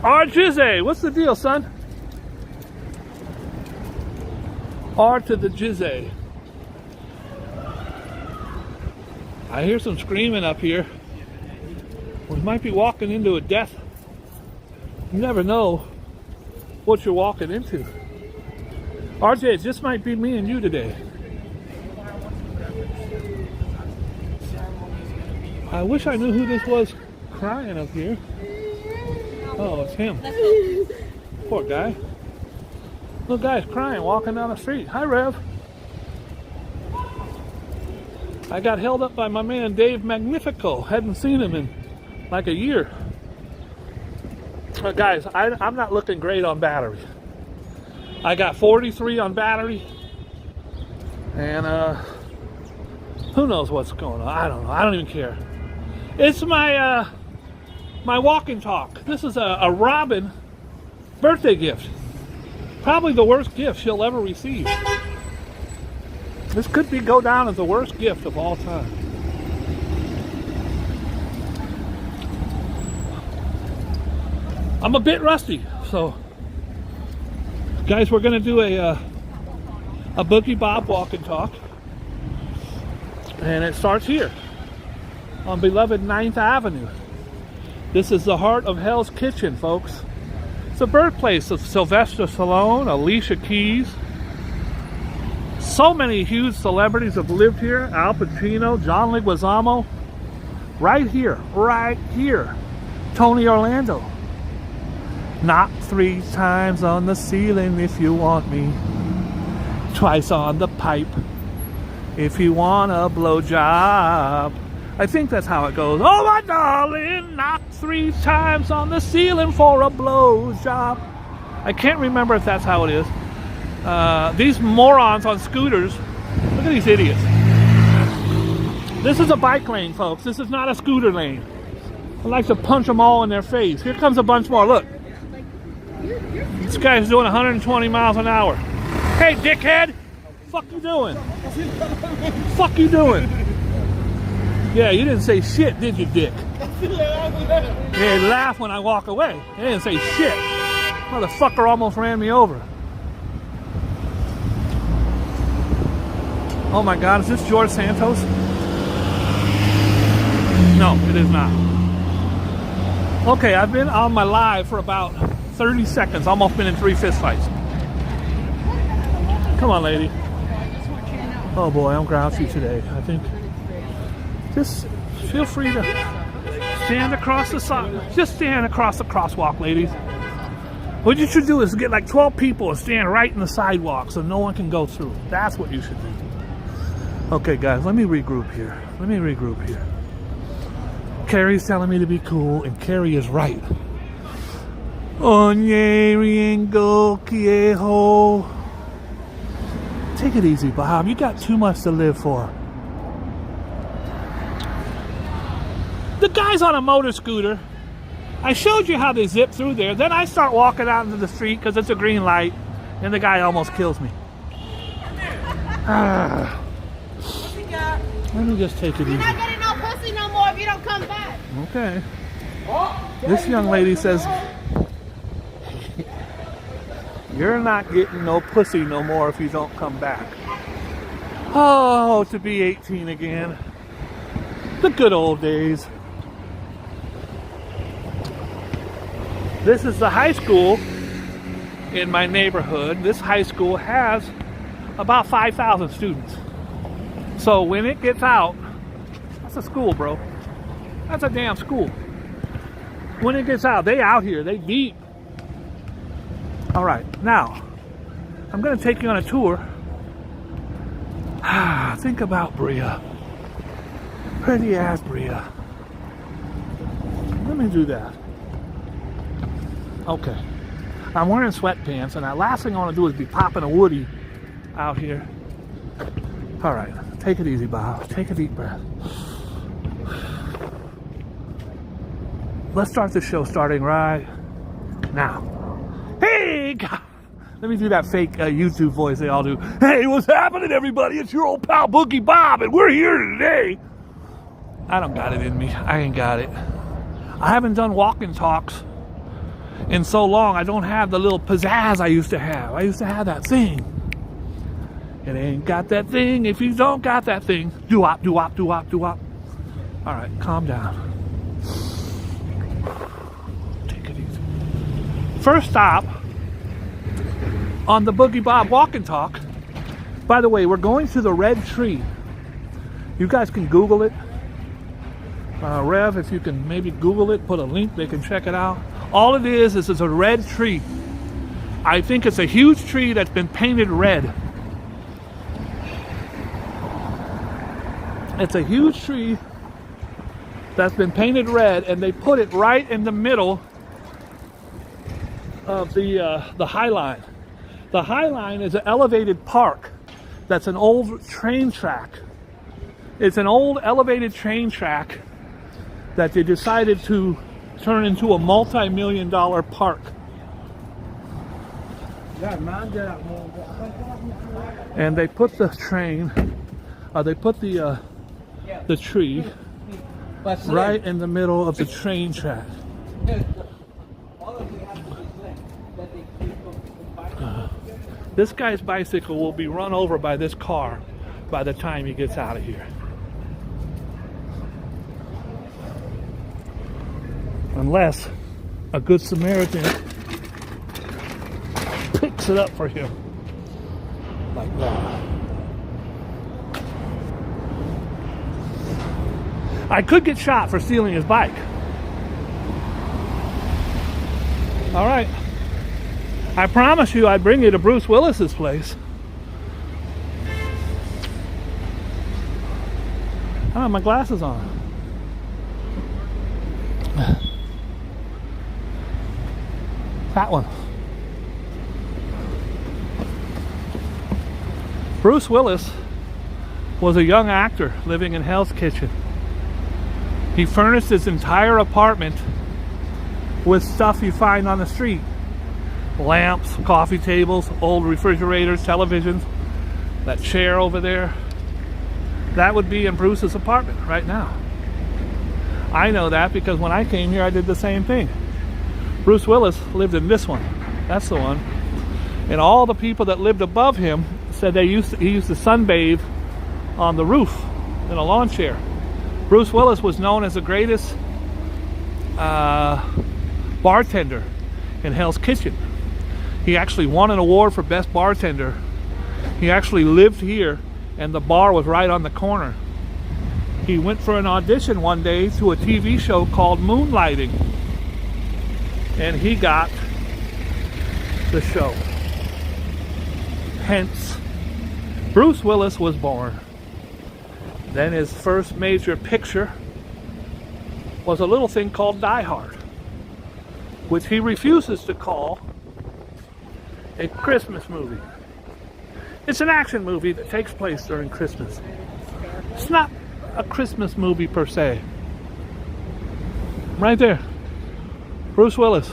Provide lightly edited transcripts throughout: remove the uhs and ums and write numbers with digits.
R Jizzy, what's the deal, son? R to the Jizzy. I hear some screaming up here. We might be walking into a death. You never know what you're walking into. RJ, it just might be me and you today. I wish I knew who this was crying up here. Oh, it's him. Poor guy. Little guy's crying, walking down the street. Hi, Rev. I got held up by my man, Dave Magnifico. Hadn't seen him in like a year. Guys, I'm not looking great on battery. I got 43 on battery. And, who knows what's going on? I don't know. I don't even care. It's my, my walk and talk. This is a Robyn birthday gift. Probably the worst gift she'll ever receive. This could go down as the worst gift of all time. I'm a bit rusty, so guys, we're gonna do a Boogie Bob walk and talk, and it starts here on beloved 9th Avenue. This is the heart of Hell's Kitchen, folks. It's the birthplace of Sylvester Stallone, Alicia Keys. So many huge celebrities have lived here. Al Pacino, John Leguizamo. Right here. Tony Orlando. Knock 3 times on the ceiling if you want me. Twice on the pipe if you want a blowjob. I think that's how it goes. Oh, my darling, knock 3 times on the ceiling for a blowjob. I can't remember if that's how it is. These morons on scooters. Look at these idiots. This is a bike lane, folks. This is not a scooter lane. I'd like to punch them all in their face. Here comes a bunch more. Look. This guy's doing 120 miles an hour. Hey, dickhead. Fuck you doing? Fuck you doing? Yeah, you didn't say shit, did you, dick? Yeah, he laughed when I walk away. He didn't say shit. Motherfucker almost ran me over. Oh my God, is this George Santos? No, it is not. Okay, I've been on my live for about 30 seconds. Almost been in 3 fist fights. Come on, lady. Oh boy, I'm grouchy today. I think just feel free to stand across the just stand across the crosswalk, ladies. What you should do is get like 12 people and stand right in the sidewalk so no one can go through. That's what you should do. Okay, guys, let me regroup here. Carrie's telling me to be cool, and Carrie is right. Take it easy, Bob. You got too much to live for. The guy's on a motor scooter. I showed you how they zip through there. Then I start walking out into the street because it's a green light, and the guy almost kills me. Let me just take it easy. You're not getting no pussy no more if you don't come back. Okay. This young lady says, you're not getting no pussy no more if you don't come back. Oh, to be 18 again. The good old days. This is the high school in my neighborhood. This high school has about 5,000 students. So when it gets out, that's a school, bro. That's a damn school. When it gets out, they out here, they deep. All right, now, I'm gonna take you on a tour. Think about Bria. Pretty ass Bria. Let me do that. Okay. I'm wearing sweatpants, and the last thing I want to do is be popping a woody out here. All right, take it easy, Bob. Take a deep breath. Let's start the show starting right now. Hey, God. Let me do that fake YouTube voice they all do. Hey, what's happening, everybody? It's your old pal Boogie Bob, and we're here today. I don't got it in me. I ain't got it. I haven't done walking talks in so long. I don't have the little pizzazz I used to have. I used to have that thing. It ain't got that thing if you don't got that thing. Do-wop, do-wop, do-wop, do-wop. All right, calm down. Take it easy. First stop on the Boogie Bob Walk and Talk. By the way, we're going to the red tree. You guys can Google it. Rev, if you can maybe Google it, put a link, they can check it out. All it is it's a red tree. I think it's a huge tree that's been painted red. It's a huge tree that's been painted red, and they put it right in the middle of the High Line. The High Line is an elevated park that's an old train track. It's an old elevated train track that they decided to turn into a multi-million-dollar park. And they put the train, they put the tree right in the middle of the train track. This guy's bicycle will be run over by this car by the time he gets out of here. Unless a good Samaritan picks it up for him. Like that. I could get shot for stealing his bike. All right. I promise you I'd bring you to Bruce Willis's place. I don't have my glasses on. That one. Bruce Willis was a young actor living in Hell's Kitchen. He furnished his entire apartment with stuff you find on the street. Lamps, coffee tables, old refrigerators, televisions, that chair over there. That would be in Bruce's apartment right now. I know that because when I came here I did the same thing. Bruce Willis lived in this one. That's the one. And all the people that lived above him said he used to sunbathe on the roof in a lawn chair. Bruce Willis was known as the greatest bartender in Hell's Kitchen. He actually won an award for best bartender. He actually lived here, and the bar was right on the corner. He went for an audition one day to a TV show called Moonlighting, and he got the show. Hence, Bruce Willis was born. Then his first major picture was a little thing called Die Hard, which he refuses to call a Christmas movie. It's an action movie that takes place during Christmas. It's not a Christmas movie per se. Right there, Bruce Willis.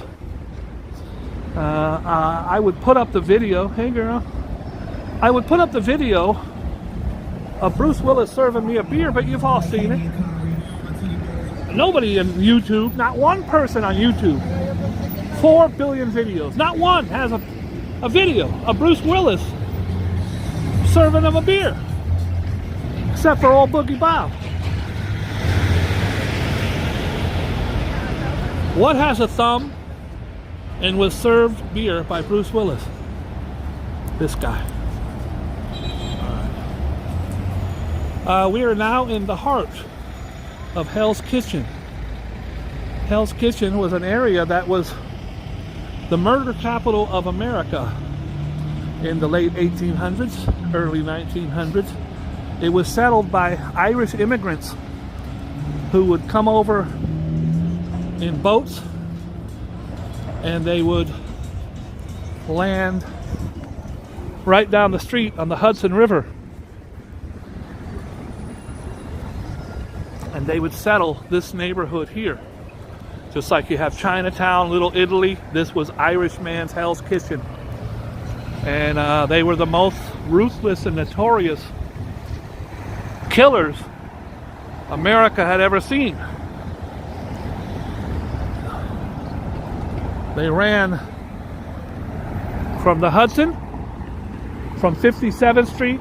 I would put up the video. Hey girl. I would put up the video of Bruce Willis serving me a beer, but you've all seen it. Nobody in YouTube, not one person on YouTube, 4 billion videos, not one has a video of Bruce Willis serving him a beer, except for old Boogie Bob. What has a thumb and was served beer by Bruce Willis? This guy. We are now in the heart of Hell's Kitchen. Hell's Kitchen was an area that was the murder capital of America in the late 1800s, early 1900s. It was settled by Irish immigrants who would come over in boats, and they would land right down the street on the Hudson River. And they would settle this neighborhood here. Just like you have Chinatown, Little Italy, this was Irish man's Hell's Kitchen. And they were the most ruthless and notorious killers America had ever seen. They ran from the Hudson, from 57th Street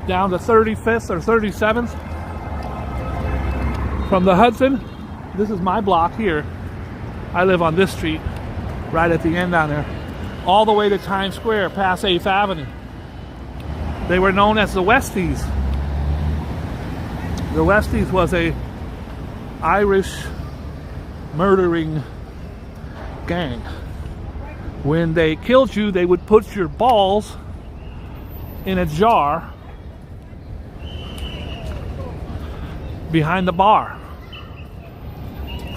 down to 35th or 37th. From the Hudson, this is my block here. I live on this street, right at the end down there, all the way to Times Square, past 8th Avenue. They were known as the Westies. The Westies was a Irish murdering gang. When they killed you, they would put your balls in a jar behind the bar.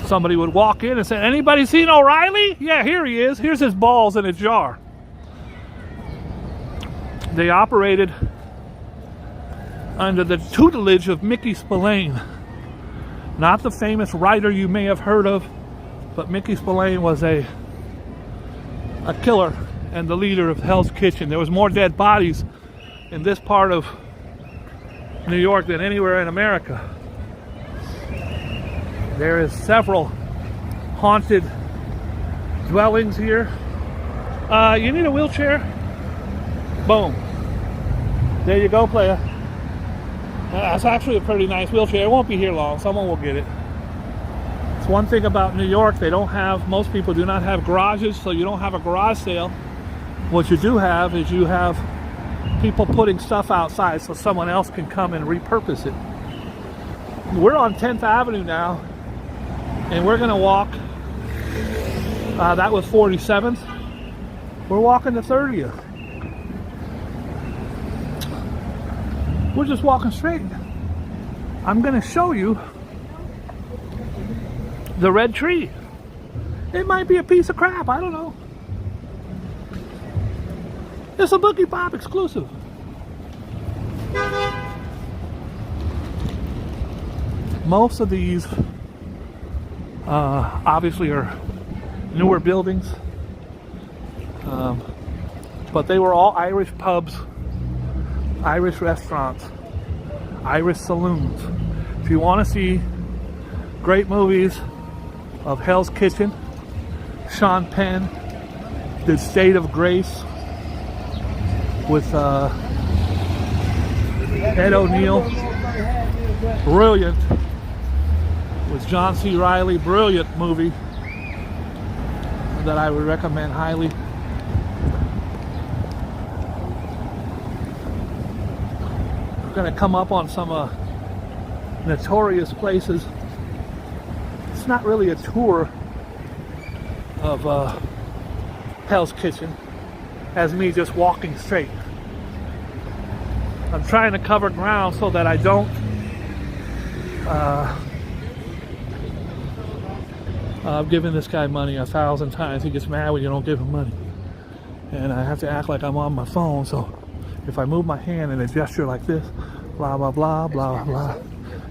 Somebody would walk in and say, "Anybody seen O'Reilly? Yeah, here he is. Here's his balls in a jar." They operated under the tutelage of Mickey Spillane, not the famous writer you may have heard of, but Mickey Spillane was a killer and the leader of Hell's Kitchen. There was more dead bodies in this part of New York than anywhere in America. There is several haunted dwellings here. You need a wheelchair? Boom. There you go, player. That's actually a pretty nice wheelchair. It won't be here long. Someone will get it. It's one thing about New York. Most people do not have garages, so you don't have a garage sale. What you do have is you have people putting stuff outside so someone else can come and repurpose it. We're on 10th Avenue now, and we're going to walk. That was 47th. We're walking to 30th. We're just walking straight. I'm going to show you the red tree. It might be a piece of crap. I don't know. It's a Boogie Pop exclusive. Most of these obviously are newer buildings, but they were all Irish pubs, Irish restaurants, Irish saloons. If you want to see great movies of Hell's Kitchen, Sean Penn did State of Grace with Ed O'Neill. Brilliant. With John C. Reilly. Brilliant movie that I would recommend highly. We're going to come up on some notorious places. It's not really a tour of Hell's Kitchen, as me just walking straight. I'm trying to cover ground so that I don't I've given this guy money 1,000 times. He gets mad when you don't give him money, and I have to act like I'm on my phone. So if I move my hand in a gesture like this, blah blah blah blah blah,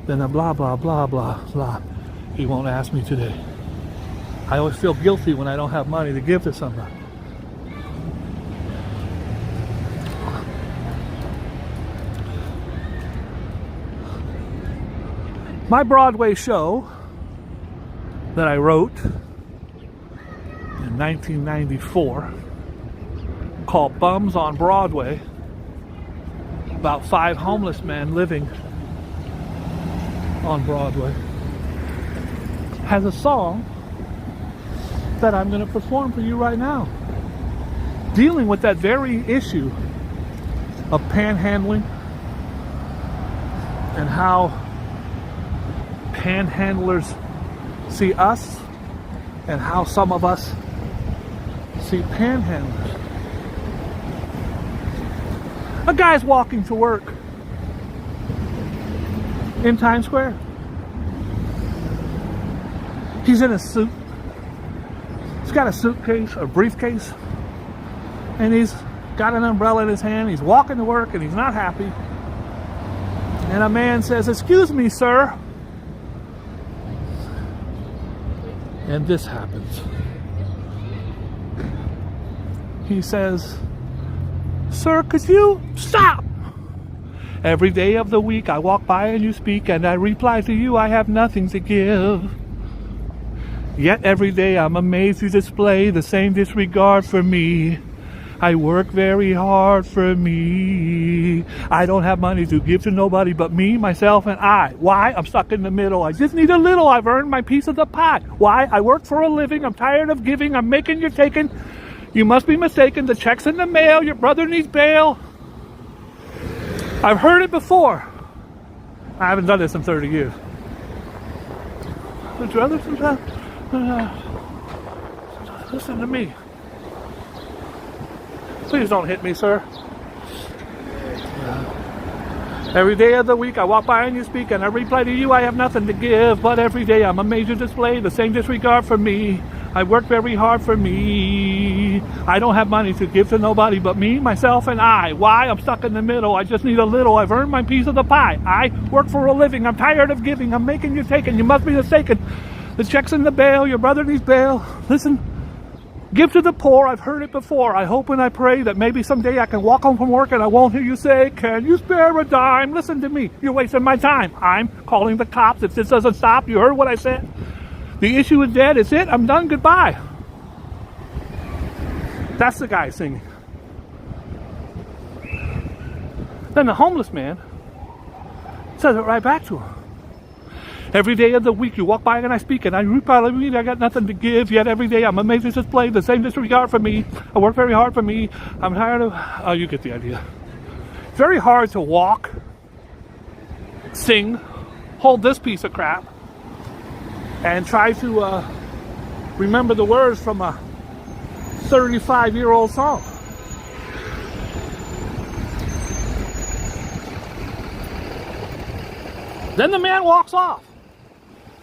then a blah blah blah blah blah, he won't ask me today. I always feel guilty when I don't have money to give to somebody. My Broadway show that I wrote in 1994 called Bums on Broadway, about 5 homeless men living on Broadway, has a song that I'm going to perform for you right now, dealing with that very issue of panhandling and how panhandlers see us and how some of us see panhandlers. A guy's walking to work in Times Square. He's in a suit. He's got a suitcase, a briefcase, and he's got an umbrella in his hand. He's walking to work and he's not happy. And a man says, "Excuse me, sir." And this happens. He says, "Sir, could you stop? Every day of the week I walk by and you speak, and I reply to you, I have nothing to give. Yet every day I'm amazed you display the same disregard for me. I work very hard for me. I don't have money to give to nobody but me, myself, and I. Why? I'm stuck in the middle. I just need a little. I've earned my piece of the pie. Why? I work for a living. I'm tired of giving. I'm making, you're taking. You must be mistaken. The check's in the mail. Your brother needs bail. I've heard it before. I haven't done this in 30 years. Would you rather sometimes? Listen to me. Please don't hit me, sir. Every day of the week I walk by and you speak, and I reply to you I have nothing to give. But every day I'm amazed you display the same disregard for me. I work very hard for me. I don't have money to give to nobody but me, myself, and I. Why? I'm stuck in the middle. I just need a little. I've earned my piece of the pie. I work for a living. I'm tired of giving. I'm making, you taking. You must be mistaken. The check's in the bail. Your brother needs bail. Listen. Give to the poor. I've heard it before. I hope and I pray that maybe someday I can walk home from work and I won't hear you say, can you spare a dime? Listen to me. You're wasting my time. I'm calling the cops if this doesn't stop. You heard what I said? The issue is dead. It's it. I'm done. Goodbye. That's the guy singing. Then the homeless man says it right back to him. Every day of the week you walk by and I speak, and I reply to me I got nothing to give. Yet every day I'm amazed you display the same disregard for me. I work very hard for me. I'm tired of... Oh, you get the idea. It's very hard to walk, sing, hold this piece of crap, and try to remember the words from a 35-year-old song. Then the man walks off.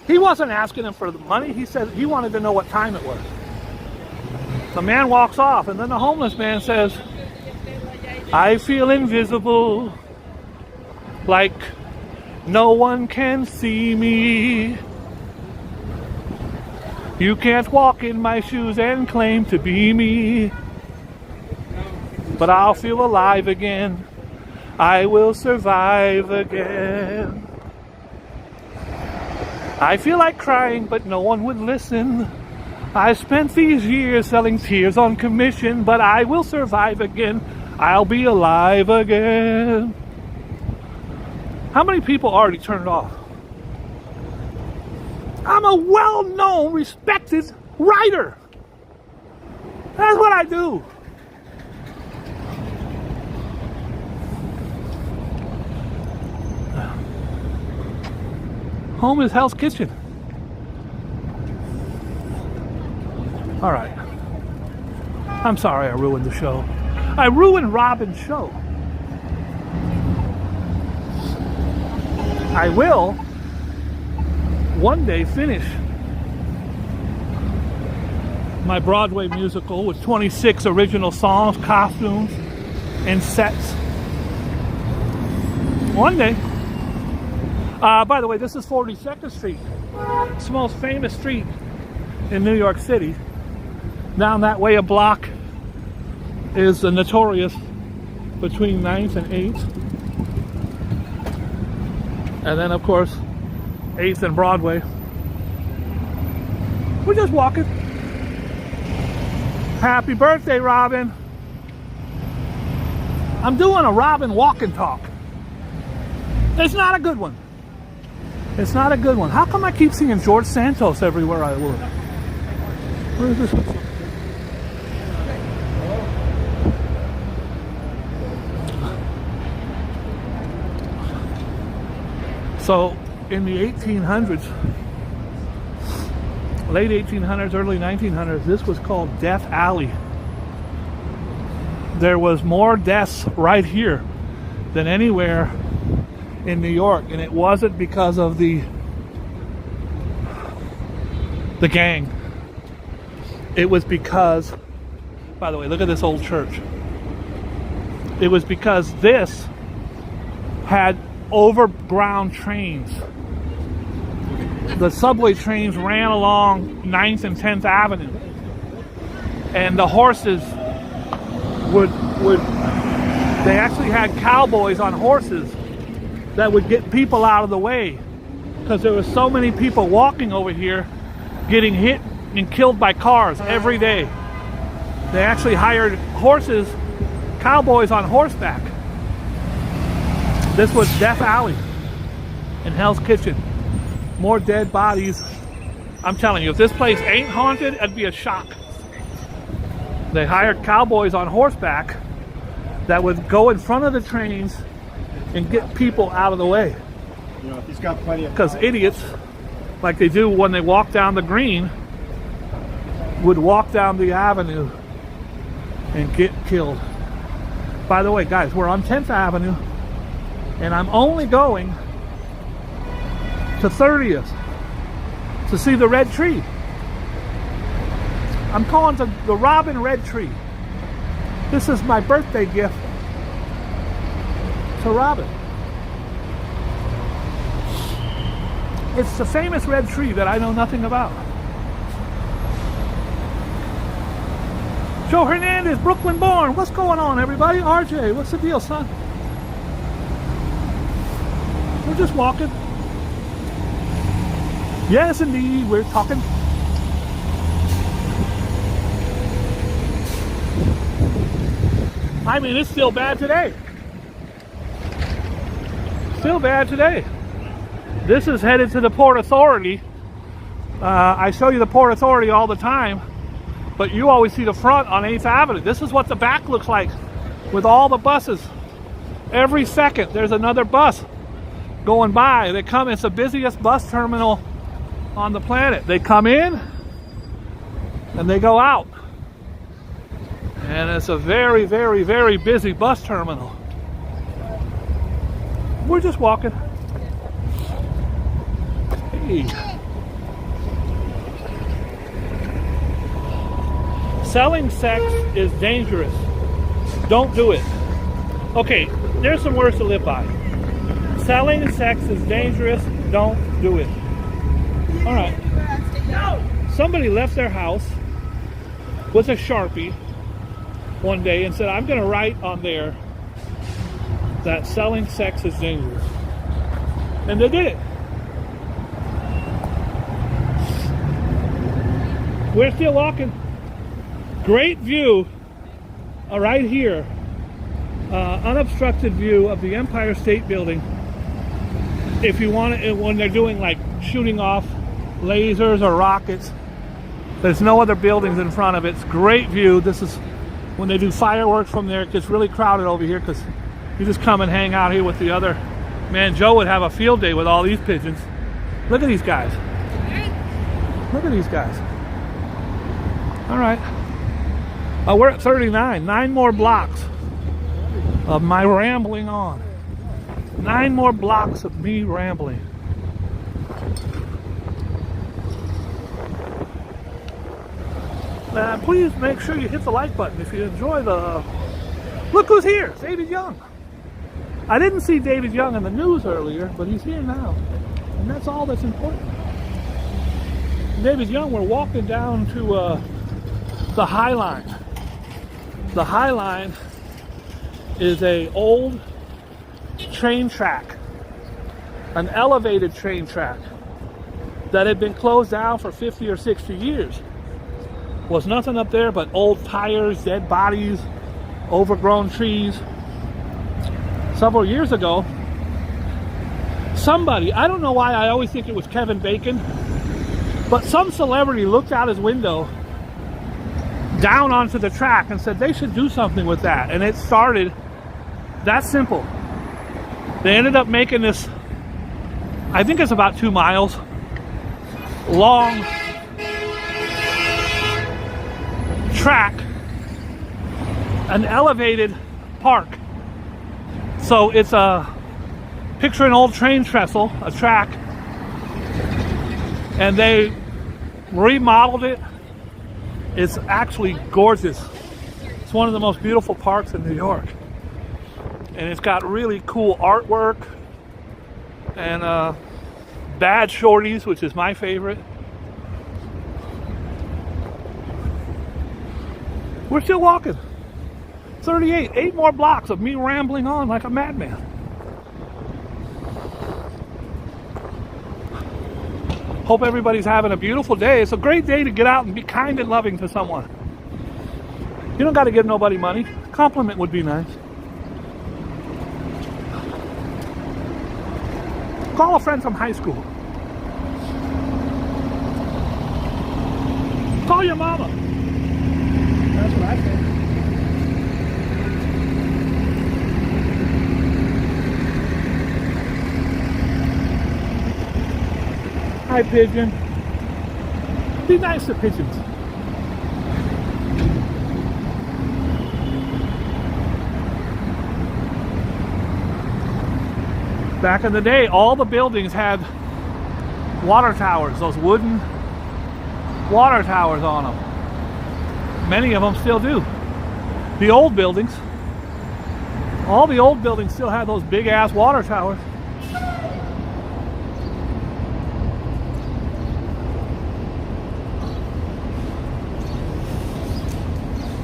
He wasn't asking him for the money. He said he wanted to know what time it was. The man walks off, and then the homeless man says, I feel invisible, like no one can see me. You can't walk in my shoes and claim to be me. But I'll feel alive again. I will survive again. I feel like crying, but no one would listen. I spent these years selling tears on commission, but I will survive again. I'll be alive again. How many people already turned off? I'm a well-known, respected writer. That's what I do. Home is Hell's Kitchen. All right. I'm sorry I ruined the show. I ruined Robyn's show. I will one day finish my Broadway musical with 26 original songs, costumes, and sets. One day. By the way, this is 42nd Street. It's the most famous street in New York City. Down that way a block is the notorious between 9th and 8th. And then, of course, 8th and Broadway. We're just walking. Happy birthday, Robyn. I'm doing a Robyn walk and talk. It's not a good one. It's not a good one. How come I keep seeing George Santos everywhere I look? Where is this? So, in the 1800s, late 1800s, early 1900s, this was called Death Alley. There was more deaths right here than anywhere in New York, and it wasn't because of the gang. It was because, by the way, look at this old church. It was because this had overground trains. The subway trains ran along 9th and 10th Avenue, and the horses they actually had cowboys on horses that would get people out of the way, because there were so many people walking over here getting hit and killed by cars every day. They actually hired horses, cowboys on horseback. This was Death Alley in Hell's Kitchen. More dead bodies. I'm telling you, if this place ain't haunted, it'd be a shock. They hired cowboys on horseback that would go in front of the trains and get people out of the way. You know, he's got plenty of. Because idiots, like they do when they walk down the green, would walk down the avenue and get killed. By the way, guys, we're on 10th Avenue, and I'm only going to 30th to see the red tree. I'm calling it the Robyn red tree. This is my birthday gift to Robyn. It's the famous red tree that I know nothing about. Joe Hernandez, Brooklyn born. What's going on, everybody? RJ, what's the deal, son? We're just walking. Yes, indeed, we're talking. I mean, it's still bad today. Still bad today. This is headed to the Port Authority. I show you the Port Authority all the time, but you always see the front on 8th Avenue. This is what the back looks like with all the buses. Every second there's another bus going by. They come, it's the busiest bus terminal on the planet. They come in and they go out. And it's a very, very, very busy bus terminal. We're just walking. Hey. Selling sex is dangerous. Don't do it. Okay, there's some words to live by. Selling sex is dangerous. Don't do it. All right. Somebody left their house with a Sharpie one day and said, I'm going to write on there that selling sex is dangerous. And they did it. We're still walking. Great view right here. Unobstructed view of the Empire State Building. If you want it, when they're doing like shooting off lasers or rockets, there's no other buildings in front of it. It's great view. This is when they do fireworks from there. It gets really crowded over here because you just come and hang out here with the other. Man, Joe would have a field day with all these pigeons. Look at these guys. Look at these guys. All right. We're at 39. 9 more blocks of my rambling on. 9 more blocks of me rambling. Please make sure you hit the like button if you enjoy the... Look who's here, David Young. I didn't see David Young in the news earlier, but he's here now. And that's all that's important. David Young, we're walking down to the High Line. The High Line is an old train track, an elevated train track that had been closed down for 50 or 60 years. Was nothing up there but old tires, dead bodies, overgrown trees. Several years ago, somebody, I don't know why I always think it was Kevin Bacon, but some celebrity looked out his window down onto the track and said they should do something with that. And it started that simple. They ended up making this, I think it's about 2 miles long track, an elevated park. So it's picture an old train trestle, a track, and they remodeled it. It's actually gorgeous. It's one of the most beautiful parks in New York. And it's got really cool artwork and bad shorties, which is my favorite. We're still walking. 38, 8 more blocks of me rambling on like a madman. Hope everybody's having a beautiful day. It's a great day to get out and be kind and loving to someone. You don't got to give nobody money. Compliment would be nice. Call a friend from high school. Call your mama. That's what I think. Hi, pigeon. Be nice to pigeons. Back in the day, all the buildings had water towers, those wooden water towers on them. Many of them still do. The old buildings, all the old buildings still had those big ass water towers.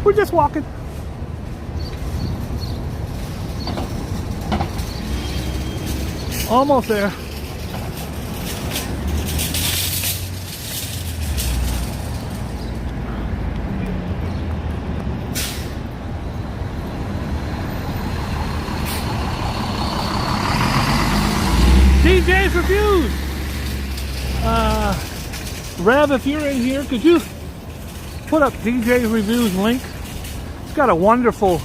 We're just walking. Almost there. DJ's Reviews. Rev, if you're in here, could you put up DJ's Reviews link? He's got a wonderful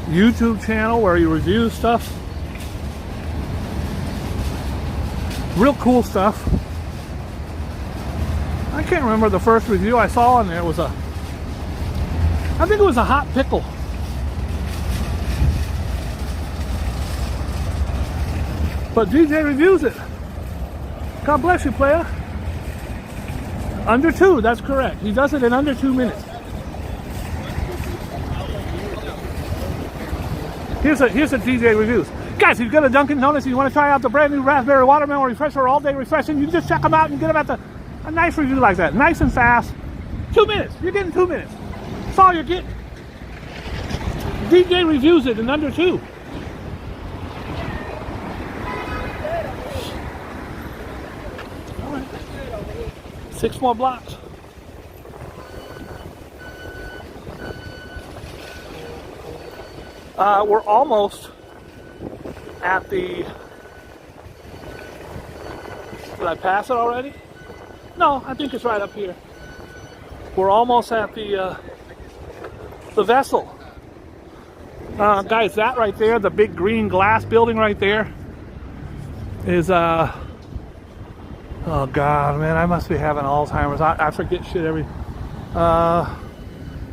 YouTube channel where he reviews stuff. Real cool stuff. I can't remember the first review I saw on there. Was I think it was a hot pickle. But DJ reviews it. God bless you, player. Under 2, that's correct. He does it in under 2 minutes. Here's a DJ Reviews. Guys, if you've got a Dunkin' Donuts and you want to try out the brand new raspberry watermelon refresher all day refreshing, you can just check them out and get them at a nice review like that. Nice and fast. 2 minutes. You're getting 2 minutes. That's all you're getting. DJ reviews it in under 2. All right. 6 more blocks. We're almost at the... Did I pass it already? No, I think it's right up here. We're almost at the vessel. Guys, that right there, the big green glass building right there is, oh God, man, I must be having Alzheimer's. I forget shit every...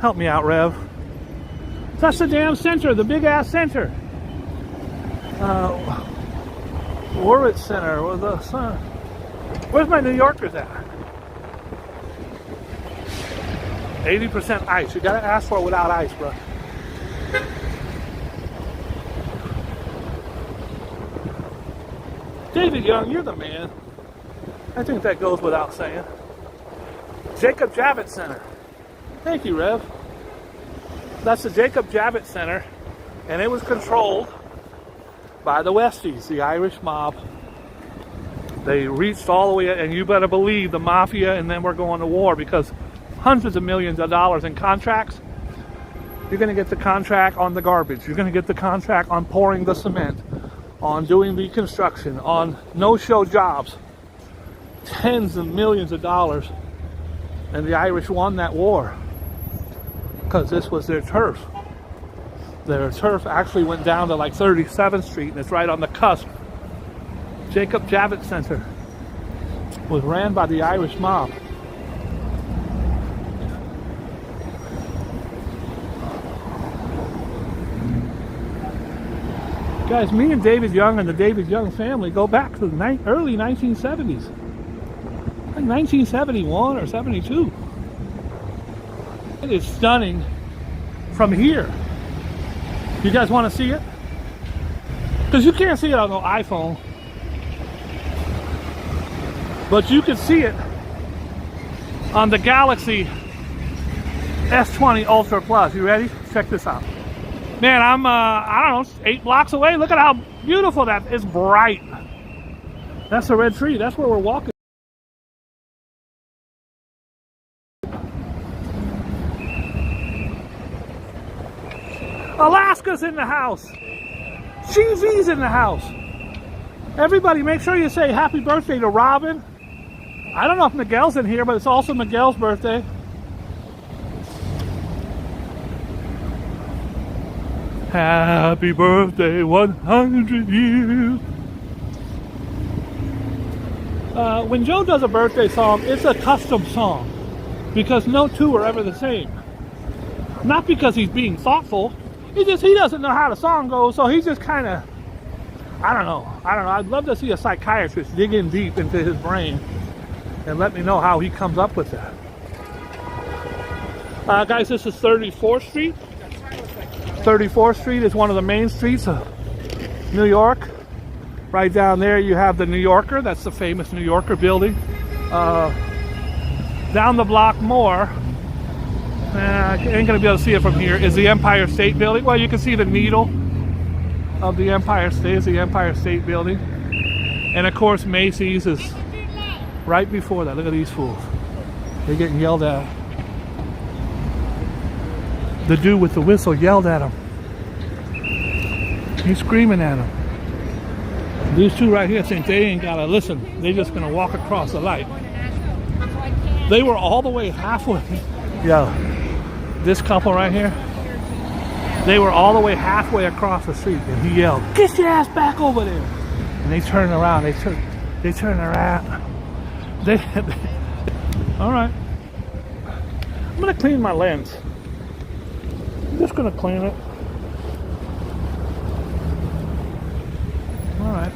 help me out, Rev. That's the damn center, the big ass center. Warwick Center. Where's my New Yorkers at? 80% ice. You gotta ask for it without ice, bro. David Young, you're the man. I think that goes without saying. Jacob Javits Center. Thank you, Rev. That's the Jacob Javits Center, and it was controlled by the Westies, the Irish mob. They reached all the way, and you better believe the mafia, and then we're going to war, because hundreds of millions of dollars in contracts. You're going to get the contract on the garbage. You're going to get the contract on pouring the cement, on doing the construction, on no-show jobs. Tens of millions of dollars, and the Irish won that war. Because this was their turf. Their turf actually went down to like 37th Street, and it's right on the cusp. Jacob Javits Center was ran by the Irish mob. Guys, me and David Young and the David Young family go back to the early 1970s. Like 1971 or 72. It is stunning from here. You guys want to see it? Because you can't see it on the iPhone. But you can see it on the Galaxy S20 Ultra Plus. You ready? Check this out. Man, I'm, I don't know, 8 blocks away. Look at how beautiful that is. Bright. That's the red tree. That's where we're walking. Alaska's in the house. GV's in the house. Everybody, make sure you say happy birthday to Robyn. I don't know if Miguel's in here, but it's also Miguel's birthday. Happy birthday, 100 years. When Joe does a birthday song, it's a custom song because no two are ever the same. Not because he's being thoughtful. He doesn't know how the song goes, so he's just kind of, I don't know. I'd love to see a psychiatrist dig in deep into his brain and let me know how he comes up with that. Guys, this is 34th Street. 34th Street is one of the main streets of New York. Right down there you have the New Yorker. That's the famous New Yorker building. Down the block more, I ain't gonna be able to see it from here, is the Empire State Building. Well, you can see the needle of the Empire State, is the Empire State Building. And of course Macy's is right before that. Look at these fools. They're getting yelled at. The dude with the whistle yelled at him. He's screaming at him. These two right here think they ain't gotta listen. They're just gonna walk across the light. They were all the way halfway. Yeah, this couple right here, they were all the way halfway across the street, and he yelled, "Get your ass back over there!" And they turned around. They turned around. All right. I'm gonna clean my lens. I'm just gonna clean it. All right.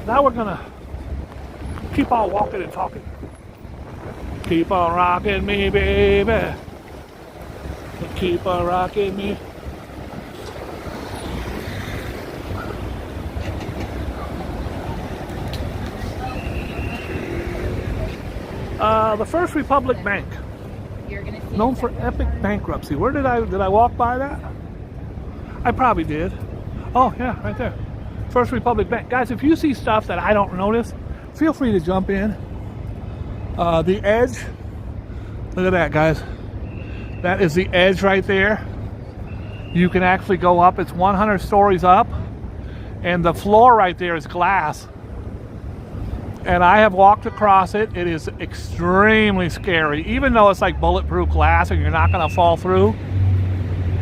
Now we're gonna keep on walking and talking. Keep on rocking me, baby. Keep on rocking me. The First Republic Bank, known for epic bankruptcy. Where did I walk by that? I probably did. Oh yeah, right there. First Republic Bank. Guys, if you see stuff that I don't notice, feel free to jump in. The edge, look at that, guys. That is the edge right there. You can actually go up. It's 100 stories up, and the floor right there is glass. And I have walked across it. It is extremely scary. Even though it's like bulletproof glass and you're not gonna fall through,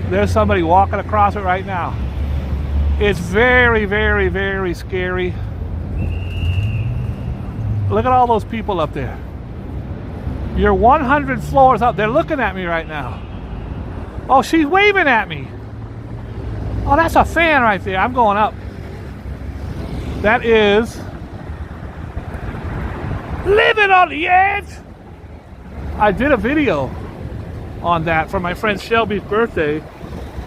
there's somebody walking across it right now. It's very, very, very scary. Look at all those people up there. You're 100 floors up. They're looking at me right now. Oh, she's waving at me. Oh, that's a fan right there. I'm going up. That is living on the edge. I did a video on that for my friend Shelby's birthday,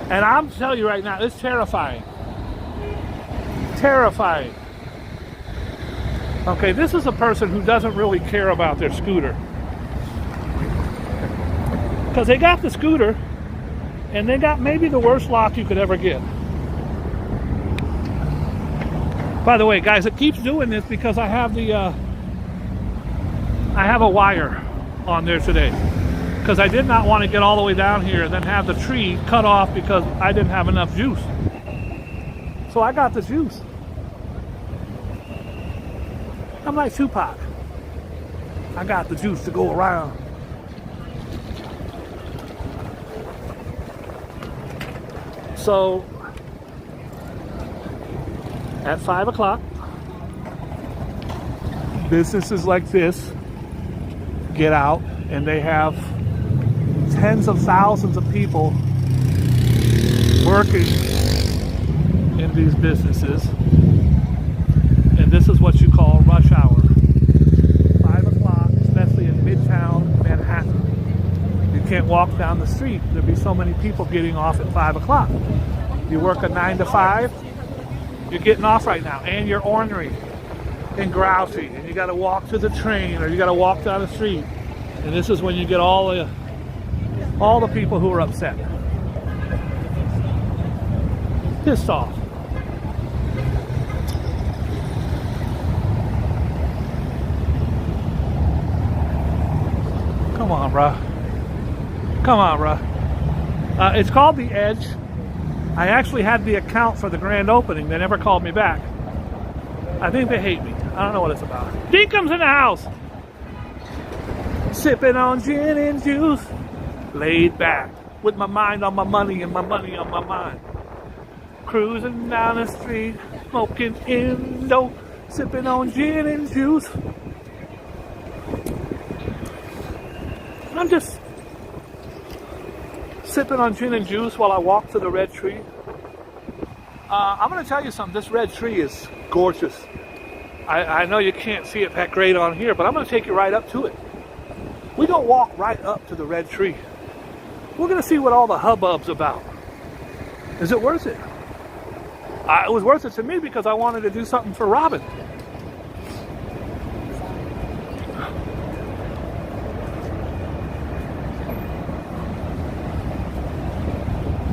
and I'm telling you right now, it's terrifying. Terrifying. Okay, this is a person who doesn't really care about their scooter. Because they got the scooter, and they got maybe the worst lock you could ever get. By the way, guys, it keeps doing this because I have a wire on there today. Because I did not want to get all the way down here and then have the tree cut off because I didn't have enough juice. So I got the juice. I'm like Tupac. I got the juice to go around. So at 5 o'clock, businesses like this get out, and they have tens of thousands of people working in these businesses, and this is what you call rush hour. 5 o'clock, especially in Midtown Manhattan. You can't walk down the street. There'd be so many people getting off at 5 o'clock. You work a 9 to 5, you're getting off right now, and you're ornery and grouchy, and you got to walk to the train, or you got to walk down the street, and this is when you get all the people who are upset, pissed off. Come on, bruh. Come on, bruh. It's called The Edge. I actually had the account for the grand opening. They never called me back. I think they hate me. I don't know what it's about. Dinkum's in the house. Sipping on gin and juice. Laid back. With my mind on my money and my money on my mind. Cruising down the street. Smoking Indo. Sipping on gin and juice. I'm just sipping on gin and juice while I walk to the red tree. I'm going to tell you something. This red tree is gorgeous. I know you can't see it that great on here, but I'm going to take you right up to it. We're going to walk right up to the red tree. We're going to see what all the hubbub's about. Is it worth it? It was worth it to me because I wanted to do something for Robyn.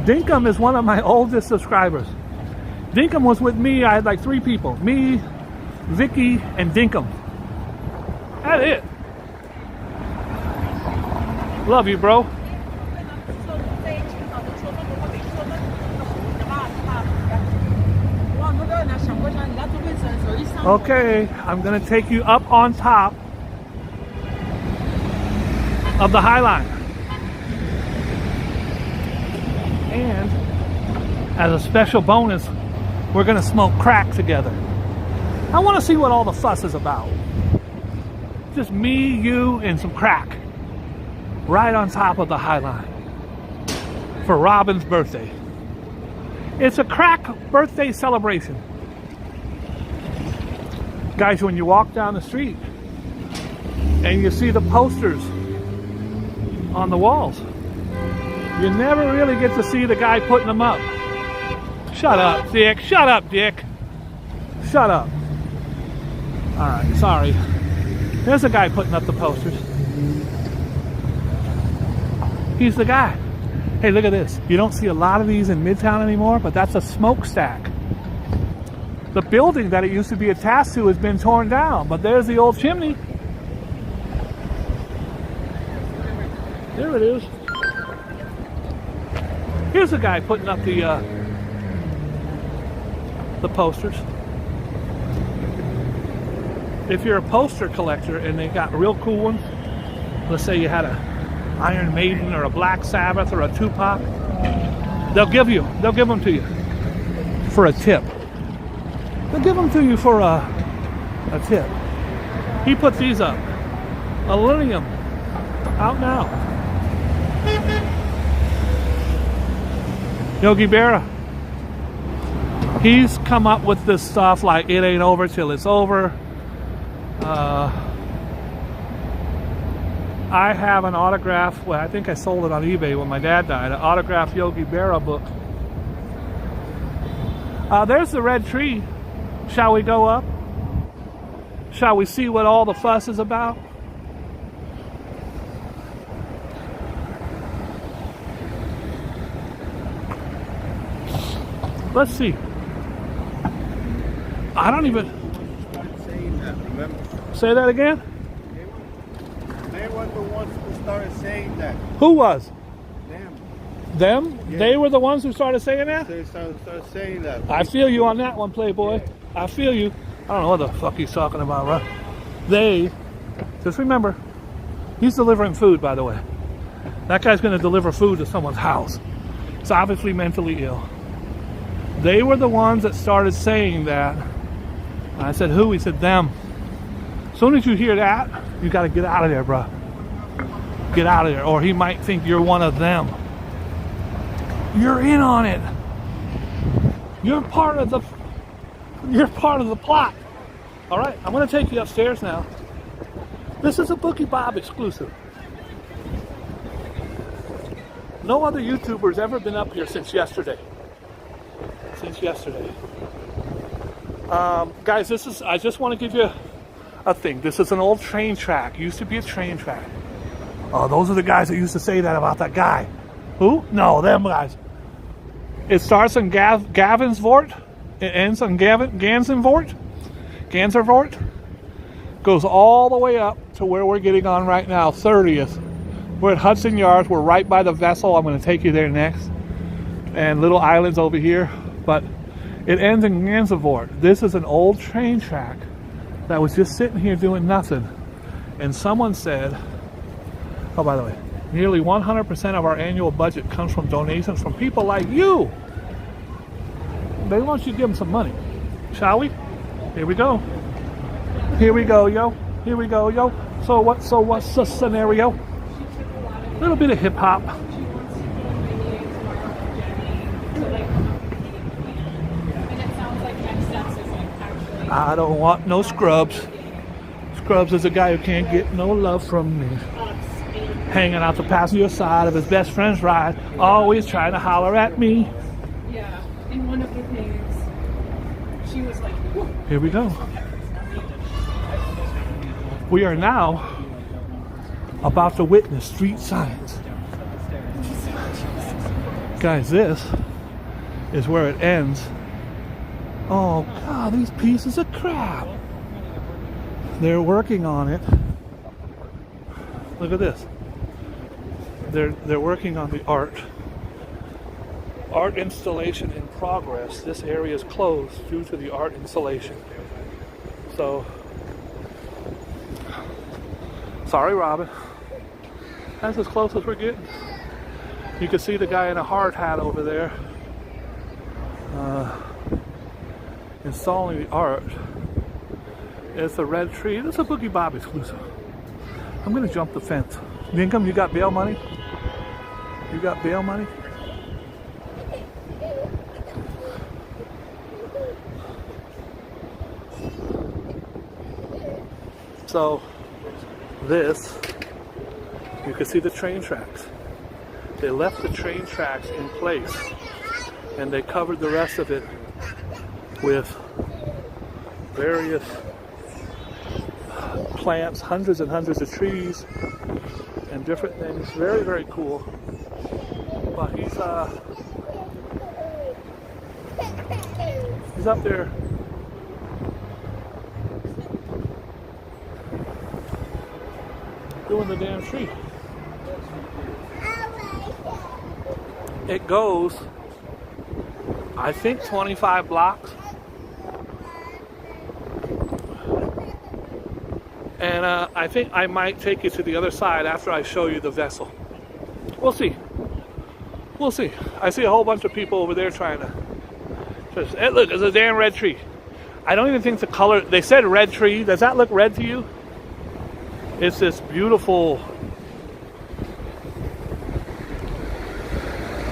Dinkum is one of my oldest subscribers. Dinkum was with me. I had like 3 people. Me, Vicky, and Dinkum. That's it. Love you, bro. Okay, I'm gonna take you up on top of the High Line. And as a special bonus, we're gonna smoke crack together. I wanna see what all the fuss is about. Just me, you, and some crack. Right on top of the High Line. For Robyn's birthday. It's a crack birthday celebration. Guys, when you walk down the street and you see the posters on the walls, you never really get to see the guy putting them up. Shut up, Dick. Shut up, Dick. Shut up. Alright, sorry. There's a guy putting up the posters. He's the guy. Hey, look at this. You don't see a lot of these in Midtown anymore, but that's a smokestack. The building that it used to be attached to has been torn down, but there's the old chimney. There it is. Here's a guy putting up the posters. If you're a poster collector and they got real cool ones, let's say you had a Iron Maiden or a Black Sabbath or a Tupac, they'll give them to you for a tip. They'll give them to you for a tip. He put these up. Millennium. Out now. Yogi Berra. He's come up with this stuff like it ain't over till it's over. I have an autograph. Well, I think I sold it on eBay when my dad died. An autographed Yogi Berra book. There's the red tree. Shall we go up? Shall we see what all the fuss is about? Let's see. I don't even... Saying that, remember? Say that again? They were the ones who started saying that. Who was? Them? Them? Yeah. They were the ones who started saying that? They started saying that. I feel you on that one, Playboy. Yeah. I feel you. I don't know what the fuck he's talking about, right? They, just remember, he's delivering food, by the way. That guy's going to deliver food to someone's house. He's obviously mentally ill. They were the ones that started saying that. I said, who? He said, them. As soon as you hear that, you got to get out of there, bro. Get out of there, or he might think you're one of them. You're in on it. You're part of the plot. All right, I'm going to take you upstairs now. This is a Boogie Bob exclusive. No other YouTuber's ever been up here since yesterday. Guys, I just want to give you a thing. This is an old train track. Used to be a train track. Oh, those are the guys that used to say that about that guy. Who? No, them guys. It starts in Gavinsvort. It ends on Gansenvort. Goes all the way up to where we're getting on right now, 30th. We're at Hudson Yards. We're right by the vessel. I'm going to take you there next. And little islands over here. But it ends in Gansevoort. This is an old train track that was just sitting here doing nothing. And someone said, oh, by the way, nearly 100% of our annual budget comes from donations from people like you. They want you to give them some money. Shall we? Here we go. Here we go, yo. Here we go, yo. So what's the scenario? A little bit of hip hop. I don't want no scrubs. Scrubs is a guy who can't get no love from me. Hanging out the passenger side of his best friend's ride, always trying to holler at me. Yeah, in one of the things, she was like, whoa. Here we go. We are now about to witness street science. Guys, this is where it ends. Oh God, these pieces of crap. They're working on it. Look at this. They're working on the art installation in progress. This area is closed due to the art installation. So, sorry, Robyn. That's as close as we're getting. You can see the guy in a hard hat over there installing the art. It's a red tree. This is a Boogie Bob exclusive. I'm gonna jump the fence. Lincoln, you got bail money? You got bail money? So this, you can see the train tracks. They left the train tracks in place and they covered the rest of it with various plants, hundreds and hundreds of trees and different things. Very, very cool. But he's up there doing the damn tree. It goes, I think, 25 blocks. And I think I might take you to the other side after I show you the vessel. We'll see. We'll see. I see a whole bunch of people over there trying to... Hey, look, there's a damn red tree. I don't even think the color... They said red tree. Does that look red to you? It's this beautiful...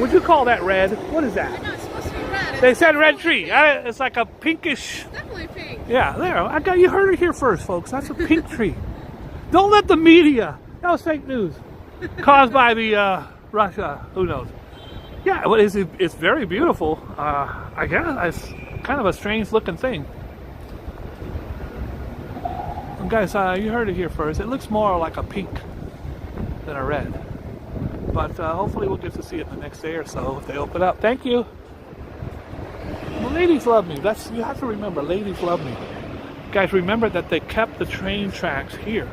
Would you call that red? What is that? No, it's supposed to be red. They said red tree. It's like a pinkish... Definitely pink. Yeah, there. I got you heard it here first, folks. That's a pink tree. Don't let the media. That was fake news. Caused by the Russia. Who knows? Yeah, but it's very beautiful. I guess it's kind of a strange looking thing. And guys, you heard it here first. It looks more like a pink than a red. But hopefully we'll get to see it the next day or so if they open up. Thank you. Well, ladies love me. You have to remember, ladies love me. Guys, remember that they kept the train tracks here.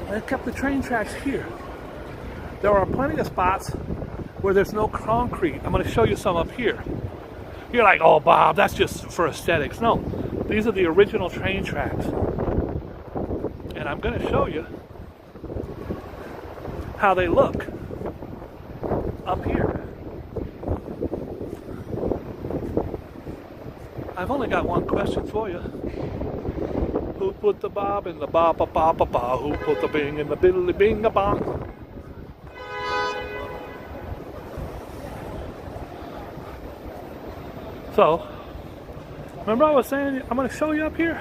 They kept the train tracks here. There are plenty of spots where there's no concrete. I'm going to show you some up here. You're like, oh, Bob, that's just for aesthetics. No, these are the original train tracks. And I'm going to show you how they look up here. I've only got one question for you. Who put the bob in the ba ba ba ba ba? Who put the bing in the biddly bing a bong? So, remember I was saying I'm going to show you up here?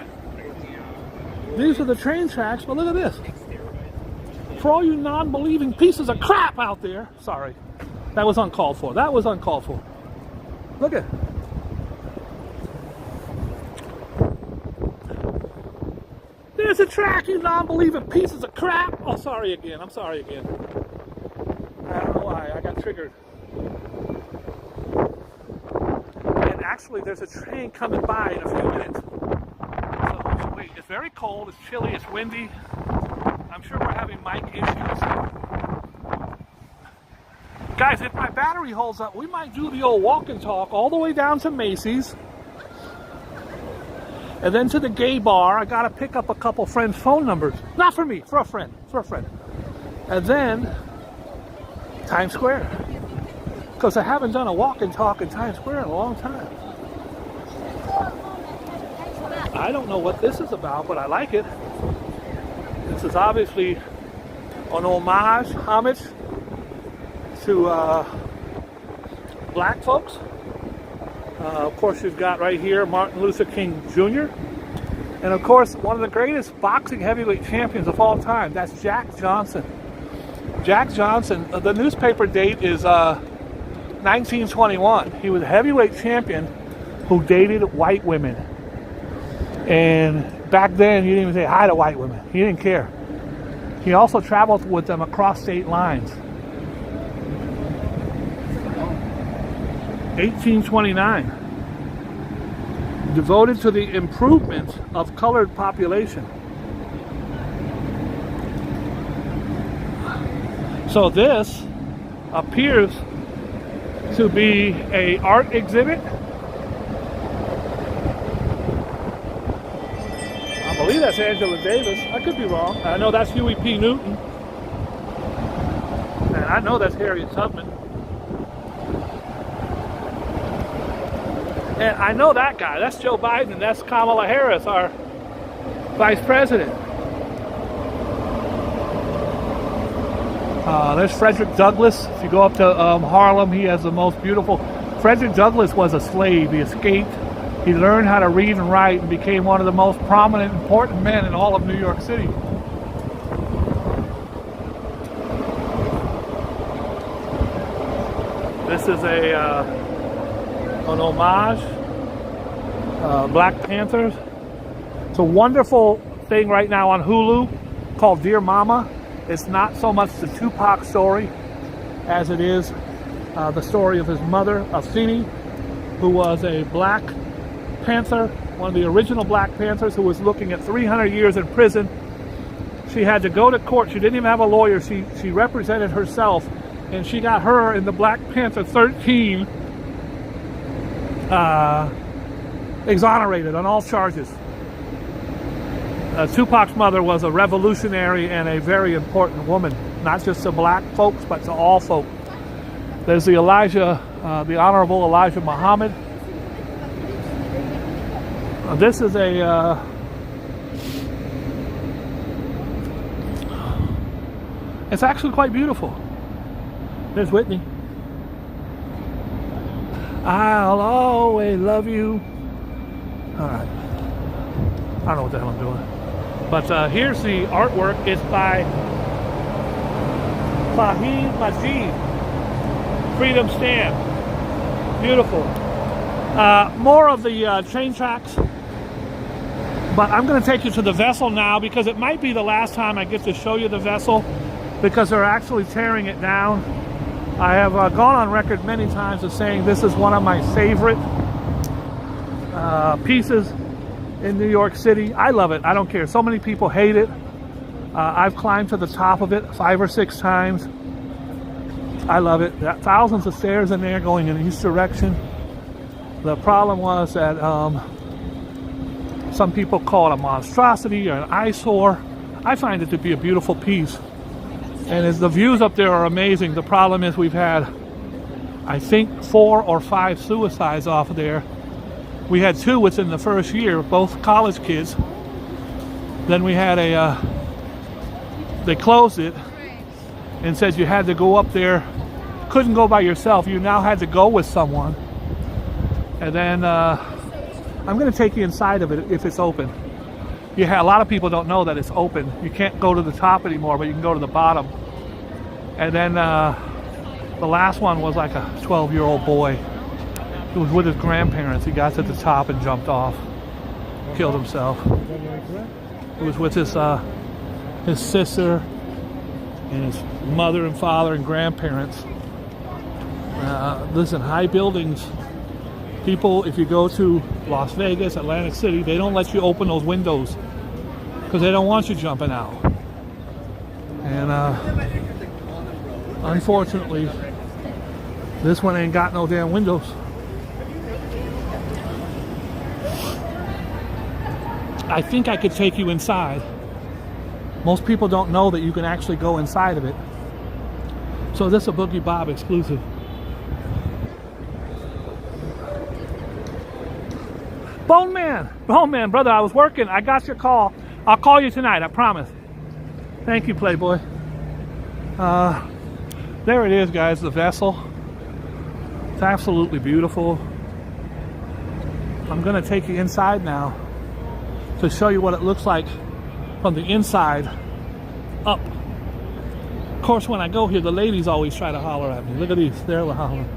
These are the train tracks, but look at this. For all you non-believing pieces of crap out there, sorry, that was uncalled for. That was uncalled for. Look at it. There's a track, you non-believing pieces of crap. Oh, sorry again. I'm sorry again. I don't know why. I got triggered. And actually, there's a train coming by in a few minutes. So, wait. It's very cold, it's chilly, it's windy. I'm sure we're having mic issues. Guys, if my battery holds up, we might do the old walk and talk all the way down to Macy's. And then to the gay bar. I gotta pick up a couple friends' phone numbers. Not for me, for a friend, And then Times Square. Because I haven't done a walk and talk in Times Square in a long time. I don't know what this is about, but I like it. This is obviously an homage to black folks. Of course, you've got right here Martin Luther King Jr. And of course, one of the greatest boxing heavyweight champions of all time. That's Jack Johnson. Jack Johnson, the newspaper date is 1921. He was a heavyweight champion who dated white women. And back then, you didn't even say hi to white women. He didn't care. He also traveled with them across state lines. 1829. Devoted to the improvement of colored population. So this appears to be an art exhibit. I believe that's Angela Davis. I could be wrong. I know that's Huey P. Newton. And I know that's Harriet Tubman. And I know that guy. That's Joe Biden. And that's Kamala Harris, our vice president. There's Frederick Douglass. If you go up to Harlem, he has the most beautiful... Frederick Douglass was a slave. He escaped. He learned how to read and write and became one of the most prominent, important men in all of New York City. This is an homage, Black Panthers. It's a wonderful thing right now on Hulu called Dear Mama. It's not so much the Tupac story as it is the story of his mother, Afeni, who was a Black Panther, one of the original Black Panthers, who was looking at 300 years in prison. She had to go to court. She didn't even have a lawyer. She represented herself, and she got her in the Black Panther 13 exonerated on all charges. Tupac's mother was a revolutionary and a very important woman, not just to black folks, but to all folk. There's the Honorable Elijah Muhammad. This is it's actually quite beautiful. There's Whitney. I'll always love you. All right. I don't know what the hell I'm doing. But here's the artwork. It's by Fahim Majid. Freedom Stand. Beautiful. More of the train tracks. But I'm going to take you to the vessel now because it might be the last time I get to show you the vessel because they're actually tearing it down. I have gone on record many times as saying this is one of my favorite pieces in New York City. I love it. I don't care. So many people hate it. I've climbed to the top of it 5 or 6 times. I love it. There are thousands of stairs in there going in each direction. The problem was that some people call it a monstrosity or an eyesore. I find it to be a beautiful piece. And as the views up there are amazing, the problem is we've had, I think, 4 or 5 suicides off of there. We had 2 within the first year, both college kids. Then we had they closed it and said you had to go up there. Couldn't go by yourself. You now had to go with someone. And then I'm going to take you inside of it if it's open. A lot of people don't know that it's open. You can't go to the top anymore, but you can go to the bottom. And then the last one was like a 12-year-old boy. He was with his grandparents. He got to the top and jumped off. Killed himself. He was with his sister and his mother and father and grandparents. Listen, high buildings. People, if you go to Las Vegas, Atlantic City, they don't let you open those windows because they don't want you jumping out. And unfortunately, this one ain't got no damn windows. I think I could take you inside. Most people don't know that you can actually go inside of it. So this is a Boogie Bob exclusive. Bone Man, brother, I was working. I got your call. I'll call you tonight, I promise. Thank you, Playboy. There it is, guys, the vessel. It's absolutely beautiful. I'm gonna take you inside now to show you what it looks like from the inside up. Of course, when I go here, the ladies always try to holler at me. Look at these, they're hollering,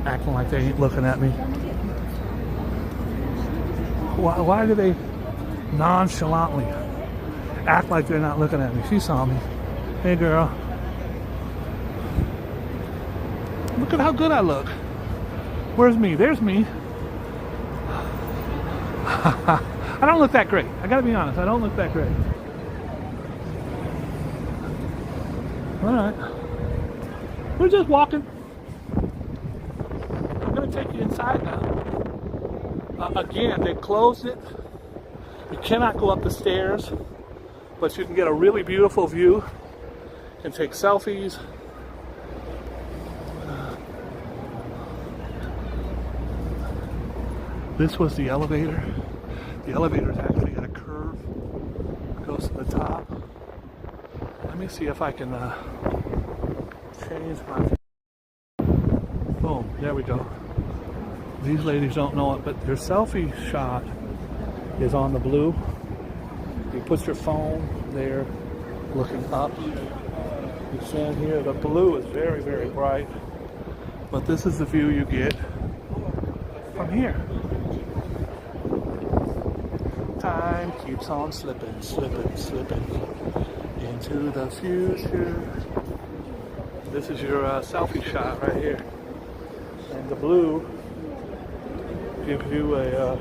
acting like they ain't looking at me. Why do they nonchalantly act like they're not looking at me? She saw me. Hey, girl. Look at how good I look. Where's me? There's me. I don't look that great. I gotta be honest, I don't look that great. Alright. We're just walking. I'm gonna take you inside now. Again, they closed it. You cannot go up the stairs, but you can get a really beautiful view and take selfies. This was the elevator. The elevator's actually got a curve. It goes to the top. Let me see if I can change my... Boom, there we go. These ladies don't know it, but their selfie shot is on the blue. You put your phone there, looking up. You stand here. The blue is very, very bright, but this is the view you get from here. Time keeps on slipping, slipping, slipping into the future. This is your selfie shot right here, and the blue gives you a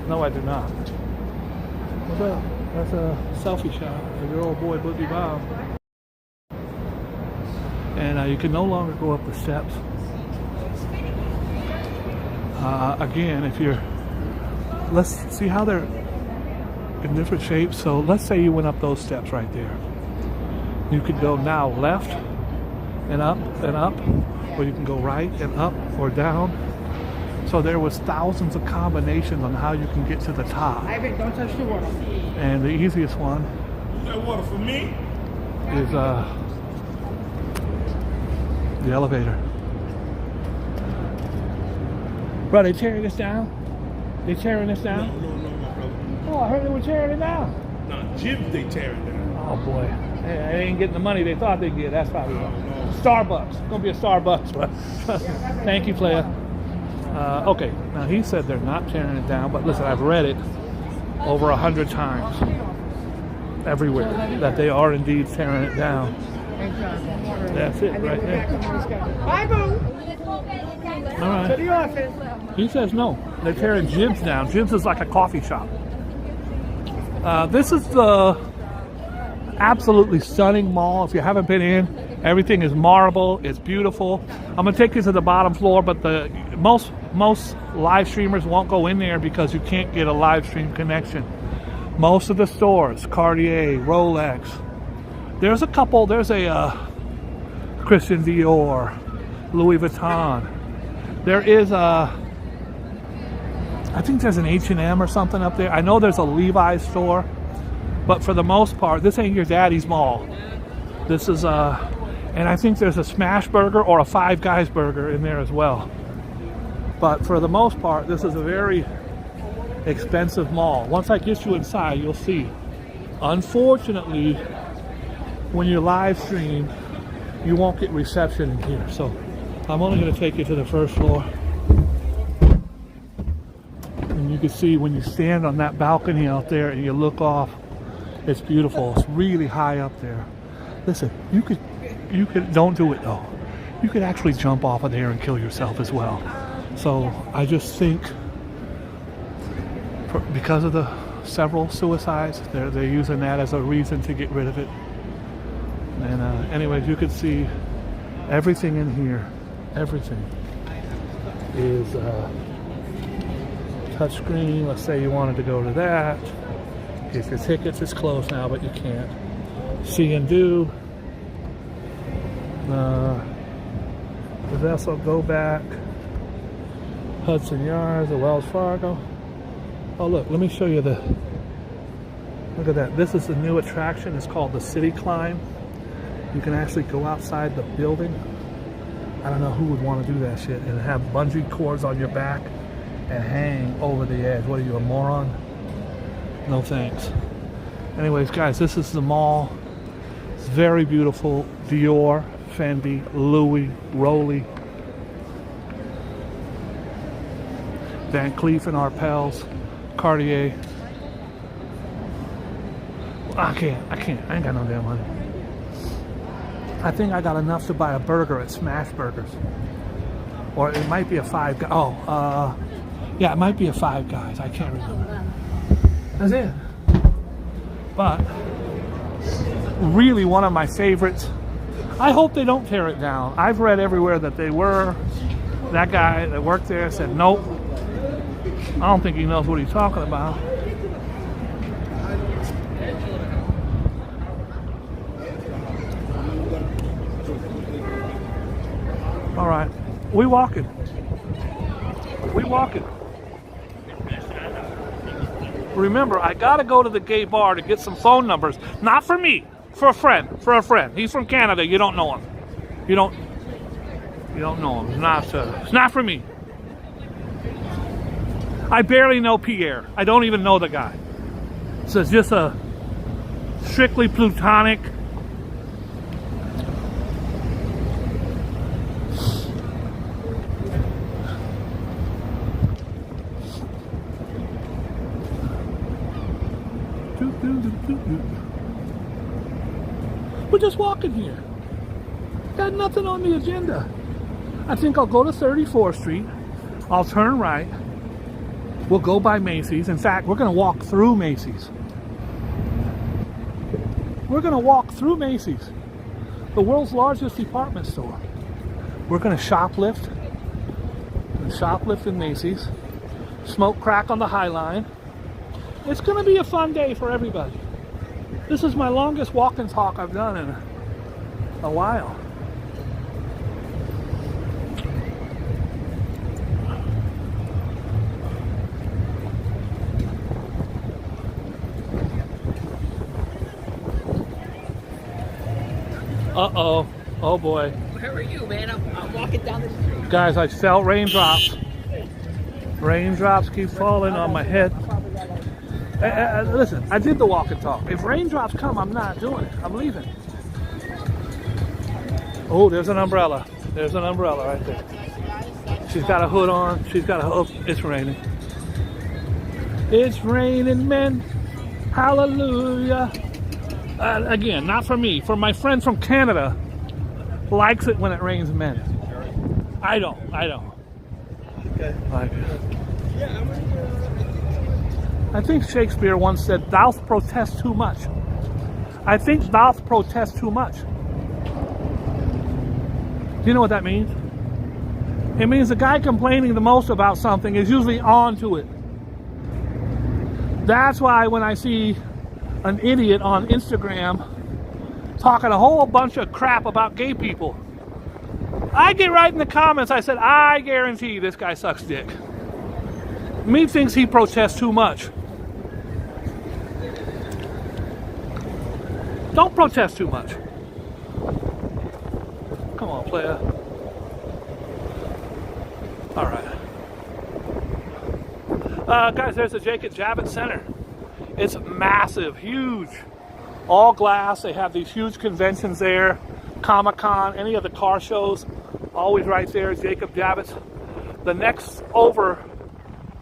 no, I do not. What's up? That's a selfie shot of your old boy Boogie Bob. And you can no longer go up the steps. Again, if you're, let's see how they're in different shapes. So let's say you went up those steps right there. You could go now left and up, or you can go right and up or down. So there was thousands of combinations on how you can get to the top. Ivan, don't touch the water. And the easiest one That water for me? is the elevator. Bro, they tearing this down? They tearing this down? No, my brother. Oh, I heard they were tearing it down. Nah, Jim, they tearing down. Oh boy, they ain't getting the money they thought they'd get. That's probably wrong. No. Starbucks, it's gonna be a Starbucks. Thank you, player. Okay, now he said they're not tearing it down, but listen, I've read it over 100 times everywhere that they are indeed tearing it down. That's it right there. Bye, boo. All right. To the office. He says no. They're tearing Jim's down. Jim's is like a coffee shop. This is the absolutely stunning mall. If you haven't been in, everything is marble. It's beautiful. I'm gonna take you to the bottom floor, but the most live streamers won't go in there because you can't get a live stream connection. Most of the stores, Cartier, Rolex. There's a couple. There's a Christian Dior, Louis Vuitton. There is a, I think there's an H&M or something up there. I know there's a Levi's store, but for the most part, this ain't your daddy's mall. This is and I think there's a Smash Burger or a Five Guys Burger in there as well. But for the most part, this is a very expensive mall. Once I get you inside, you'll see. Unfortunately, when you live stream, you won't get reception in here. So I'm only going to take you to the first floor. And you can see when you stand on that balcony out there and you look off, it's beautiful. It's really high up there. Listen, you could, don't do it though. You could actually jump off of there and kill yourself as well. So I just think because of the several suicides. They're using that as a reason to get rid of it. And anyways, you can see everything in here. Everything is touchscreen. Let's say you wanted to go to that. Get your tickets. It's closed now, but you can't. See and do. There's also go back. Hudson Yards, the Wells Fargo. Oh look, let me show you the. Look at that. This is the new attraction. It's called the City Climb. You can actually go outside the building. I don't know who would want to do that shit and have bungee cords on your back and hang over the edge. What are you, a moron? No thanks. Anyways, guys, this is the mall. It's very beautiful. Dior, Fendi, Louis, Rolly, Van Cleef and Arpels, Cartier. I ain't got no damn money. I think I got enough to buy a burger at Smash Burgers. Or it might be a Five Guys. Oh, yeah, it might be a Five Guys. I can't remember. That's it. But really one of my favorites. I hope they don't tear it down. I've read everywhere that they were. That guy that worked there said nope. I don't think he knows what he's talking about. All right, we walking. Remember, I gotta go to the gay bar to get some phone numbers. Not for me, for a friend. He's from Canada. You don't know him. You don't know him. It's not for me. I barely know Pierre. I don't even know the guy. So it's just a strictly platonic. We're just walking here. Got nothing on the agenda. I think I'll go to 34th Street. I'll turn right. We'll go by Macy's. In fact, we're going to walk through Macy's. The world's largest department store. We're going to shoplift. In Macy's. Smoke crack on the High Line. It's going to be a fun day for everybody. This is my longest walk and talk I've done in a while. Uh-oh. Oh boy. Where are you, man? I'm walking down the street. Guys, I felt raindrops. Raindrops keep falling on my head. Listen, I did the walk and talk. If raindrops come, I'm not doing it. I'm leaving. Oh, there's an umbrella. There's an umbrella right there. She's got a hood on. She's got a hood. Oh, it's raining. It's raining, men. Hallelujah. Again, not for me. For my friend from Canada, likes it when it rains men. I don't. Okay. Like it. I think Shakespeare once said, "Thou'st protest too much." I think thou'st protest too much. Do you know what that means? It means the guy complaining the most about something is usually on to it. That's why when I see an idiot on Instagram talking a whole bunch of crap about gay people, I get right in the comments. I said, I guarantee this guy sucks dick. Me thinks he protests too much. Don't protest too much. Come on, player. All right. Guys, there's the Jacob Javits Center. It's massive, huge. All glass. They have these huge conventions there. Comic-Con, any of the car shows. Always right there, Jacob Javits. The next over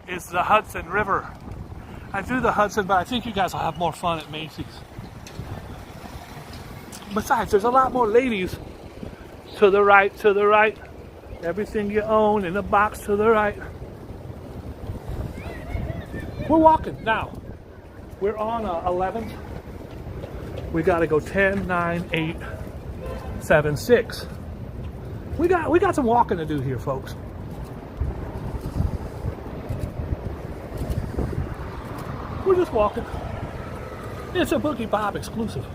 is the Hudson River. I do the Hudson, but I think you guys will have more fun at Macy's. Besides, there's a lot more ladies to the right, to the right. Everything you own in the box to the right. We're walking now. We're on 11th. We got to go 10, 9, 8, 7, 6. We got some walking to do here, folks. We're just walking. It's a Boogie Bob exclusive.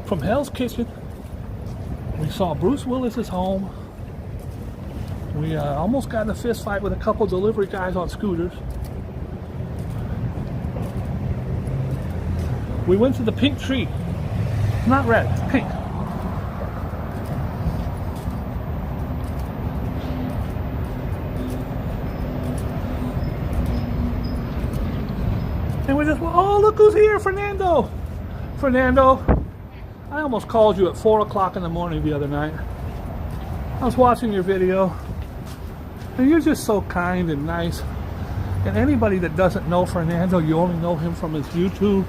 From Hell's Kitchen, we saw Bruce Willis's home. We almost got in a fist fight with a couple delivery guys on scooters. We went to the pink tree. Not red, it's pink. And we just, oh, look who's here, Fernando. Fernando, I almost called you at 4 o'clock in the morning the other night. I was watching your video, and you're just so kind and nice. And anybody that doesn't know Fernando, you only know him from his YouTube.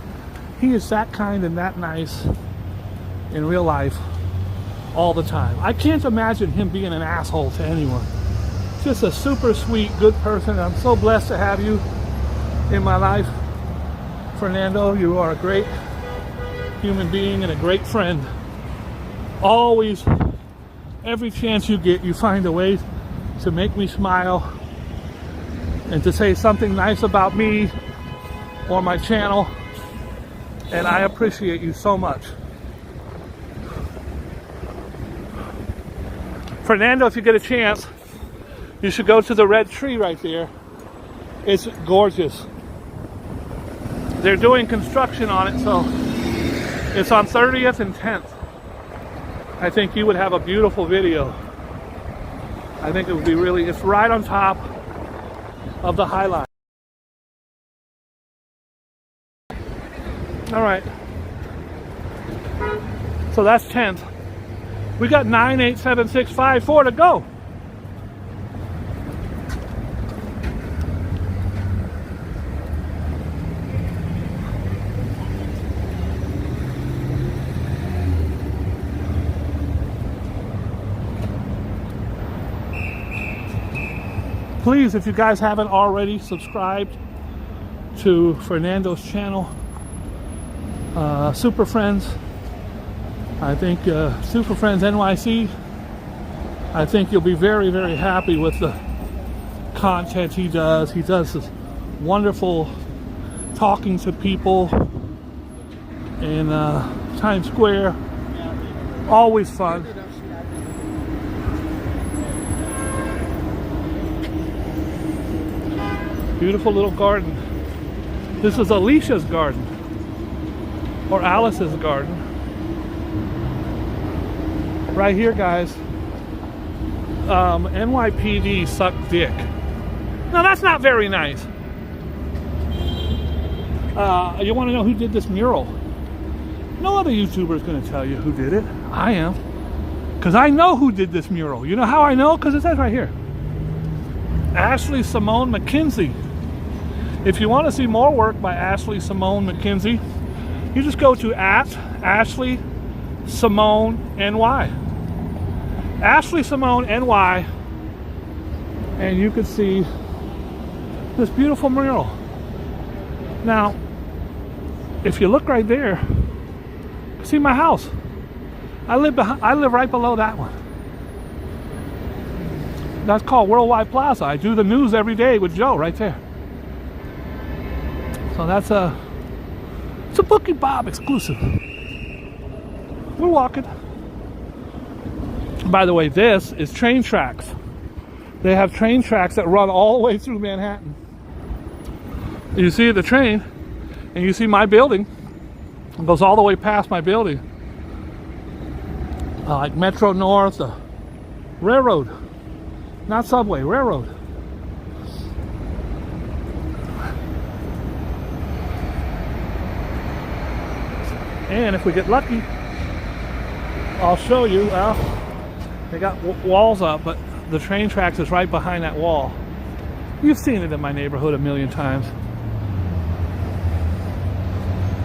He is that kind and that nice in real life all the time. I can't imagine him being an asshole to anyone. Just a super sweet, good person. I'm so blessed to have you in my life. Fernando, you are a great human being and a great friend. Always, every chance you get, you find a way to make me smile and to say something nice about me or my channel. And I appreciate you so much. Fernando, if you get a chance, you should go to the red tree right there. It's gorgeous. They're doing construction on it, so it's on 30th and 10th. I think you would have a beautiful video. I think it would be really, it's right on top of the High Line. All right. So that's 10th. We got 9, 8, 7, 6, 5, 4 to go. Please, if you guys haven't already subscribed to Fernando's channel, Super Friends, I think Super Friends NYC, I think you'll be very, very happy with the content he does. He does this wonderful talking to people in Times Square. Always fun. Beautiful little garden. This is Alicia's garden, or Alice's garden. Right here, guys. NYPD suck dick. Now that's not very nice. You want to know who did this mural? No other YouTuber is going to tell you who did it. I am. Because I know who did this mural. You know how I know? Because it says right here. Ashley Simone McKenzie. If you want to see more work by Ashley Simone McKenzie, you just go to @Ashley Simone NY. Ashley Simone NY, and you can see this beautiful mural. Now, if you look right there, see my house. I live right below that one. That's called Worldwide Plaza. I do the news every day with Joe right there. So that's it's a Boogie Bob exclusive. We're walking. By the way, this is train tracks. They have train tracks that run all the way through Manhattan. You see the train, and you see my building. It goes all the way past my building. Like Metro North, the railroad. Not subway, railroad. And if we get lucky, I'll show you. Well, they got walls up, but the train tracks is right behind that wall. You've seen it in my neighborhood a million times.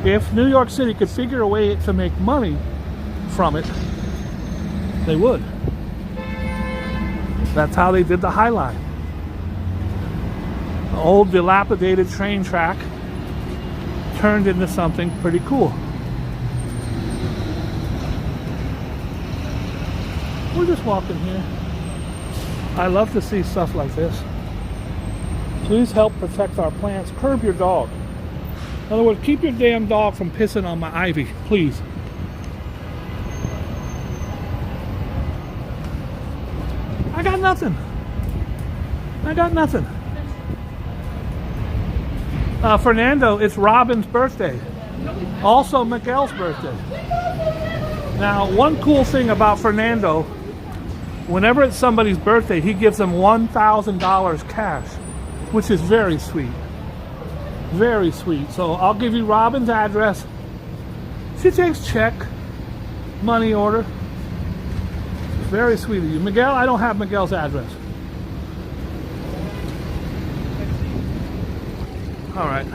If New York City could figure a way to make money from it, they would. That's how they did the High Line. old dilapidated train track turned into something pretty cool. We're just walking here. I love to see stuff like this. Please help protect our plants. Curb your dog. In other words, keep your damn dog from pissing on my ivy, please. I got nothing. I got nothing. Fernando, it's Robyn's birthday. Also Miguel's birthday. Now, one cool thing about Fernando, whenever it's somebody's birthday, he gives them $1,000 cash, which is very sweet. Very sweet. So I'll give you Robyn's address. She takes check, money order. Very sweet of you. Miguel, I don't have Miguel's address. All right.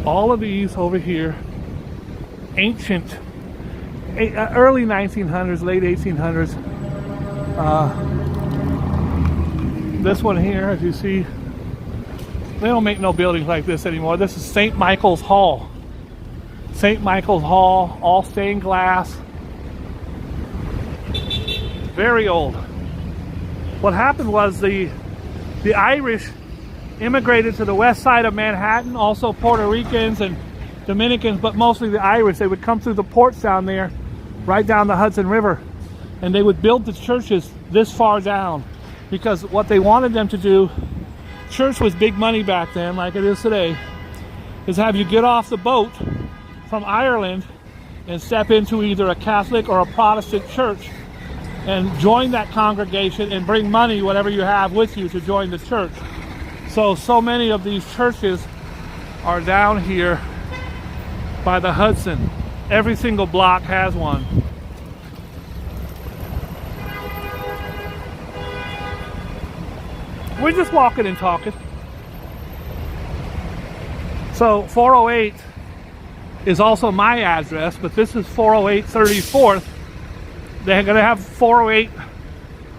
All of these over here, ancient, early 1900s, late 1800s. This one here, as you see, they don't make no buildings like this anymore. This is St. Michael's Hall. St. Michael's Hall, all stained glass. Very old. What happened was the Irish immigrated to the west side of Manhattan, also Puerto Ricans and Dominicans, but mostly the Irish. They would come through the ports down there, right down the Hudson River, and they would build the churches this far down, because what they wanted them to do, church was big money back then, like it is today, is have you get off the boat from Ireland and step into either a Catholic or a Protestant church and join that congregation and bring money, whatever you have with you, to join the church. So many of these churches are down here by the Hudson. Every single block has one. We're just walking and talking. So 408 is also my address, but this is 408 34th. They're going to have 408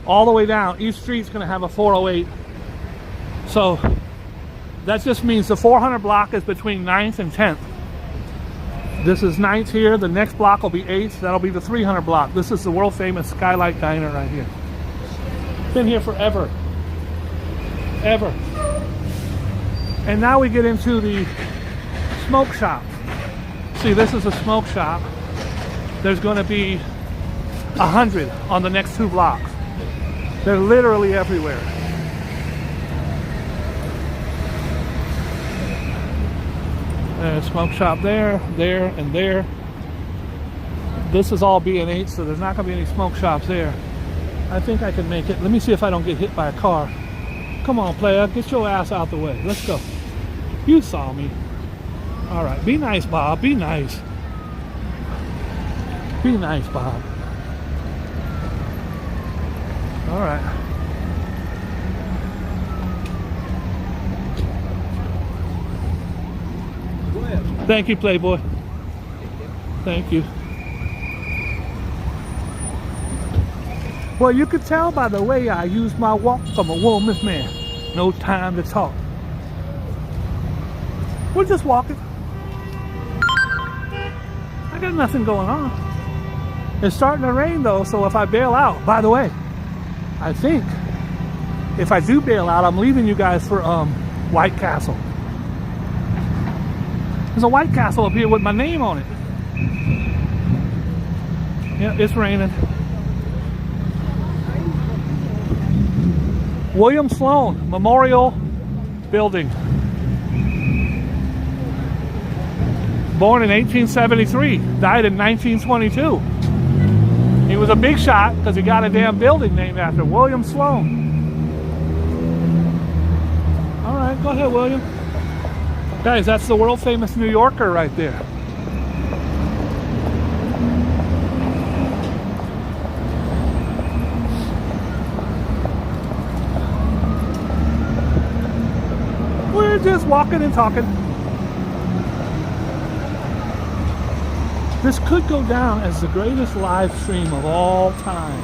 all the way down. Each street's going to have a 408. So that just means the 400 block is between 9th and 10th. This is 9th here. The next block will be 8th. That'll be the 300 block. This is the world famous Skylight Diner right here. Been here forever. Ever. And now we get into the smoke shop. See, this is a smoke shop. There's going to be 100 on the next 2 blocks. They're literally everywhere. There's a smoke shop there, there, and there. This is all B&H, so there's not going to be any smoke shops there. I think I can make it. Let me see if I don't get hit by a car. Come on, player, get your ass out the way. Let's go. You saw me. All right, be nice, Bob. Be nice. Be nice, Bob. All right. Thank you, Playboy. Thank you. Well, you could tell by the way I use my walk, I'm a woman's man. No time to talk. We're just walking. I got nothing going on. It's starting to rain though, so if I bail out, by the way, I think if I do bail out, I'm leaving you guys for White Castle. There's a White Castle up here with my name on it. Yeah, it's raining. William Sloan Memorial Building. Born in 1873, died in 1922. He was a big shot because he got a damn building named after William Sloan. All right, go ahead, William. Guys, that's the world famous New Yorker right there. We're just walking and talking. This could go down as the greatest live stream of all time.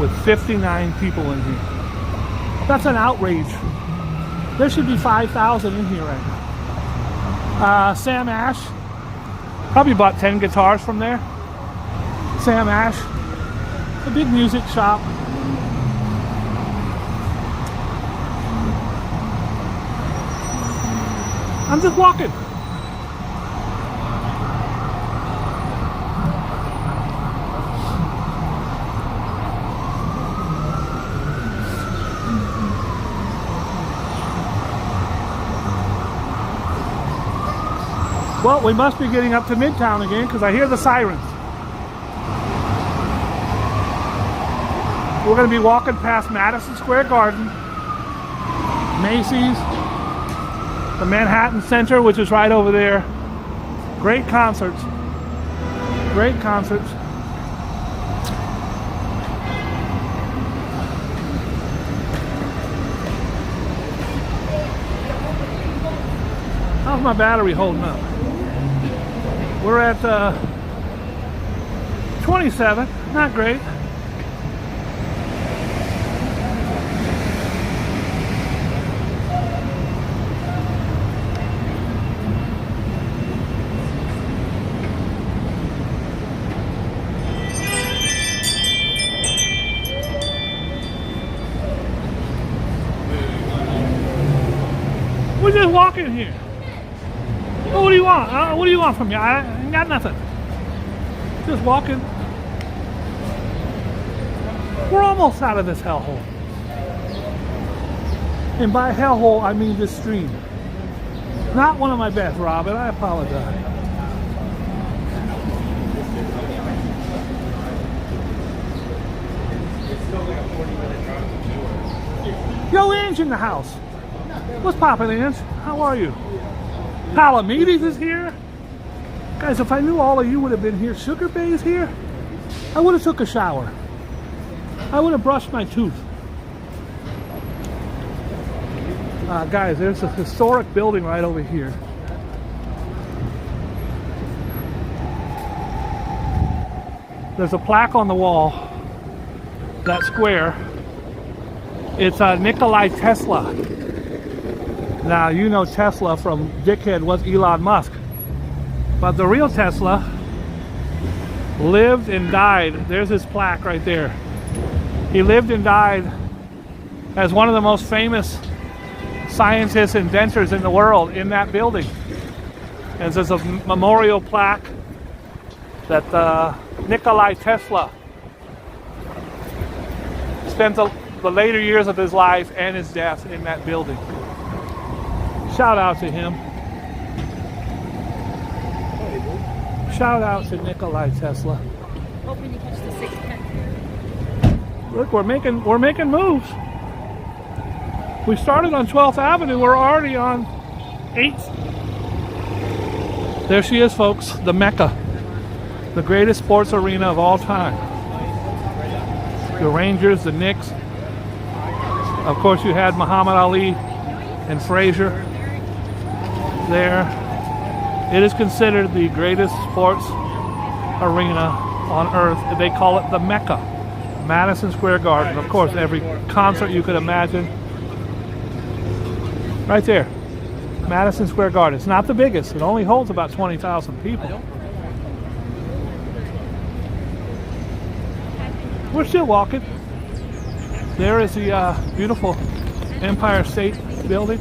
with 59 people in here. That's an outrage. There should be 5,000 in here right now. Sam Ash probably bought 10 guitars from there. Sam Ash, a big music shop. I'm just walking. Well, we must be getting up to Midtown again because I hear the sirens. We're going to be walking past Madison Square Garden, Macy's, the Manhattan Center, which is right over there. Great concerts. Great concerts. How's my battery holding up? We're at 27, not great. We're just walking here. What do you want? What do you want from me? I ain't got nothing. Just walking. We're almost out of this hellhole. And by hellhole, I mean this stream. Not one of my best, Robyn. I apologize. Yo, Ange in the house. What's poppin', Ange? How are you? Palamedes is here. Guys, if I knew all of you would have been here, Sugar Bay is here, I would have took a shower. I would have brushed my tooth. Guys, there's a historic building right over here. There's a plaque on the wall, that square. It's Nikolai Tesla. Now, you know Tesla from Dickhead was Elon Musk. But the real Tesla lived and died. There's his plaque right there. He lived and died as one of the most famous scientists, inventors in the world in that building. And there's a memorial plaque that Nikolai Tesla spent the later years of his life and his death in that building. Shout out to him. Shout out to Nikolai Tesla. Hoping you catch the 610. Look, we're making moves. We started on 12th Avenue. We're already on 8th. There she is, folks. The Mecca. The greatest sports arena of all time. The Rangers, the Knicks. Of course, you had Muhammad Ali and Frazier there. It is considered the greatest sports arena on earth. They call it the Mecca. Madison Square Garden. Of course, every concert you could imagine. Right there. Madison Square Garden. It's not the biggest. It only holds about 20,000 people. We're still walking. There is the beautiful Empire State Building.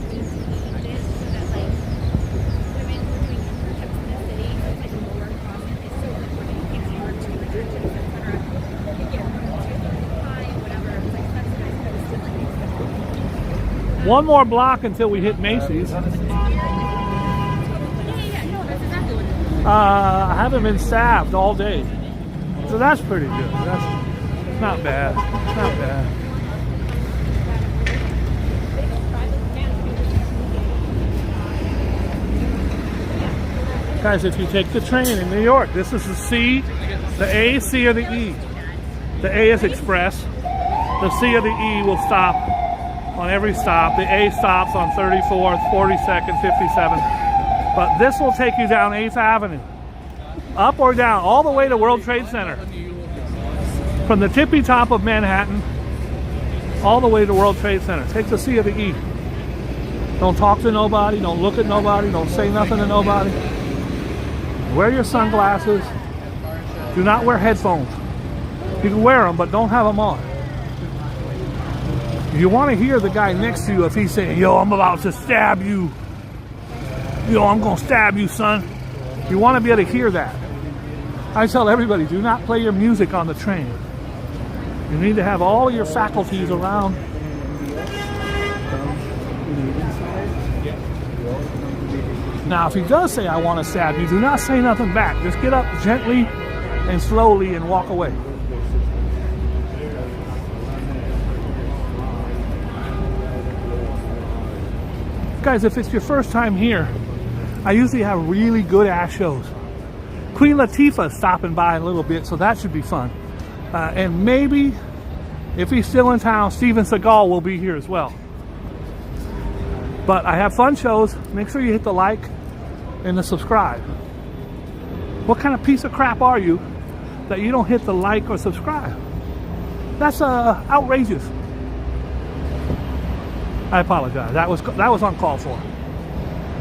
One more block until we hit Macy's. I haven't been stabbed all day, so that's pretty good. That's not bad. Not bad. Guys, if you take the train in New York, this is the C, the A, C, or the E. The A is express. The C or the E will stop on every stop. The A stops on 34th, 42nd, 57th. But this will take you down 8th Avenue. Up or down, all the way to World Trade Center. From the tippy top of Manhattan all the way to World Trade Center. Take the C of the E. Don't talk to nobody, don't look at nobody, don't say nothing to nobody. Wear your sunglasses. Do not wear headphones. You can wear them, but don't have them on. You want to hear the guy next to you if he's saying, yo, I'm about to stab you. Yo, I'm going to stab you, son. You want to be able to hear that. I tell everybody, do not play your music on the train. You need to have all your faculties around. Now, if he does say, I want to stab you, do not say nothing back. Just get up gently and slowly and walk away. Guys, if it's your first time here, I usually have really good ass shows. Queen Latifah's stopping by a little bit, so that should be fun. And maybe, if he's still in town, Steven Seagal will be here as well. But I have fun shows. Make sure you hit the like and the subscribe. What kind of piece of crap are you that you don't hit the like or subscribe? That's outrageous. I apologize. That was uncalled for.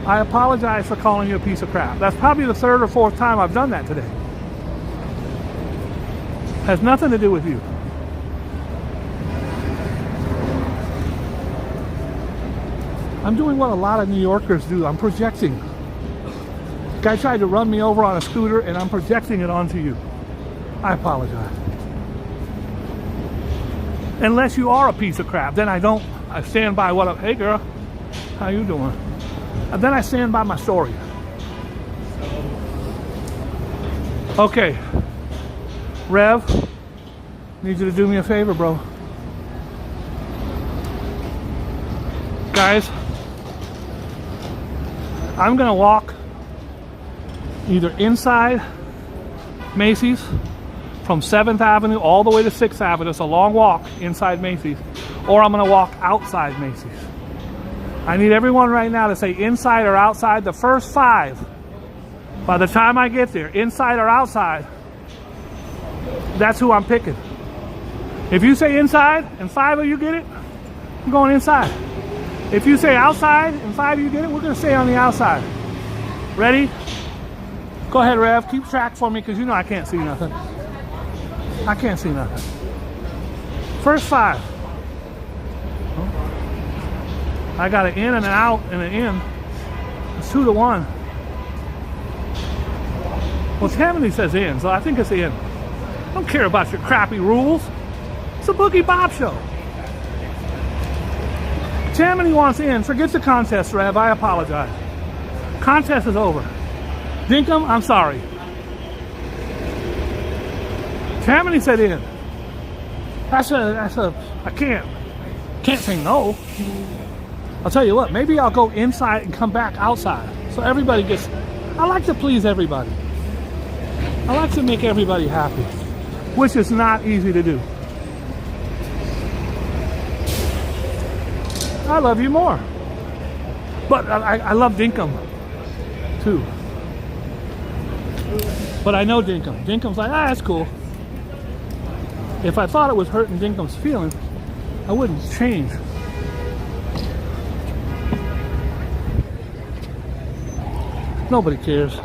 I apologize for calling you a piece of crap. That's probably the third or fourth time I've done that today. Has nothing to do with you. I'm doing what a lot of New Yorkers do. I'm projecting. Guy tried to run me over on a scooter and I'm projecting it onto you. I apologize. Unless you are a piece of crap, then I stand by what hey girl, how you doing? And then I stand by my story. Okay. Rev, need you to do me a favor, bro. Guys, I'm gonna walk either inside Macy's from 7th Avenue all the way to 6th Avenue. It's a long walk inside Macy's. Or I'm gonna walk outside Macy's. I need everyone right now to say inside or outside. The first 5, by the time I get there, inside or outside, that's who I'm picking. If you say inside and 5 of you get it, I'm going inside. If you say outside and 5 of you get it, we're gonna stay on the outside. Ready? Go ahead, Rev. Keep track for me because you know I can't see nothing. I can't see nothing. First 5. I got an in and an out and an in. It's 2 to 1. Well, Tammany says in, so I think it's in. I don't care about your crappy rules. It's a Boogie Bob show. Tammany wants in. Forget the contest, Rev. I apologize. Contest is over. Dinkum, I'm sorry. Tammany said in. I can't say no. I'll tell you what, maybe I'll go inside and come back outside. So everybody gets, I like to please everybody. I like to make everybody happy, which is not easy to do. I love you more. But I love Dinkum too. But I know Dinkum. Dinkum's like, that's cool. If I thought it was hurting Dinkum's feelings, I wouldn't change. Nobody cares.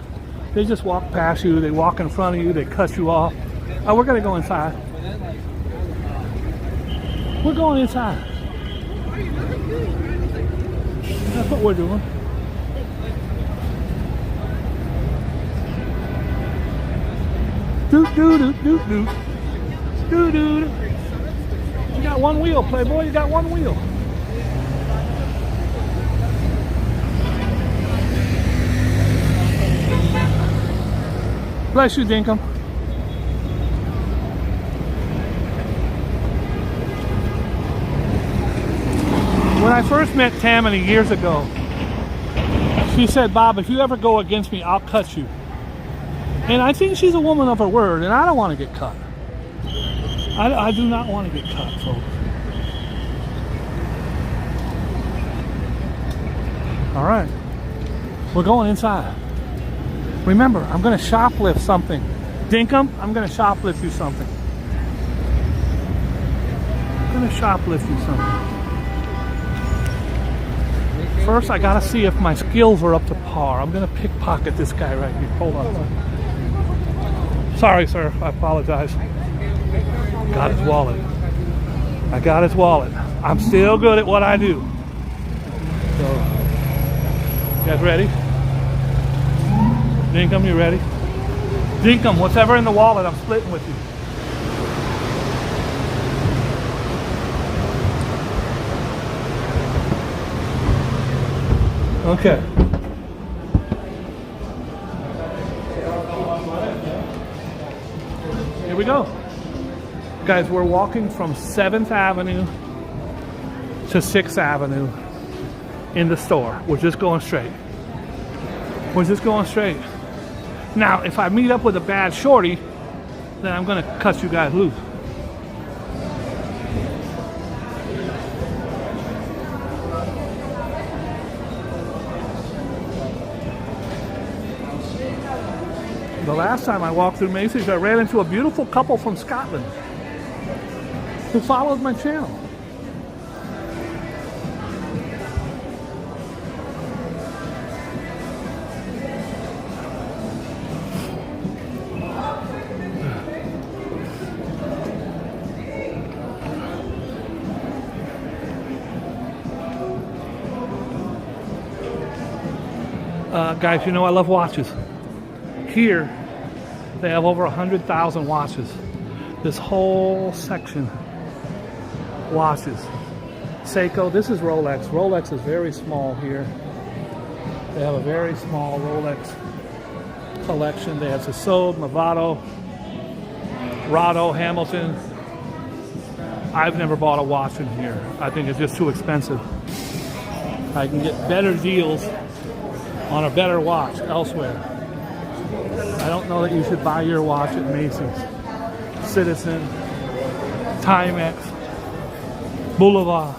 They just walk past you, they walk in front of you, they cut you off. Oh, we're gonna go inside. We're going inside. That's what we're doing. Doot doot doot doot doot. Doot doot. You got one wheel, Playboy, you got one wheel. Bless you, Dinkum. When I first met Tammany years ago, she said, Bob, if you ever go against me, I'll cut you. And I think she's a woman of her word, and I don't want to get cut. I do not want to get cut, folks. All right. We're going inside. Remember, I'm going to shoplift something. Dinkum, I'm going to shoplift you something. gonna shoplift you something. First, I gotta see if my skills are up to par. I'm gonna pickpocket this guy right here. Hold on. Sorry, sir. I apologize. Got his wallet. I got his wallet. I'm still good at what I do. So, you guys ready? Dinkum, you ready? Dinkum, whatever in the wallet, I'm splitting with you. Okay. Here we go. Guys, we're walking from 7th Avenue to 6th Avenue in the store. We're just going straight. We're just going straight. Now, if I meet up with a bad shorty, then I'm gonna cut you guys loose. The last time I walked through Macy's, I ran into a beautiful couple from Scotland who followed my channel. Guys, you know I love watches. Here, they have over 100,000 watches. This whole section, watches. Seiko, this is Rolex. Rolex is very small here. They have a very small Rolex collection. They have Tissot, Movado, Rado, Hamilton. I've never bought a watch in here. I think it's just too expensive. I can get better deals on a better watch elsewhere. I don't know that you should buy your watch at Macy's, Citizen, Timex, Boulevard.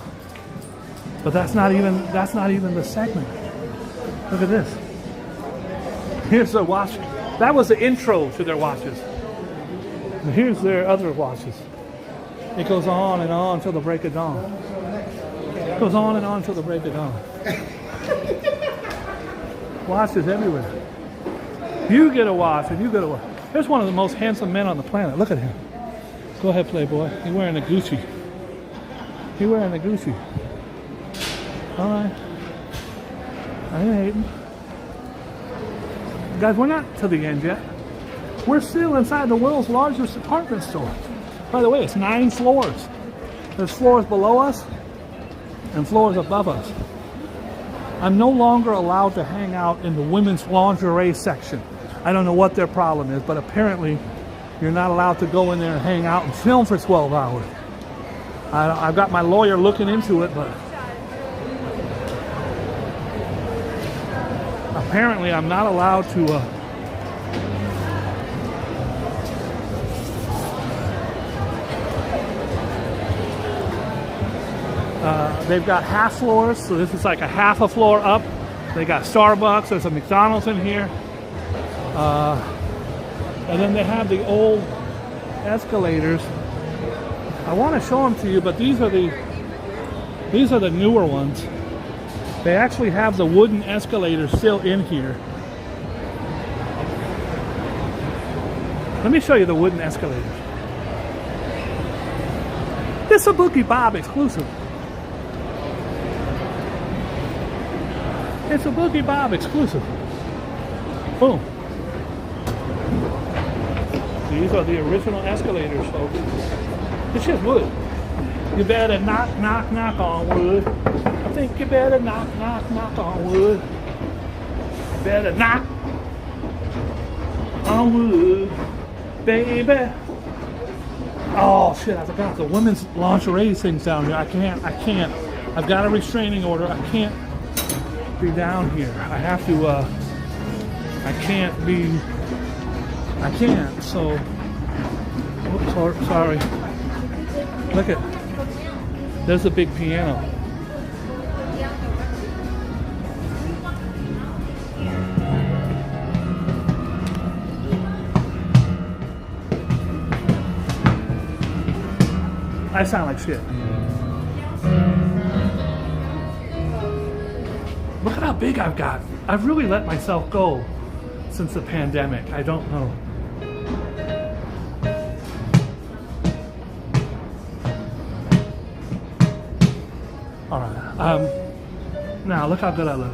But that's not even the segment. Look at this. Here's their watch. That was the intro to their watches. And here's their other watches. It goes on and on till the break of dawn. It goes on and on till the break of dawn. Watches everywhere. You get a watch and you get a watch. There's one of the most handsome men on the planet. Look at him. Go ahead, Playboy. He's wearing a Gucci. He's wearing a Gucci. All right. I ain't hating. Guys, we're not to the end yet. We're still inside the world's largest department store. By the way, it's 9 floors. There's floors below us and floors above us. I'm no longer allowed to hang out in the women's lingerie section. I don't know what their problem is, but apparently you're not allowed to go in there and hang out and film for 12 hours. I've got my lawyer looking into it, but apparently I'm not allowed to they've got half floors, so this is like a half a floor up. They got Starbucks, there's a McDonald's in here. And then they have the old escalators. I want to show them to you, but these are the newer ones. They actually have the wooden escalators still in here. Let me show you the wooden escalators. This is a Boogie Bob exclusive. It's a Boogie Bob exclusive. Boom. These are the original escalators, folks. It's just wood. You better knock on wood. I think you better knock on wood. You better knock on wood, baby. Oh shit, I forgot the women's lingerie things down here. I can't. I've got a restraining order. I can't be down here. I have to, I can't, so, oops, sorry. Look at, there's a big piano. I sound like shit. big I've got. I've really let myself go since the pandemic. I don't know. All right. Now look how good I look.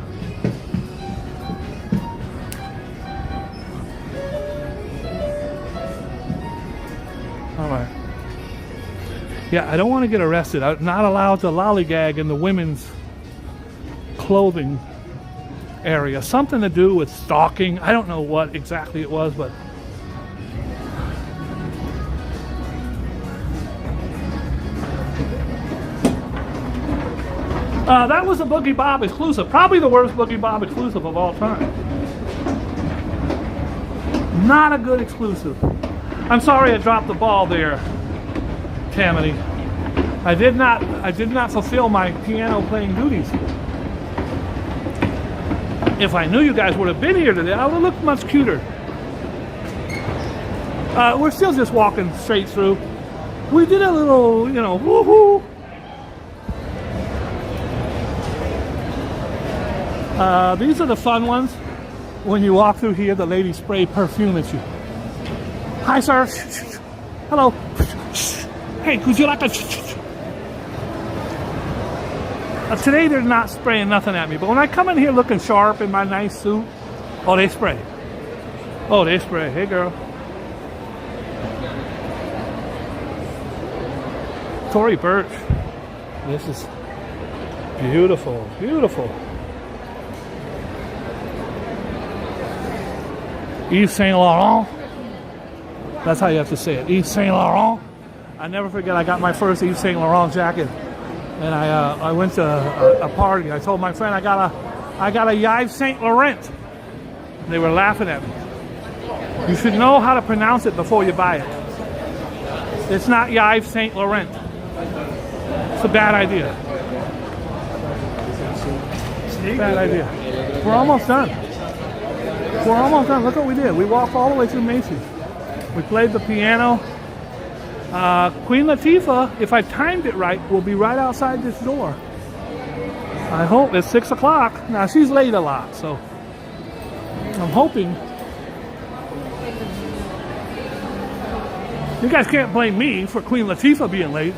All right. Yeah, I don't want to get arrested. I'm not allowed to lollygag in the women's clothing area. Something to do with stalking. I don't know what exactly it was, but that was a Boogie Bob exclusive. Probably the worst Boogie Bob exclusive of all time. Not a good exclusive. I'm sorry I dropped the ball there, Tammany. I did not fulfill my piano playing duties. If I knew you guys would have been here today, I would have looked much cuter. We're still just walking straight through. We did a little, you know, woohoo. These are the fun ones. When you walk through here, the ladies spray perfume at you. Hi, sir. Hello. Hey, would you like a... Today they're not spraying nothing at me, but when I come in here looking sharp in my nice suit, oh, they spray. Oh, they spray. Hey, girl. Tory Burch. This is beautiful, beautiful. Yves Saint Laurent. That's how you have to say it. Yves Saint Laurent. I never forget. I got my first Yves Saint Laurent jacket, and I went to a party. I told my friend I got a Yves Saint Laurent. They were laughing at me. You should know how to pronounce it before you buy it. It's not Yves Saint Laurent. It's a bad idea. Bad idea. We're almost done. We're almost done. Look what we did. We walked all the way through Macy. We played the piano. Queen Latifah, if I timed it right, will be right outside this door. I hope it's 6 o'clock. Now, she's late a lot, so I'm hoping. You guys can't blame me for Queen Latifah being late.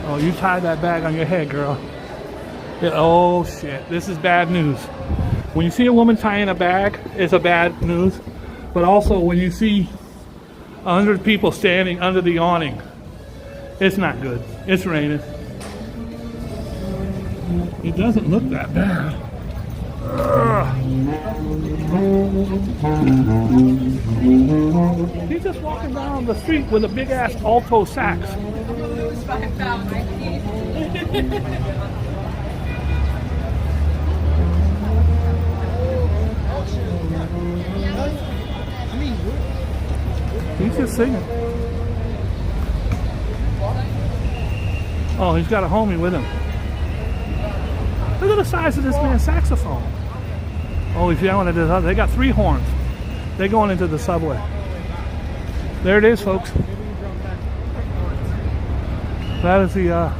Oh, you tied that bag on your head, girl. Oh, shit. This is bad news. When you see a woman tying a bag, it's a bad news. But also, when you see 100 people standing under the awning, it's not good. It's raining. It doesn't look that bad. He's just walking down the street with a big ass alto sax. He's just singing. Oh, he's got a homie with him. Look at the size of this man's saxophone. Oh, he's yelling at this other. They got 3 horns. They're going into the subway. There it is, folks. That is the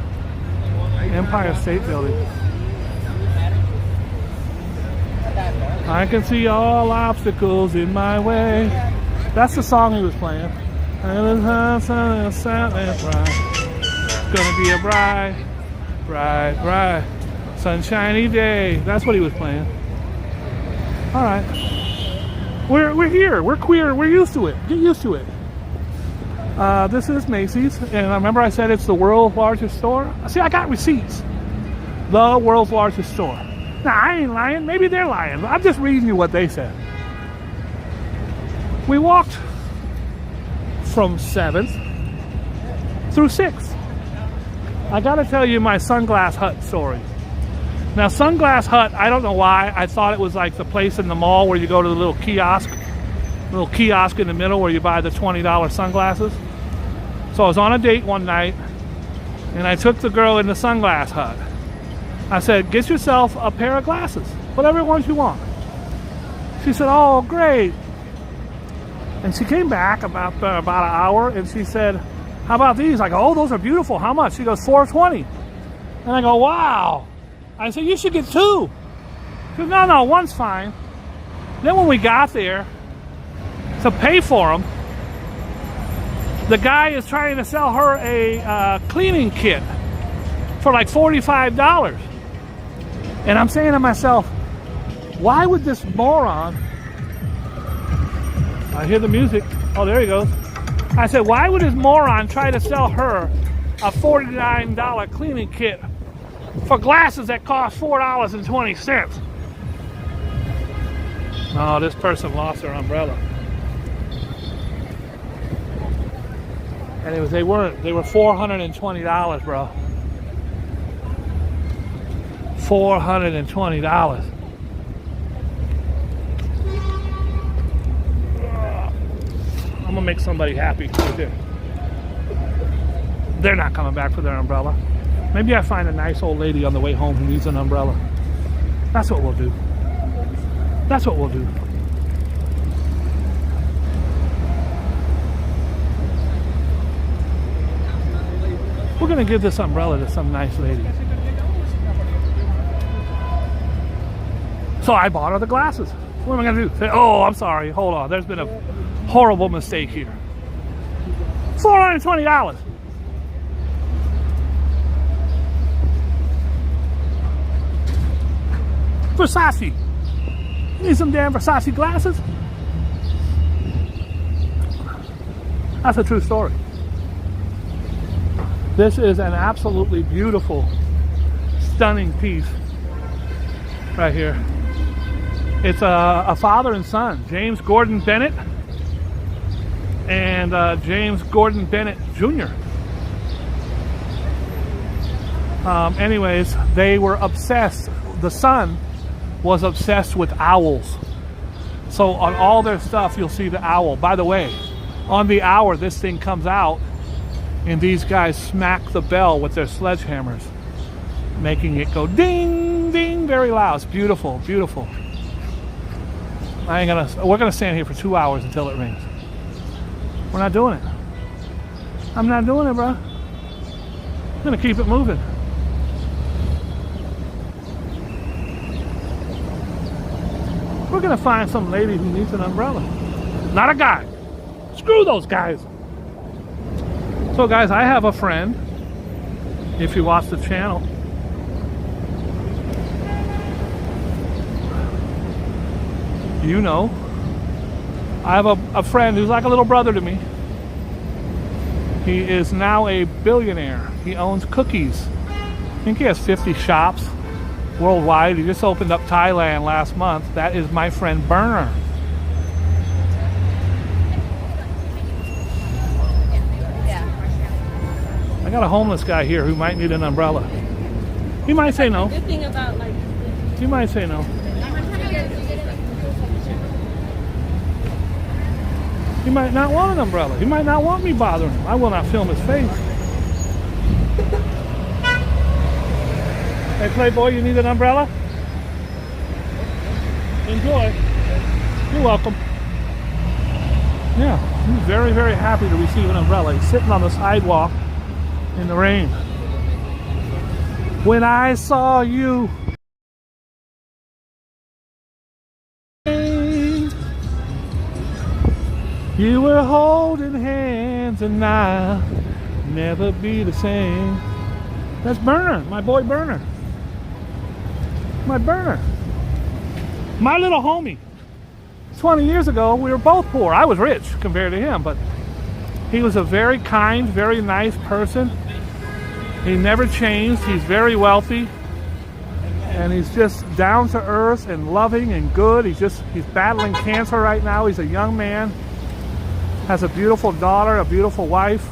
Empire State Building. I can see all obstacles in my way. That's the song he was playing. It's gonna be a bright, sunshiny day. That's what he was playing. All right, we're here. We're queer. We're used to it. Get used to it. This is Macy's, and I remember I said it's the world's largest store. See, I got receipts. The world's largest store. Now, I ain't lying. Maybe they're lying. I'm just reading you what they said. We walked from 7th through 6th. I gotta tell you my Sunglass Hut story. Now, Sunglass Hut, I don't know why. I thought it was like the place in the mall where you go to the little kiosk in the middle where you buy the $20 sunglasses. So I was on a date one night, and I took the girl in the Sunglass Hut. I said, get yourself a pair of glasses, whatever ones you want. She said, oh, great. And she came back about an hour, and she said, how about these? I go, oh, those are beautiful. How much? She goes, $4.20. And I go, wow. I said, you should get 2. She goes, no, one's fine. Then when we got there to pay for them, the guy is trying to sell her a cleaning kit for like $45. And I'm saying to myself, why would this moron, I hear the music, oh there he goes. I said, why would this moron try to sell her a $49 cleaning kit for glasses that cost $4.20? No, this person lost their umbrella. And they were $420, bro. $420. I'm gonna make somebody happy right there. They're not coming back for their umbrella. Maybe I find a nice old lady on the way home who needs an umbrella. That's what we'll do. That's what we'll do. We're gonna give this umbrella to some nice lady. So I bought her the glasses. What am I gonna do? Say, oh, I'm sorry, hold on. There's been a horrible mistake here. $420. Versace. You need some damn Versace glasses? That's a true story. This is an absolutely beautiful, stunning piece right here. It's a father and son, James Gordon Bennett and James Gordon Bennett Jr. Anyways, they were obsessed. The son was obsessed with owls. So on all their stuff, you'll see the owl. By the way, on the hour, this thing comes out, and these guys smack the bell with their sledgehammers, making it go ding, ding, very loud. It's beautiful, beautiful. We're gonna stand here for 2 hours until it rings. We're not doing it. I'm not doing it, bro. I'm gonna keep it moving. We're gonna find some lady who needs an umbrella. Not a guy. Screw those guys. So guys, I have a friend, if you watch the channel, you know, I have a friend who's like a little brother to me. He is now a billionaire. He owns cookies. I think he has 50 shops worldwide. He just opened up Thailand last month. That is my friend Burner. I got a homeless guy here who might need an umbrella. He might say no. Good thing about like He might say no. He might not want an umbrella. He might not want me bothering him. I will not film his face. Hey, Playboy, you need an umbrella? Enjoy. You're welcome. Yeah, he's very, very happy to receive an umbrella. He's sitting on the sidewalk in the rain. When I saw you, you were holding hands, and I'll never be the same. That's Burner, my boy Burner. My Burner. My little homie. 20 years ago, we were both poor. I was rich compared to him, but he was a very kind, very nice person. He never changed. He's very wealthy. And he's just down to earth and loving and good. He's battling cancer right now. He's a young man. Has a beautiful daughter, a beautiful wife,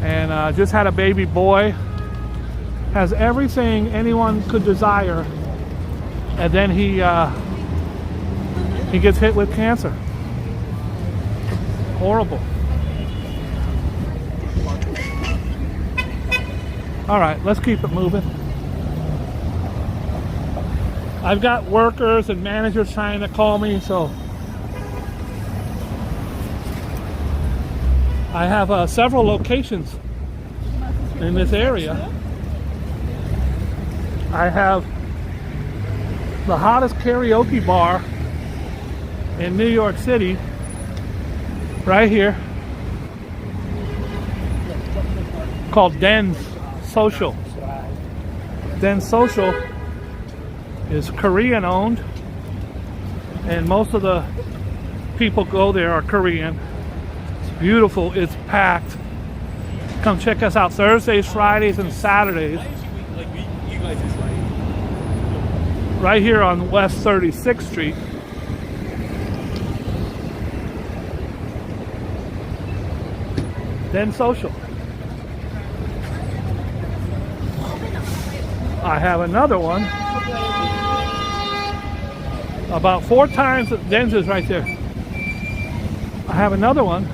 and just had a baby boy. Has everything anyone could desire, and then he gets hit with cancer. Horrible. All right, let's keep it moving. I've got workers and managers trying to call me, so I have several locations in this area. I have the hottest karaoke bar in New York City, right here, called Den's Social. Den's Social is Korean owned, and most of the people go there are Korean. It's beautiful, it's packed. Come check us out Thursdays, Fridays, and Saturdays. Right here on West 36th Street. Then Social. I have another one. About 4 times. Den's is right there. I have another one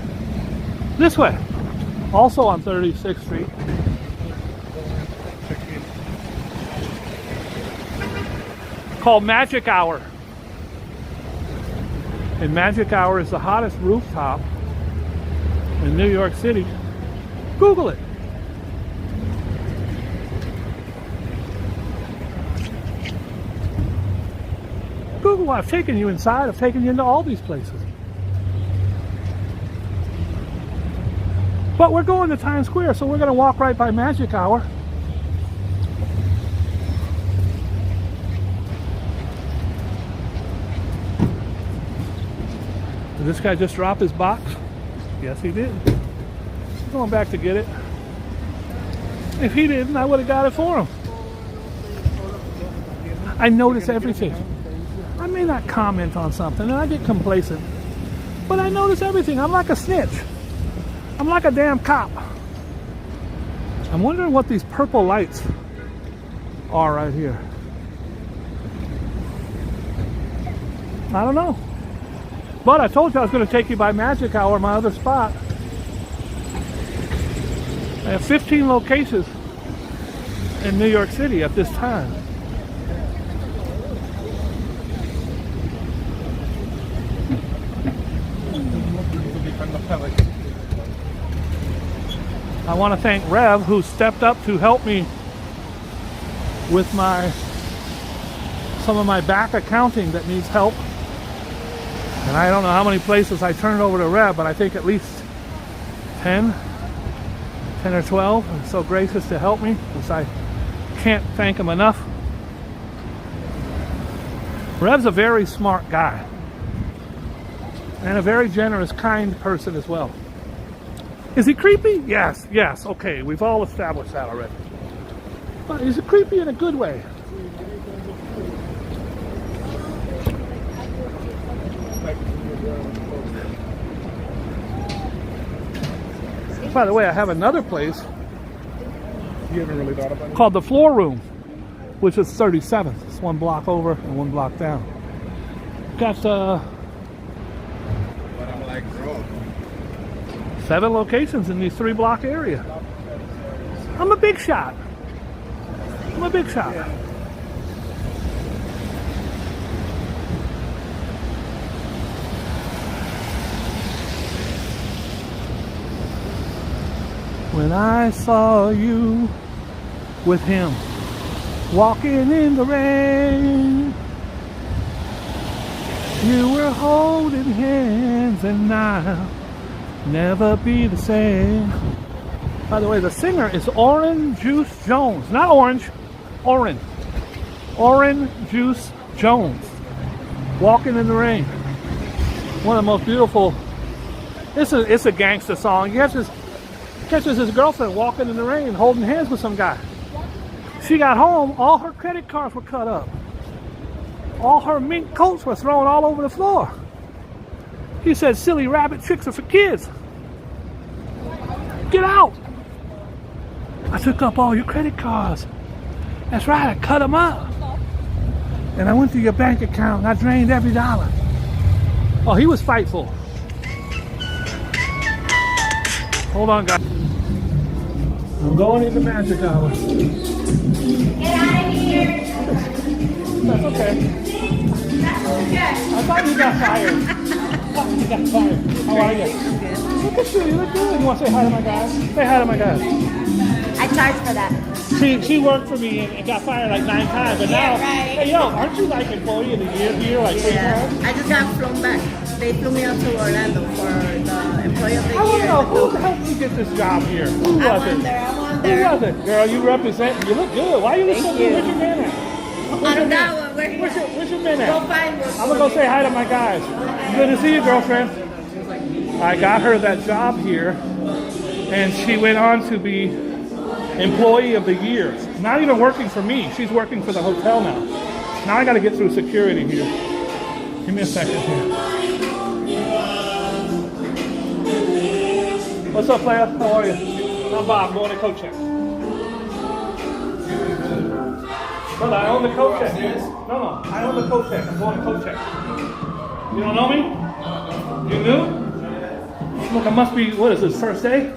this way, also on 36th Street. Called Magic Hour. And Magic Hour is the hottest rooftop in New York City. Google it. Google, I've taken you inside, I've taken you into all these places. But we're going to Times Square, so we're going to walk right by Magic Hour. Did this guy just drop his box? Yes, he did. He's going back to get it. If he didn't, I would have got it for him. I notice everything. I may not comment on something, and I get complacent. But I notice everything. I'm like a snitch. I'm like a damn cop. I'm wondering what these purple lights are right here. I don't know. But I told you I was going to take you by Magic Hour, my other spot. I have 15 locations in New York City at this time. I want to thank Rev, who stepped up to help me with some of my back accounting that needs help. And I don't know how many places I turned over to Rev, but I think at least 10 or 12 are so gracious to help me, which I can't thank him enough. Rev's a very smart guy and a very generous, kind person as well. Is he creepy? Yes, yes, okay, we've all established that already. But he's creepy in a good way. By the way, I have another place called the Floor Room, which is 37th. It's one block over and one block down. Got 7 locations in these 3-block area. I'm a big shot. I'm a big shot. When I saw you with him walking in the rain, you were holding hands, and I'll never be the same. By the way, the singer is Orange Juice Jones. Not Orange, Orange. Orange Juice Jones. Walking in the Rain. One of the most beautiful. It's a gangster song. He catches his girlfriend walking in the rain, holding hands with some guy. She got home, all her credit cards were cut up. All her mink coats were thrown all over the floor. He said, "Silly rabbit, tricks are for kids. Get out. I took up all your credit cards. That's right, I cut them up. And I went through your bank account and I drained every dollar." Oh, he was fightful. Hold on, guys. I'm going into Magic Hour. Get out of here. That's okay. I thought you got fired. You got fired. How are you? Look at you. You look good. You want to say hi to my guys? Say hi to my guys. I charge for that. She worked for me and got fired like 9 times, but now, Yeah, right. hey yo, aren't you like employee of the year here like 3 times? I just got flown back. They flew me out to Orlando for the employee of the I want to year. know who helped you get this job here. Who was I'm it? on there. I'm on Who there. was it? Girl, you represent. You look good. Why you look so Thank good? you. Where's your man at? I don't know. We're Where's your man Go at? find one. I'm gonna go say hi to my guys. Good to see you, girlfriend. I got her that job here, and she went on to be employee of the year. Not even working for me. She's working for the hotel now. Now I got to get through security here. Give me a second here. What's up, player? How are you? I'm Bob. I'm going to coat check. Brother, I own the coat check. No, I own the coat check. I'm going to coat check. You don't know me? You new? Look, I must be, what is this, first day?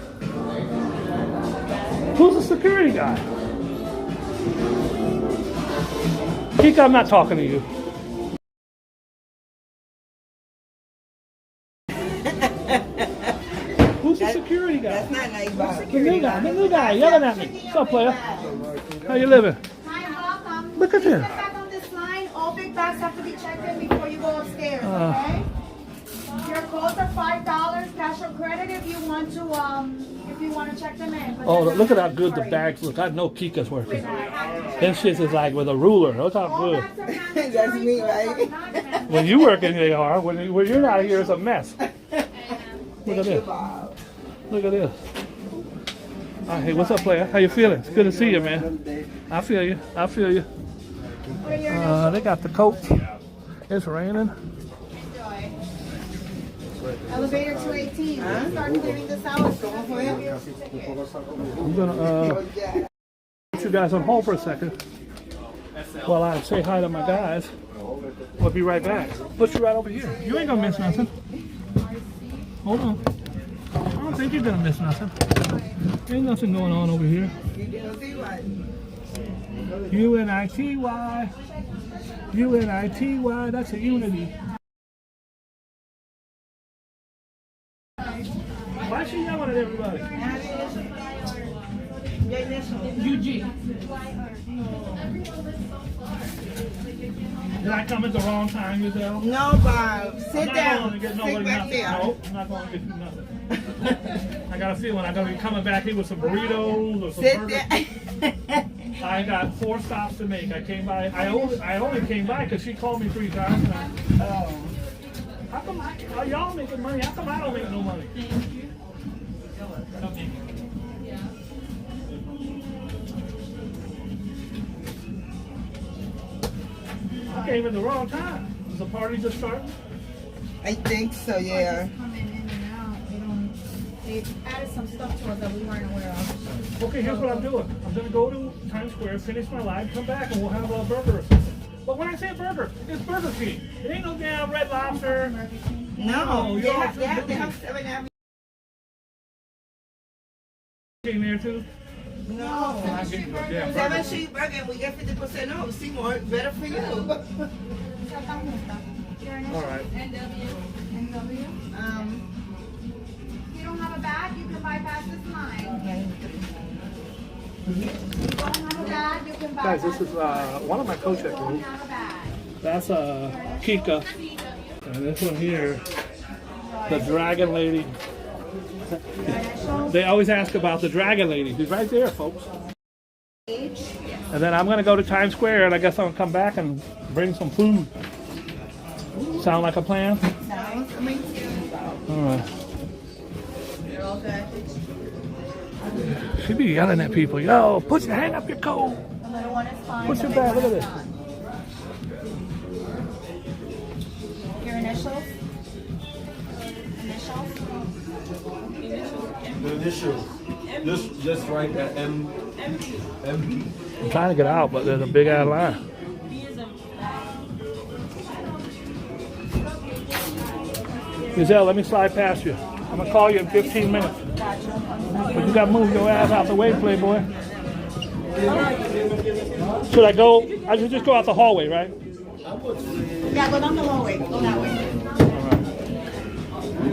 Who's the security guy? Kika, I'm not talking to you. Who's the security guy? That's not nice, Bob. The new guy yelling at me. What's up, player? How you living? Hi, welcome. Look at Please him. get back on this line. All big bags have to be checked in before you go upstairs, okay? Your codes are $5, cash or credit if you want to check them in. But Oh, they're look at how not good the mandatory. bags look. I know Kika's working. Them shits is like with a ruler. Look how All good. bags are mandatory, That's me, right? but not mandatory. When you work in, they are. When you're not here, it's a mess. Look at this. Look at this. Hey, what's up, player? How you feeling? It's good to see you, man. I feel you. I feel you. What are your They got the coat. It's raining. elevator 218. Start clearing this out. I'm gonna put you guys on hold for a second while I say hi to my guys. We'll be right back. Put you right over here. You ain't gonna miss nothing. Hold on. I don't think you're gonna miss nothing. Ain't nothing going on over here. U-N-I-T-Y. U-N-I-T-Y. That's a unity. Why is she yelling at everybody? UG. Did I come at the wrong time, you tell? No, Bob. Sit I'm not down. going to get Sit nobody back nothing. there. No, I'm not going to get you nothing. I got a feeling I'm going to be coming back here with some burritos or some Sit burgers. there. I got 4 stops to make. I came by. I only came by because she called me 3 times. And how come y'all making money? How come I don't make no money? I came at the wrong time. Was the party just starting? I think so, yeah. Coming in and out. They added some stuff to us that we weren't aware of. Okay, here's what I'm doing. I'm gonna go to Times Square, finish my live, come back, and we'll have a burger or something. But when I say burger, it's Burger King. It ain't no damn Red Lobster. No, you they all have, too they have, busy. they have 7 King there too. No. I get you a damn 7 burger. cheeseburger and we get 50% off. Seymour, better for you. All right. NW. If you don't have a bag, you can bypass this line. If you don't have a bag, you can bypass Guys, this is one of my coach Don't rooms. have a bag. That's Kika. And this one here, the Dragon Lady. They always ask about the Dragon Lady. She's right there, folks. And then I'm going to go to Times Square, and I guess I'll come back and bring some food. Sound like a plan? Sounds amazing. All right. You're all good. She be yelling at people. Yo, hang up your coat. The little one is fine. What's the your big bag? Look one at is this. not. Your initials? Initials? The initial. Just write that M. I'm trying to get out, but there's a big ass line. Giselle, let me slide past you. I'm gonna call you in 15 minutes. But you gotta move your ass out the way, Playboy. Should I go? I should just go out the hallway, right? Yeah, go down the hallway. Go that way.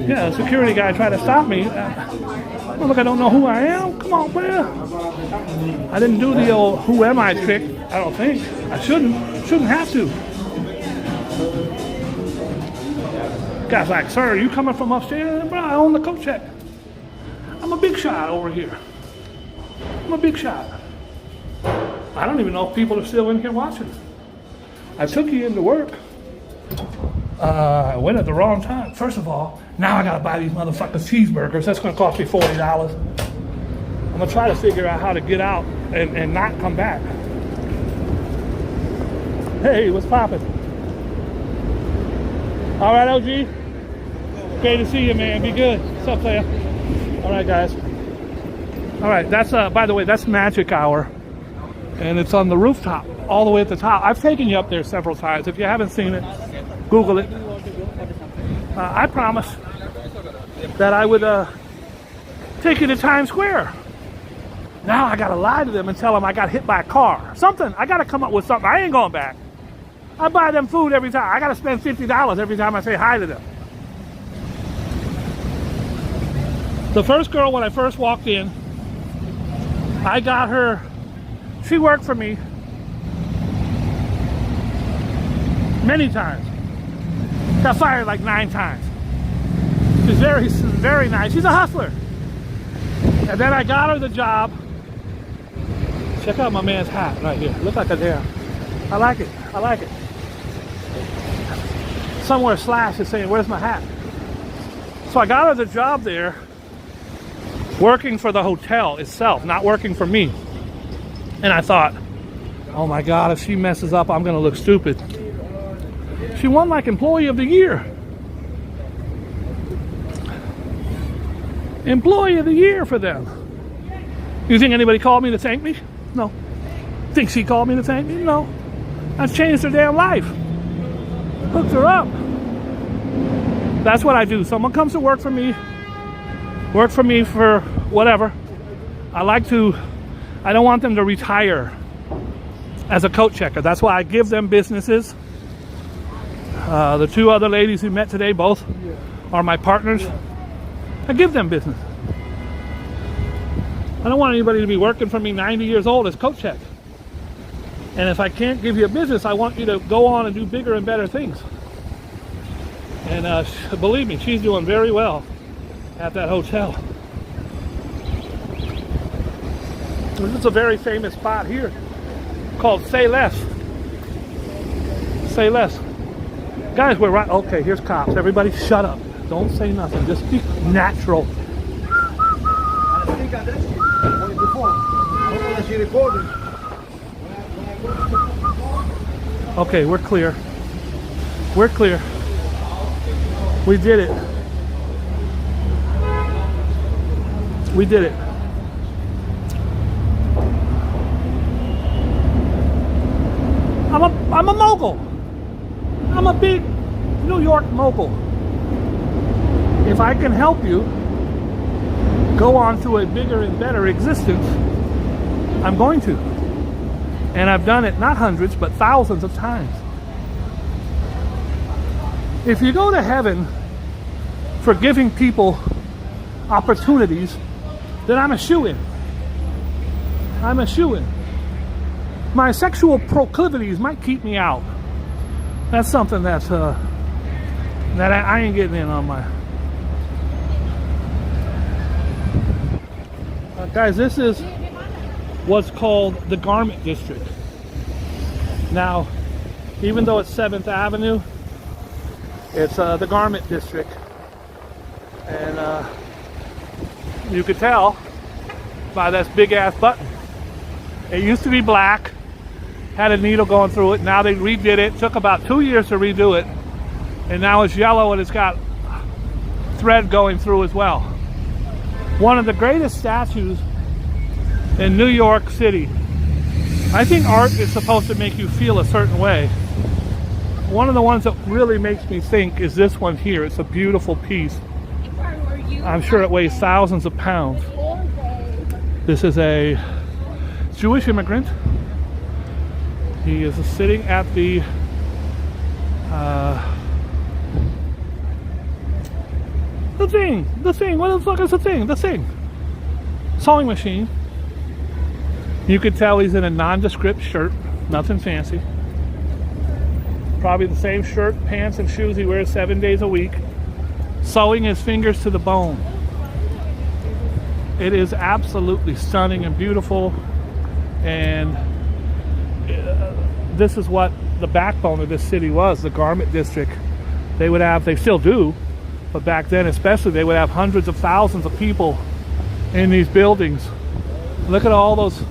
Yeah, the security guy tried to stop me. Look, I don't know who I am. Come on, man. I didn't do the old "who am I" trick. I don't think. I shouldn't. Shouldn't have to. Guy's like, "Sir, you coming from upstairs?" Bro, I own the coat check. I'm a big shot over here. I'm a big shot. I don't even know if people are still in here watching. I took you into work. I went at the wrong time. First of all, now I gotta buy these motherfucking cheeseburgers. That's gonna cost me $40. I'm gonna try to figure out how to get out and not come back. Hey, what's poppin'? All right, OG? Great to see you, man. Be good. What's up, player? All right, guys. All right, that's, by the way, that's Magic Hour. And it's on the rooftop, all the way at the top. I've taken you up there several times. If you haven't seen it, Google it. I promised that I would take you to Times Square. Now I gotta lie to them and tell them I got hit by a car. Something. I gotta come up with something. I ain't going back. I buy them food every time. I gotta spend $50 every time I say hi to them. The first girl, when I first walked in, I got her. She worked for me many times. Got fired like 9 times. She's very nice. She's a hustler. And then I got her the job. Check out my man's hat right here. Look like a damn. I like it. I like it. Somewhere Slash is saying, "Where's my hat?" So I got her the job there, working for the hotel itself, not working for me. And I thought, oh my God, if she messes up, I'm gonna look stupid. She won like Employee of the Year. Employee of the Year for them. You think anybody called me to thank me? No. Think she called me to thank me? No. I've changed her damn life. Hooked her up. That's what I do. Someone comes to work for me for whatever. I don't want them to retire as a coat checker. That's why I give them businesses. The 2 other ladies who met today, both are my partners. I give them business. I don't want anybody to be working for me 90 years old as coat check. And if I can't give you a business, I want you to go on and do bigger and better things. And believe me, she's doing very well at that hotel. This is a very famous spot here called Say Less. Say Less. Guys, we're right. Okay, here's cops. Everybody shut up. Don't say nothing. Just be natural. Okay, we're clear. We're clear. We did it. We did it. I'm a mogul. I'm a big New York mogul. If I can help you go on to a bigger and better existence, I'm going to. And I've done it not hundreds, but thousands of times. If you go to heaven for giving people opportunities, then I'm a shoo-in. I'm a shoo-in. My sexual proclivities might keep me out. That's something that's that I ain't getting in on my. Guys, this is what's called the Garment District. Now, even though it's 7th Avenue, it's the Garment District, and you could tell by this big ass button. It used to be black, had a needle going through it. Now they redid it. Took about 2 years to redo it, and now it's yellow and it's got thread going through as well. One of the greatest statues in New York City. I think art is supposed to make you feel a certain way. One of the ones that really makes me think is this one here. It's a beautiful piece. I'm sure it weighs thousands of pounds. This is a Jewish immigrant. He is sitting at the The thing. What the fuck is the thing? The thing. Sewing machine. You could tell he's in a nondescript shirt. Nothing fancy. Probably the same shirt, pants, and shoes he wears 7 days a week. Sewing his fingers to the bone. It is absolutely stunning and beautiful. And this is what the backbone of this city was, the garment district. They still do, but back then especially, they would have hundreds of thousands of people in these buildings. Look at all those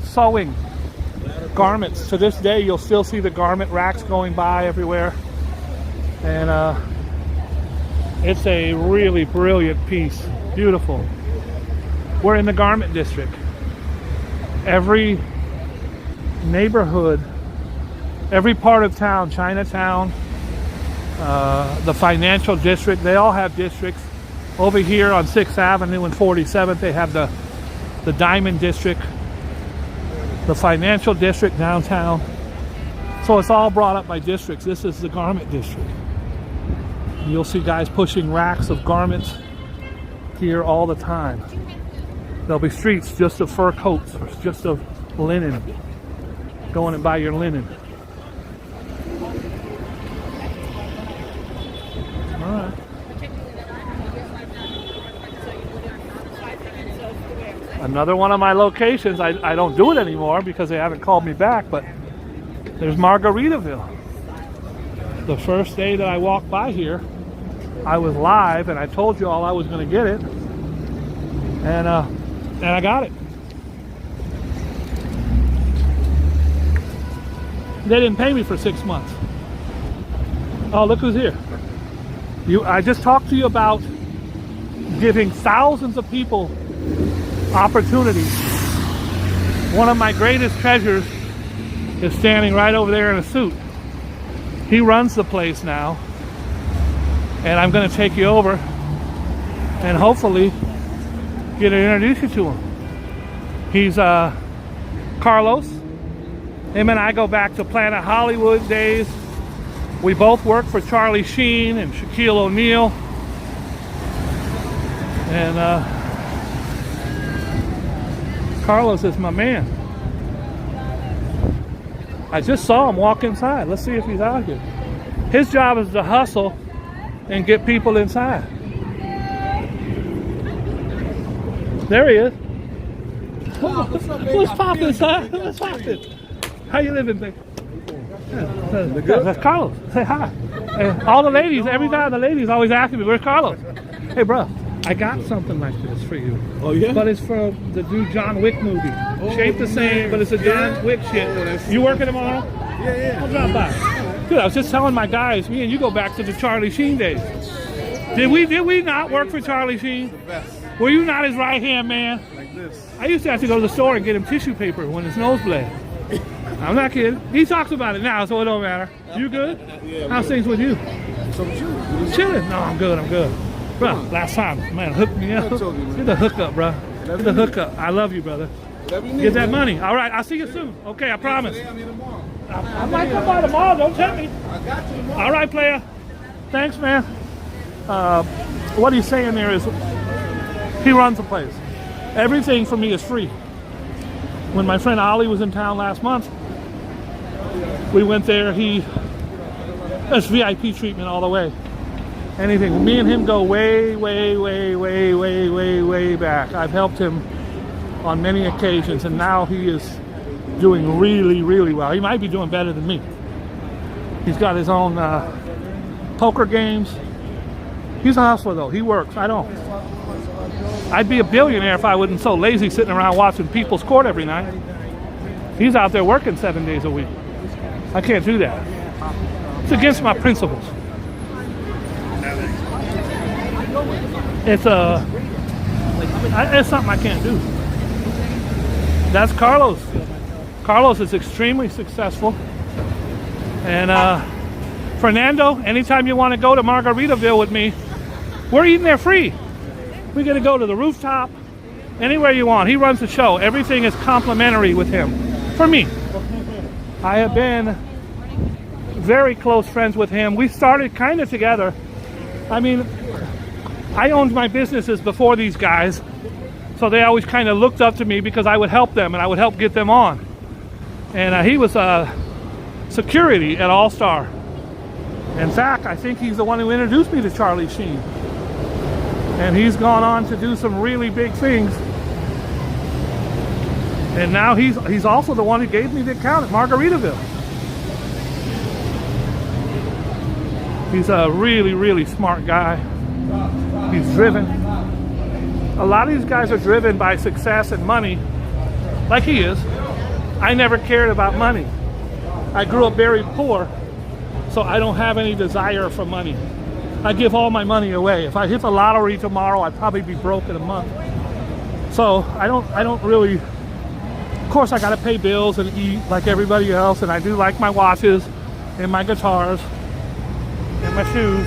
sewing garments. To this day, you'll still see the garment racks going by everywhere. And it's a really brilliant piece. Beautiful. We're in the garment district. Every neighborhood, every part of town, Chinatown, the financial district, they all have districts. Over here on 6th Avenue and 47th, they have the Diamond District, the financial district downtown. So it's all brought up by districts. This is the garment district. You'll see guys pushing racks of garments here all the time. There'll be streets just of fur coats, or just of linen. Go in and buy your linen. All right. Another one of my locations. I don't do it anymore because they haven't called me back, but there's Margaritaville. The first day that I walked by here, I was live and I told you all I was going to get it. And I got it. They didn't pay me for 6 months. Oh, look who's here. I just talked to you about giving thousands of people opportunities. One of my greatest treasures is standing right over there in a suit. He runs the place now. And I'm going to take you over and hopefully get to introduce you to him. He's Carlos. Him and I go back to Planet Hollywood days. We both worked for Charlie Sheen and Shaquille O'Neal. And Carlos is my man. I just saw him walk inside. Let's see if he's out here. His job is to hustle and get people inside. There he is. What's poppin', son? What's poppin'? How you living, baby? That's Carlos. Say hi. And all the ladies, every time the ladies always asking me, where's Carlos? Hey, bro, I got something like this for you. Oh, yeah? But it's for the new John Wick movie. Shaped the same, but it's a John Wick shit. You working tomorrow? Yeah. I'll drop by. Dude, I was just telling my guys, me and you go back to the Charlie Sheen days. Did we not work for Charlie Sheen? The best. Were you not his right-hand man? Like this. I used to have to go to the store and get him tissue paper when his nose bled. I'm not kidding. He talks about it now, so it don't matter. You good? Yeah, How's things with you? So you. Chilling? No, I'm good. Bro, last time, man, hooked me up. Get the hookup, bro. Get the hookup. I love you, brother. Get that money. All right, I'll see you soon. Okay, I promise. I might come by tomorrow. Don't tempt me. I got you tomorrow. All right, player. Thanks, man. What he's saying there is he runs the place. Everything for me is free. When my friend Ollie was in town last month, we went there. That's VIP treatment all the way. Anything. Me and him go way back. I've helped him on many occasions, and now he is doing really well. He might be doing better than me. He's got his own poker games. He's a hustler though. He works. I don't. I'd be a billionaire if I wasn't so lazy sitting around watching People's Court every night. He's out there working 7 days a week. I can't do that. It's against my principles. It's something I can't do. That's Carlos. Carlos is extremely successful. And Fernando, anytime you want to go to Margaritaville with me, we're eating there free. We're going to go to the rooftop, anywhere you want. He runs the show. Everything is complimentary with him. For me. I have been very close friends with him. We started kind of together. I mean, I owned my businesses before these guys, so they always kind of looked up to me because I would help them and I would help get them on. And he was security at All Star. In fact, I think he's the one who introduced me to Charlie Sheen. And he's gone on to do some really big things. And now he's also the one who gave me the account at Margaritaville. He's a really, really smart guy. He's driven. A lot of these guys are driven by success and money, like he is. I never cared about money. I grew up very poor, so I don't have any desire for money. I give all my money away. If I hit the lottery tomorrow, I'd probably be broke in a month. So I don't really, of course I gotta pay bills and eat like everybody else, and I do like my watches and my guitars and my shoes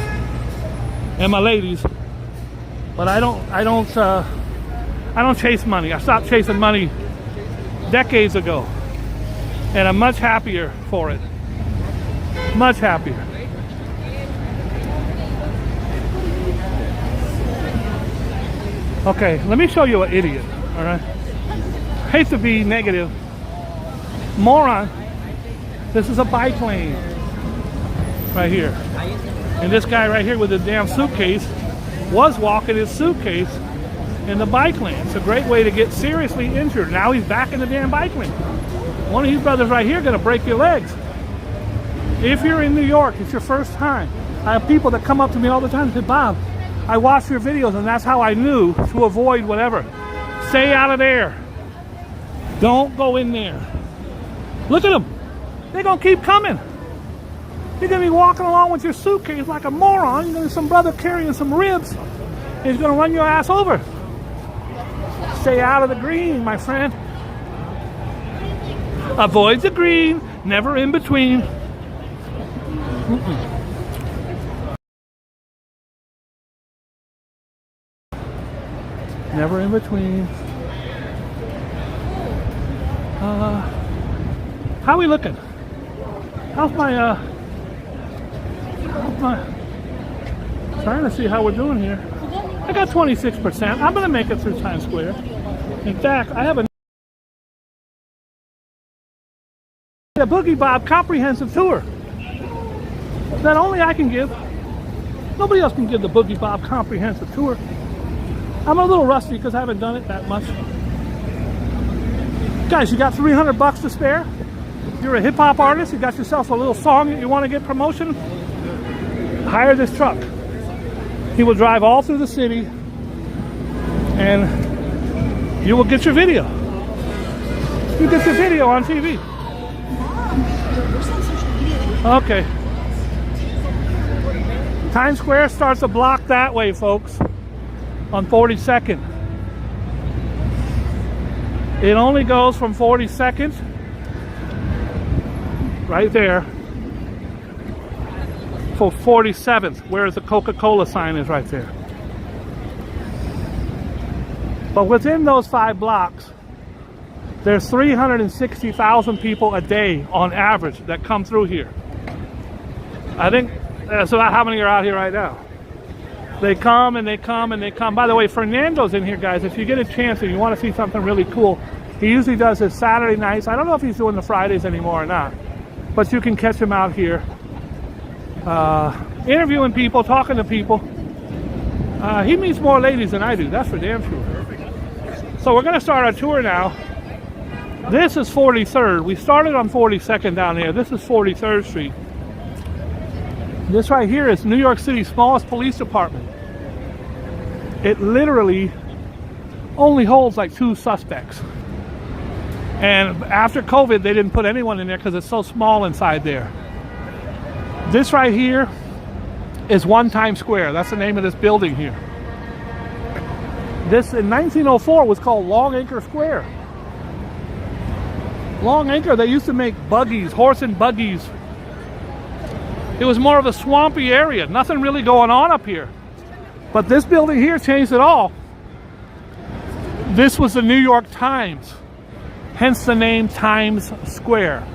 and my ladies. But I don't chase money. I stopped chasing money decades ago. And I'm much happier for it. Much happier. Okay, let me show you an idiot, all right? Hate to be negative. Moron. This is a bike lane right here. And this guy right here with his damn suitcase was walking his suitcase in the bike lane. It's a great way to get seriously injured. Now he's back in the damn bike lane. One of these brothers right here gonna break your legs. If you're in New York, it's your first time. I have people that come up to me all the time and say, Bob, I watch your videos and that's how I knew to avoid whatever. Stay out of there. Don't go in there. Look at them. They're gonna keep coming. You're gonna be walking along with your suitcase like a moron. You're gonna be some brother carrying some ribs. And he's gonna run your ass over. Stay out of the green, my friend. Avoid the green, never in between. Never in between. How are we looking? How's my trying to see how we're doing here. I got 26%. I'm gonna make it through Times Square. In fact, I have a Boogie Bob comprehensive tour that only I can give. Nobody else can give the Boogie Bob comprehensive tour. I'm a little rusty because I haven't done it that much. Guys, you got $300 to spare? You're a hip-hop artist, you got yourself a little song that you want to get promotion? Hire this truck. He will drive all through the city and you will get your video. You get your video on TV. Okay. Times Square starts a block that way, folks, on 42nd. It only goes from 42nd, right there, for 47th, whereas the Coca-Cola sign is right there. But within those 5 blocks, there's 360,000 people a day on average that come through here. I think that's about how many are out here right now. They come and they come and they come. By the way, Fernando's in here, guys. If you get a chance and you want to see something really cool, he usually does his Saturday nights. I don't know if he's doing the Fridays anymore or not, but you can catch him out here interviewing people, talking to people. He meets more ladies than I do, that's for damn sure. So we're going to start our tour now. This is 43rd. We started on 42nd down here. This is 43rd Street. This right here is New York City's smallest police department. It literally only holds like 2 suspects. And after COVID, they didn't put anyone in there because it's so small inside there. This right here is One Times Square. That's the name of this building here. This in 1904 was called Long Acre Square. Long Acre, they used to make buggies, horse and buggies. It was more of a swampy area. Nothing really going on up here. But this building here changed it all. This was the New York Times. Hence the name Times Square.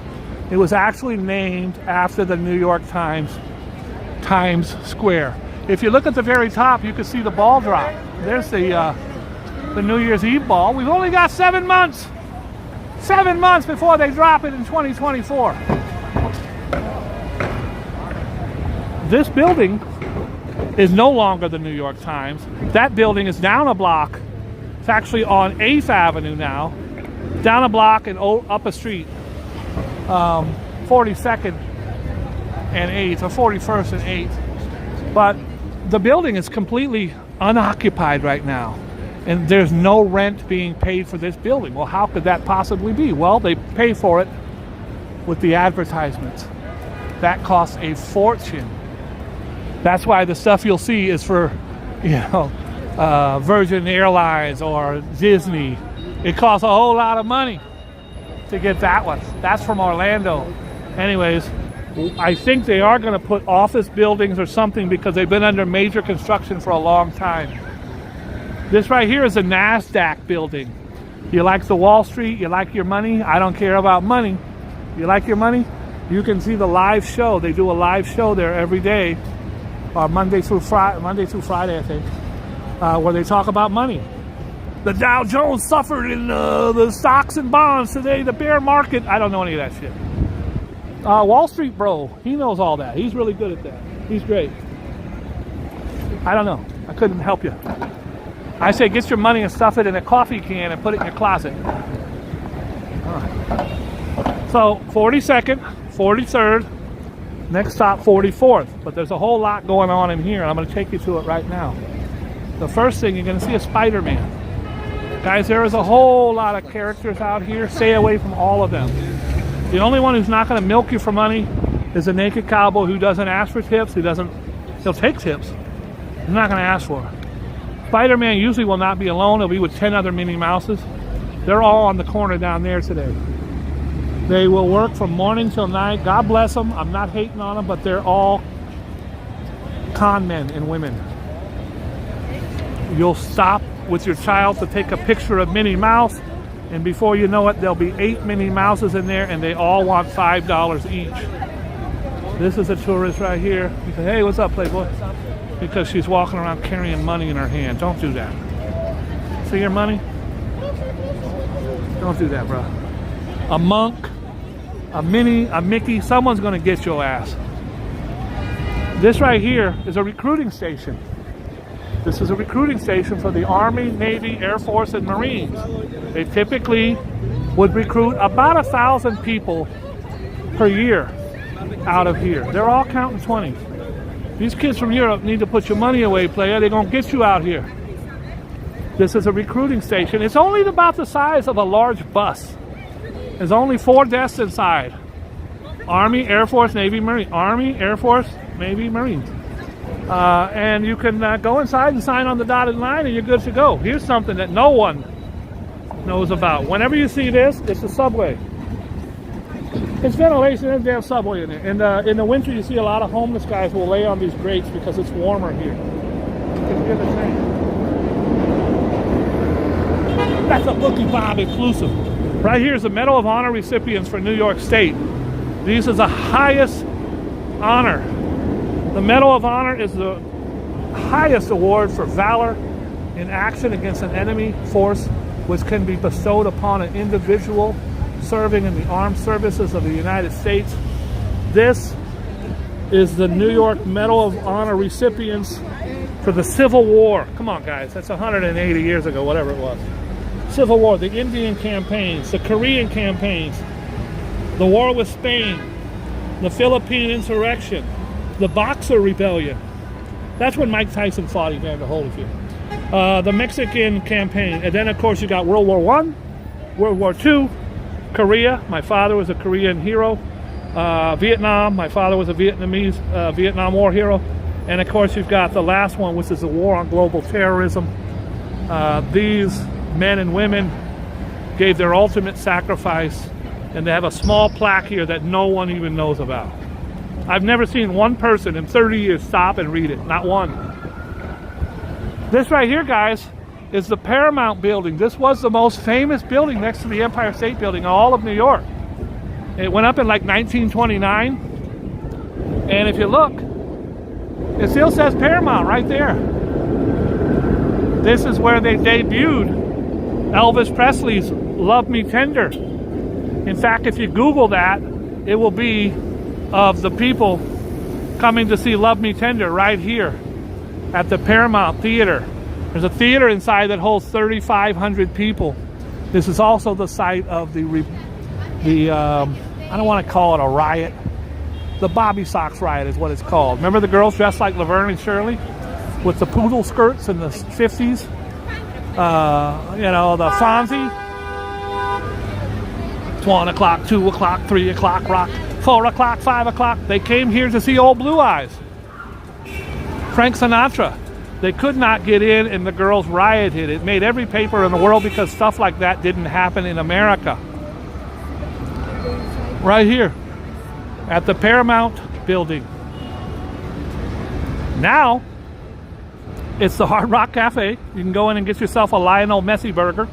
It was actually named after the New York Times, Times Square. If you look at the very top, you can see the ball drop. There's the New Year's Eve ball. We've only got 7 months. 7 months before they drop it in 2024. This building is no longer the New York Times. That building is down a block. It's actually on 8th Avenue now. Down a block and up a street. 42nd and 8th, or 41st and 8th. But the building is completely unoccupied right now. And there's no rent being paid for this building. Well, how could that possibly be? Well, they pay for it with the advertisements. That costs a fortune. That's why the stuff you'll see is for, Virgin Airlines or Disney. It costs a whole lot of money to get that one. That's from Orlando. Anyways, I think they are going to put office buildings or something because they've been under major construction for a long time. This right here is a NASDAQ building. You like the Wall Street? You like your money? I don't care about money. You like your money? You can see the live show. They do a live show there every day, Monday through Friday, I think, where they talk about money. The Dow Jones suffered in the stocks and bonds today, the bear market. I don't know any of that shit. Wall Street bro, he knows all that. He's really good at that. He's great. I don't know. I couldn't help you. I say get your money and stuff it in a coffee can and put it in your closet. All right. So 42nd, 43rd, next stop 44th. But there's a whole lot going on in here, and I'm going to take you to it right now. The first thing, you're going to see a Spider-Man. Guys, there is a whole lot of characters out here. Stay away from all of them. The only one who's not going to milk you for money is a naked cowboy who doesn't ask for tips. He'll take tips. He's not going to ask for it. Spider-Man usually will not be alone. He'll be with 10 other Minnie Mouses. They're all on the corner down there today. They will work from morning till night. God bless them. I'm not hating on them, but they're all con men and women. You'll stop with your child to take a picture of Minnie Mouse, and before you know it, there'll be 8 Minnie Mouses in there, and they all want $5 each. This is a tourist right here. You say, hey, what's up, Playboy? Because she's walking around carrying money in her hand. Don't do that. See your money? Don't do that, bro. A monk, a Minnie, a Mickey, someone's going to get your ass. This right here is a recruiting station. This is a recruiting station for the Army, Navy, Air Force, and Marines. They typically would recruit about 1,000 people per year out of here. They're all counting 20s. These kids from Europe need to put your money away, player. They're going to get you out here. This is a recruiting station. It's only about the size of a large bus. There's only 4 desks inside. Army, Air Force, Navy, Marine. Army, Air Force, Navy, Marines. And you can go inside and sign on the dotted line and you're good to go. Here's something that no one knows about. Whenever you see this, it's the subway. It's ventilation, there's a damn subway in there. And in the winter, you see a lot of homeless guys will lay on these grates because it's warmer here. You can hear the train. That's a Boogie Bunch exclusive. Right here is the Medal of Honor recipients for New York State. These are the highest honor. The Medal of Honor is the highest award for valor in action against an enemy force, which can be bestowed upon an individual serving in the armed services of the United States. This is the New York Medal of Honor recipients for the Civil War. Come on, guys, that's 180 years ago, whatever it was. Civil War, the Indian campaigns, the Korean campaigns, the war with Spain, the Philippine insurrection, the Boxer Rebellion. That's when Mike Tyson fought Evander Holyfield. The Mexican campaign. And then, of course, you got World War I, World War II, Korea. My father was a Korean hero. Vietnam. My father was a Vietnamese Vietnam War hero. And, of course, you've got the last one, which is the war on global terrorism. These men and women gave their ultimate sacrifice, and they have a small plaque here that no one even knows about. I've never seen one person in 30 years stop and read it. Not one. This right here, guys, is the Paramount Building. This was the most famous building next to the Empire State Building in all of New York. It went up in like 1929. And if you look, It still says Paramount right there. This is where they debuted Elvis Presley's Love Me Tender. In fact, if you Google that, it will be of the people coming to see Love Me Tender right here at the Paramount Theater. There's a theater inside that holds 3,500 people. This is also the site of the I don't want to call it a riot. The Bobby Sox riot is what it's called. Remember the girls dressed like Laverne and Shirley with the poodle skirts in the 50s? You know, the Fonzie. 1 o'clock, 2 o'clock, 3 o'clock, rock. 4 o'clock, 5 o'clock. They came here to see Old Blue Eyes. Frank Sinatra. They could not get in and the girls rioted. It made every paper in the world because stuff like that didn't happen in America. Right here at the Paramount building. Now, it's the Hard Rock Cafe. You can go in and get yourself a Lionel Messi burger.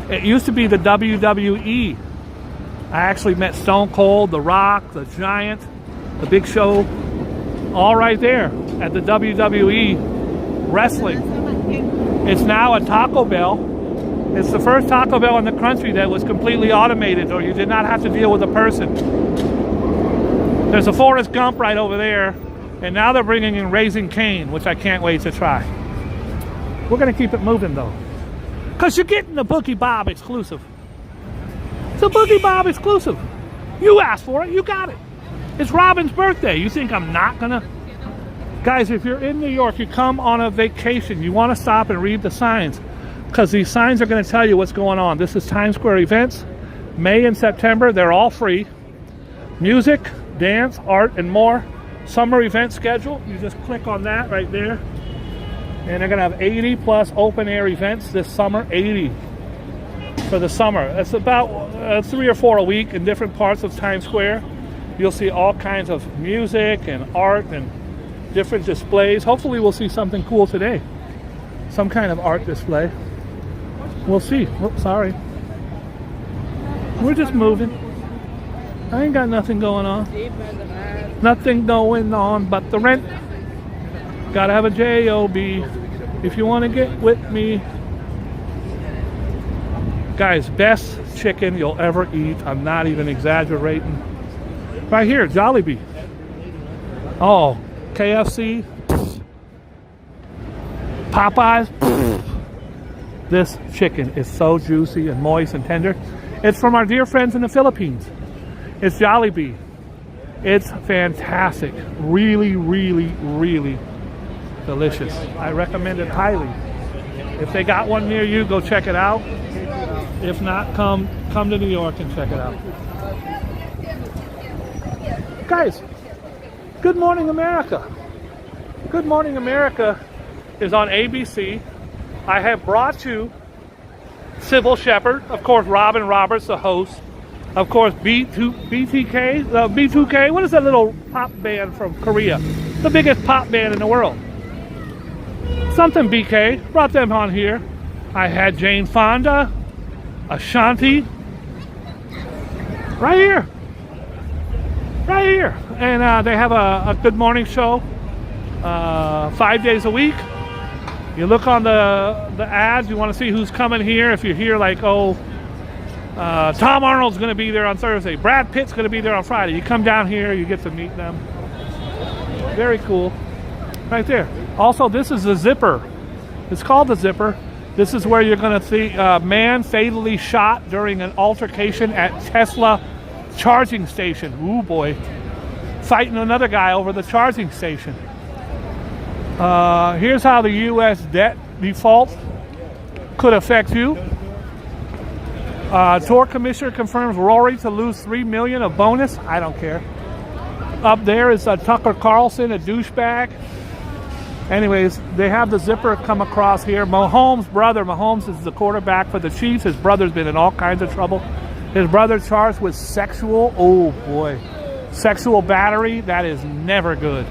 It used to be the WWE. I actually met Stone Cold, The Rock, The Giant, The Big Show, all right there at the WWE wrestling. It's now a Taco Bell. It's the first Taco Bell in the country that was completely automated, or you did not have to deal with a person. There's a Forrest Gump right over there, and now they're bringing in Raising Cane, which I can't wait to try. We're going to keep it moving, though, because you're getting the Boogie Bob exclusive. It's a Boogie Bob exclusive. You asked for it, you got it. It's Robyn's birthday. You think I'm not going to? Guys, if you're in New York, you come on a vacation, you want to stop and read the signs, because these signs are going to tell you what's going on. This is Times Square events, May and September. They're all free. Music, dance, art, and more. Summer event schedule. You just click on that right there. And they're going to have 80 plus open air events this summer. 80 for the summer. It's about 3 or 4 a week in different parts of Times Square. You'll see all kinds of music and art and different displays. Hopefully we'll see something cool today. Some kind of art display. We'll see. Oops, sorry. We're just moving. I ain't got nothing going on. Nothing going on but the rent. Gotta have a J-O-B if you want to get with me. Guys, best chicken you'll ever eat. I'm not even exaggerating. Right here, Jollibee. Oh, KFC. Popeyes. This chicken is so juicy and moist and tender. It's from our dear friends in the Philippines. It's Jollibee. It's fantastic. Really, really, really delicious. I recommend it highly. If they got one near you, go check it out. If not, come to New York and check it out. Guys, Good Morning America. Good Morning America is on ABC. I have brought you Sybil Shepherd, of course, Robyn Roberts, the host. Of course, B2K, what is that little pop band from Korea? The biggest pop band in the world. Something BK, brought them on here. I had Jane Fonda, Ashanti, right here. And they have a Good Morning show 5 days a week. You look on the ads, you want to see who's coming here. If you hear like, Tom Arnold's going to be there on Thursday. Brad Pitt's going to be there on Friday. You come down here, you get to meet them. Very cool. Right there. Also, this is the Zipper. It's called the Zipper. This is where you're going to see a man fatally shot during an altercation at Tesla charging station. Ooh, boy. Fighting another guy over the charging station. Here's how the U.S. debt default could affect you. Tour commissioner confirms Rory to lose $3 million of bonus. I don't care. Up there is Tucker Carlson, a douchebag. Anyways, they have the Zipper come across here. Mahomes is the quarterback for the Chiefs. His brother's been in all kinds of trouble. His brother charged with sexual battery. That is never good.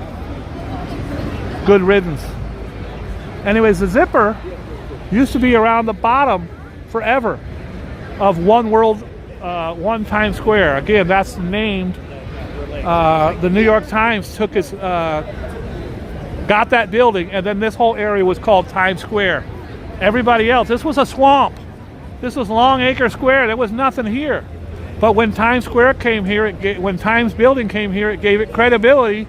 Good riddance. Anyways, the Zipper used to be around the bottom forever of One Times Square. Again, that's named. The New York Times took its got that building, and then this whole area was called Times Square. Everybody else, this was a swamp. This was Long Acre Square. There was nothing here. But when Times Square came here, when Times Building came here, it gave it credibility.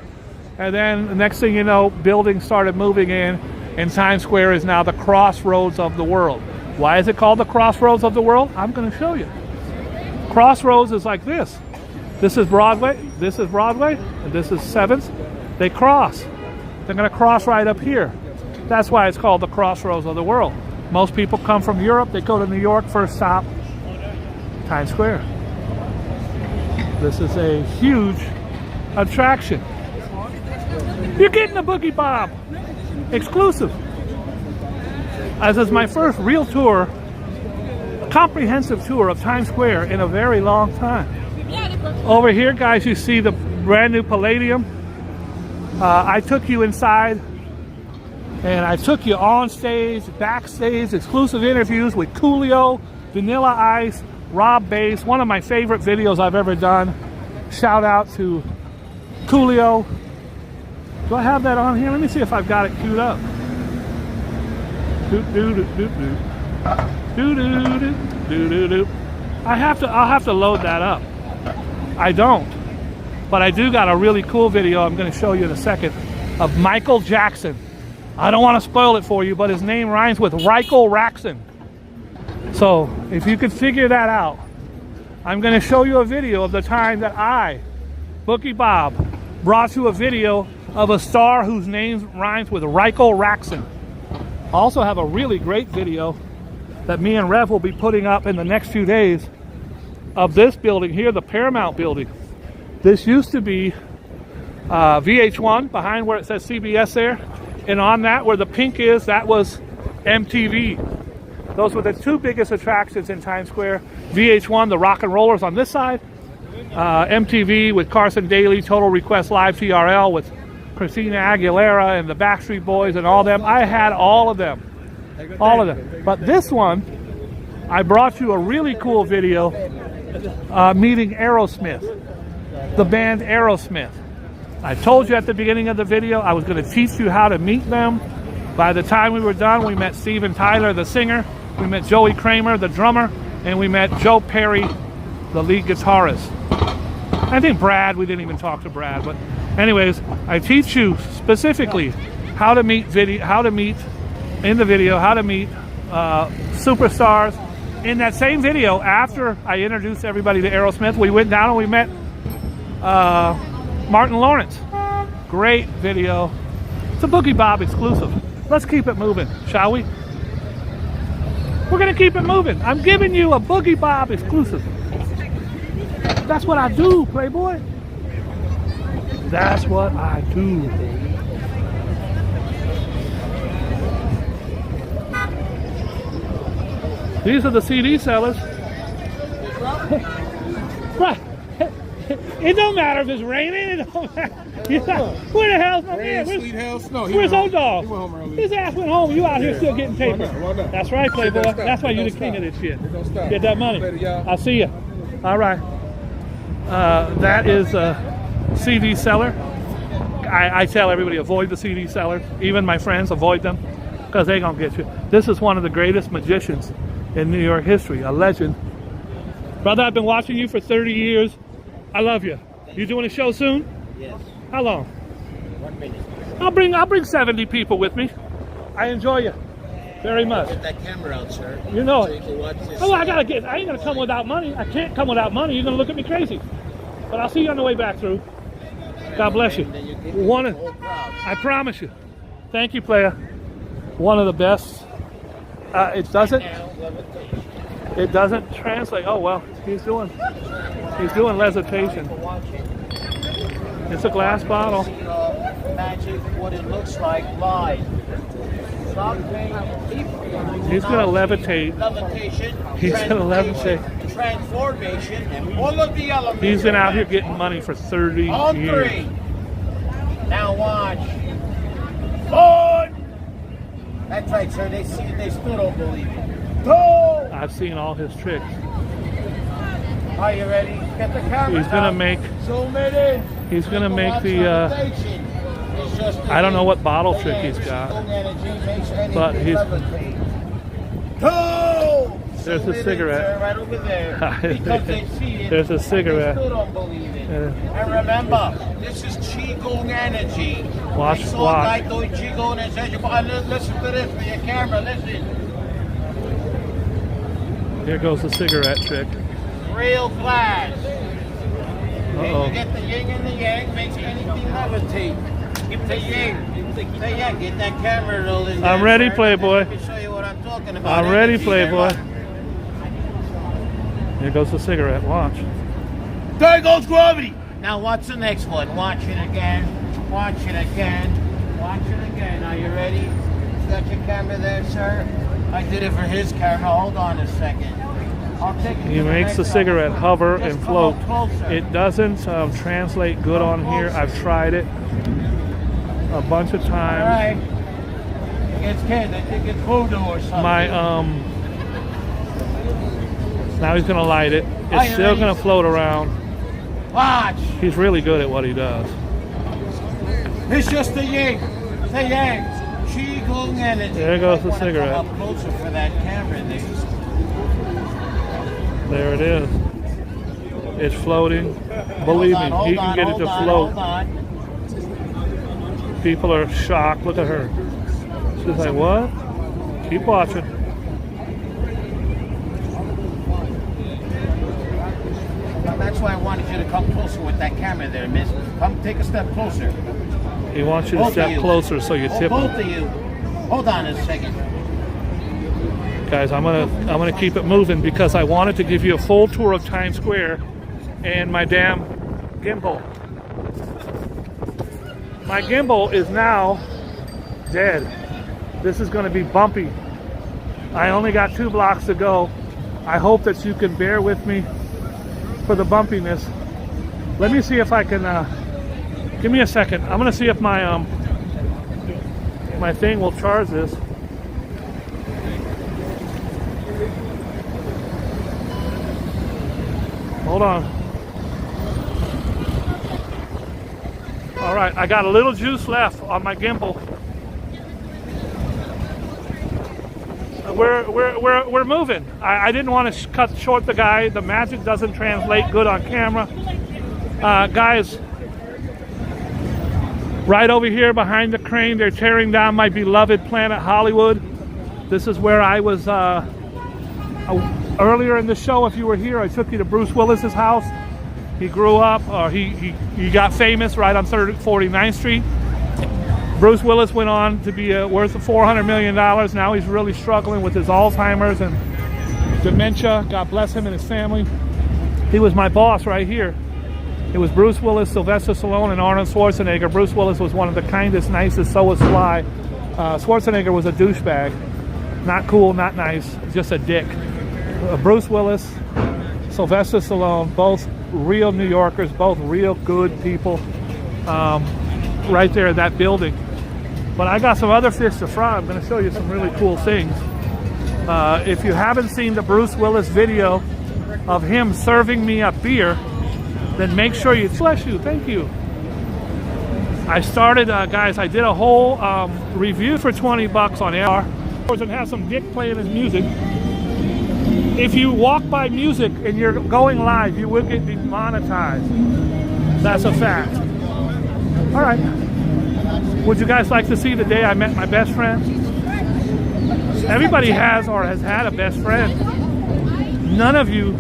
And then the next thing you know, buildings started moving in, and Times Square is now the crossroads of the world. Why is it called the crossroads of the world? I'm going to show you. Crossroads is like this. This is Broadway, and this is 7th. They cross. They're going to cross right up here. That's why it's called the crossroads of the world. Most people come from Europe. They go to New York, first stop, Times Square. This is a huge attraction. You're getting a Boogie Bob exclusive. This is my first real tour, comprehensive tour of Times Square in a very long time. Over here, guys, you see the brand new Palladium. I took you inside, and I took you on stage, backstage, exclusive interviews with Coolio, Vanilla Ice, Rob Bass, one of my favorite videos I've ever done. Shout out to Coolio. Do I have that on here? Let me see if I've got it queued up. I'll have to load that up. I don't. But I do got a really cool video I'm going to show you in a second of Michael Jackson. I don't want to spoil it for you, but his name rhymes with Michael Raxon. So if you could figure that out, I'm going to show you a video of the time that I, Boogie Bob, brought you a video of a star whose name rhymes with Michael Raxon. I also have a really great video that me and Rev will be putting up in the next few days of this building here, the Paramount building. This used to be VH1, behind where it says CBS there. And on that, where the pink is, that was MTV. Those were the two biggest attractions in Times Square. VH1, the Rock and Rollers on this side. MTV with Carson Daly, Total Request Live TRL with Christina Aguilera and the Backstreet Boys and all them. I had all of them. All of them. But this one, I brought you a really cool video meeting Aerosmith. The band Aerosmith. I told you at the beginning of the video I was going to teach you how to meet them. By the time we were done, we met Steven Tyler, the singer. We met Joey Kramer, the drummer. And we met Joe Perry, the lead guitarist. I think Brad, we didn't even talk to Brad. But anyways, I teach you specifically how to meet superstars. In that same video, after I introduced everybody to Aerosmith, we went down and we met Martin Lawrence. Great video. It's a Boogie Bob exclusive. Let's keep it moving, shall we? We're gonna keep it moving. I'm giving you a Boogie Bob exclusive. That's what I do, Playboy. That's what I do. These are the CD sellers. Right. It don't matter if it's raining. It don't matter. Yeah. Where the hell's my man? Where's Old Dog? His ass went home. You out here still getting paper. That's right, Playboy. That's why you the king of this shit. Get that money. I'll see you. All right. That is a CD seller. I tell everybody, avoid the CD sellers. Even my friends, avoid them because they gonna get you. This is one of the greatest magicians in New York history, a legend. Brother, I've been watching you for 30 years. I love you. You doing a show soon? Yes. How long? 1 minute. I'll bring 70 people with me. I enjoy you very much. Get that camera out, sir. You know so it. You can watch this. Oh, I ain't gonna come without money. I can't come without money. You're gonna look at me crazy. But I'll see you on the way back through. God bless you. I promise you. Thank you, player. One of the best. It doesn't translate. Oh well, he's doing levitation. It's a glass bottle. Magic, what it looks like live. He's gonna levitate. Levitation. He's gonna levitate. Transformation and all of the elements. He's been out here getting money for 30 On years. 3. Now watch. On. That's right, sir. They see it. They still don't believe it. Go. I've seen all his tricks. Are you ready? Get the camera. He's gonna make. Zoom it in. He's gonna make the. I don't know what bottle trick he's got, but he's. There's a cigarette. Right over there. Because they see it. There's a cigarette. They still don't believe it. And remember, this is Qigong energy. Watch. Listen to this for your camera. Listen. Here goes the cigarette trick. Real flash. And you get the yin and the yang, makes anything levitate. Keep the yin. Say yeah, get that camera rolling. I'm ready, Playboy. Let me show you what I'm talking about. I'm ready, Playboy. Here goes the cigarette. Watch. There goes gravity. Now watch the next one. Watch it again. Watch it again. Watch it again. Are you ready? You got your camera there, sir? I did it for his camera. Hold on a second. I'll take it. He makes the cigarette hover and Just float. come up closer. It doesn't translate good on here. I've tried it a bunch of All times. right. It's kids. I think it's voodoo or something. Now he's gonna light it. Are It's you still ready? gonna float around. Watch. He's really good at what he does. It's just the yin. The yang. Qigong energy. There goes the I wanna cigarette. Come up closer for that camera there. There it is. It's floating. Believe me, he can get it to float. Hold on. People are shocked. Look at her. She's like, what? Keep watching. That's why I wanted you to come closer with that camera there, miss. Come take a step closer. He wants you to Both of step you. closer so you tip Both him. of you. Hold on a second. Guys, I'm gonna keep it moving because I wanted to give you a full tour of Times Square and my damn gimbal. My gimbal is now dead. This is gonna be bumpy. I only got 2 blocks to go. I hope that you can bear with me for the bumpiness. Let me see if I can, give me a second. I'm gonna see if my my thing will charge this. Hold on. All right, I got a little juice left on my gimbal. We're moving. I didn't want to cut short the guy. The magic doesn't translate good on camera. Guys, right over here behind the crane, they're tearing down my beloved Planet Hollywood. This is where I was earlier in the show. If you were here, I took you to Bruce Willis's house. He grew up, or he got famous right on 49th Street. Bruce Willis went on to be worth $400 million. Now he's really struggling with his Alzheimer's and dementia. God bless him and his family. He was my boss right here. It was Bruce Willis, Sylvester Stallone, and Arnold Schwarzenegger. Bruce Willis was one of the kindest, nicest, so was Sly. Schwarzenegger was a douchebag. Not cool, not nice, just a dick. Bruce Willis, Sylvester Stallone, both real New Yorkers, both real good people. Right there in that building. But I got some other fish to fry. I'm going to show you some really cool things. If you haven't seen the Bruce Willis video of him serving me a beer, then make sure you, bless you, thank you. I started, guys, I did a whole review for 20 bucks on AR. And have some dick playing his music. If you walk by music and you're going live, you will get demonetized. That's a fact. All right. Would you guys like to see the day I met my best friend? Everybody has or has had a best friend. None of you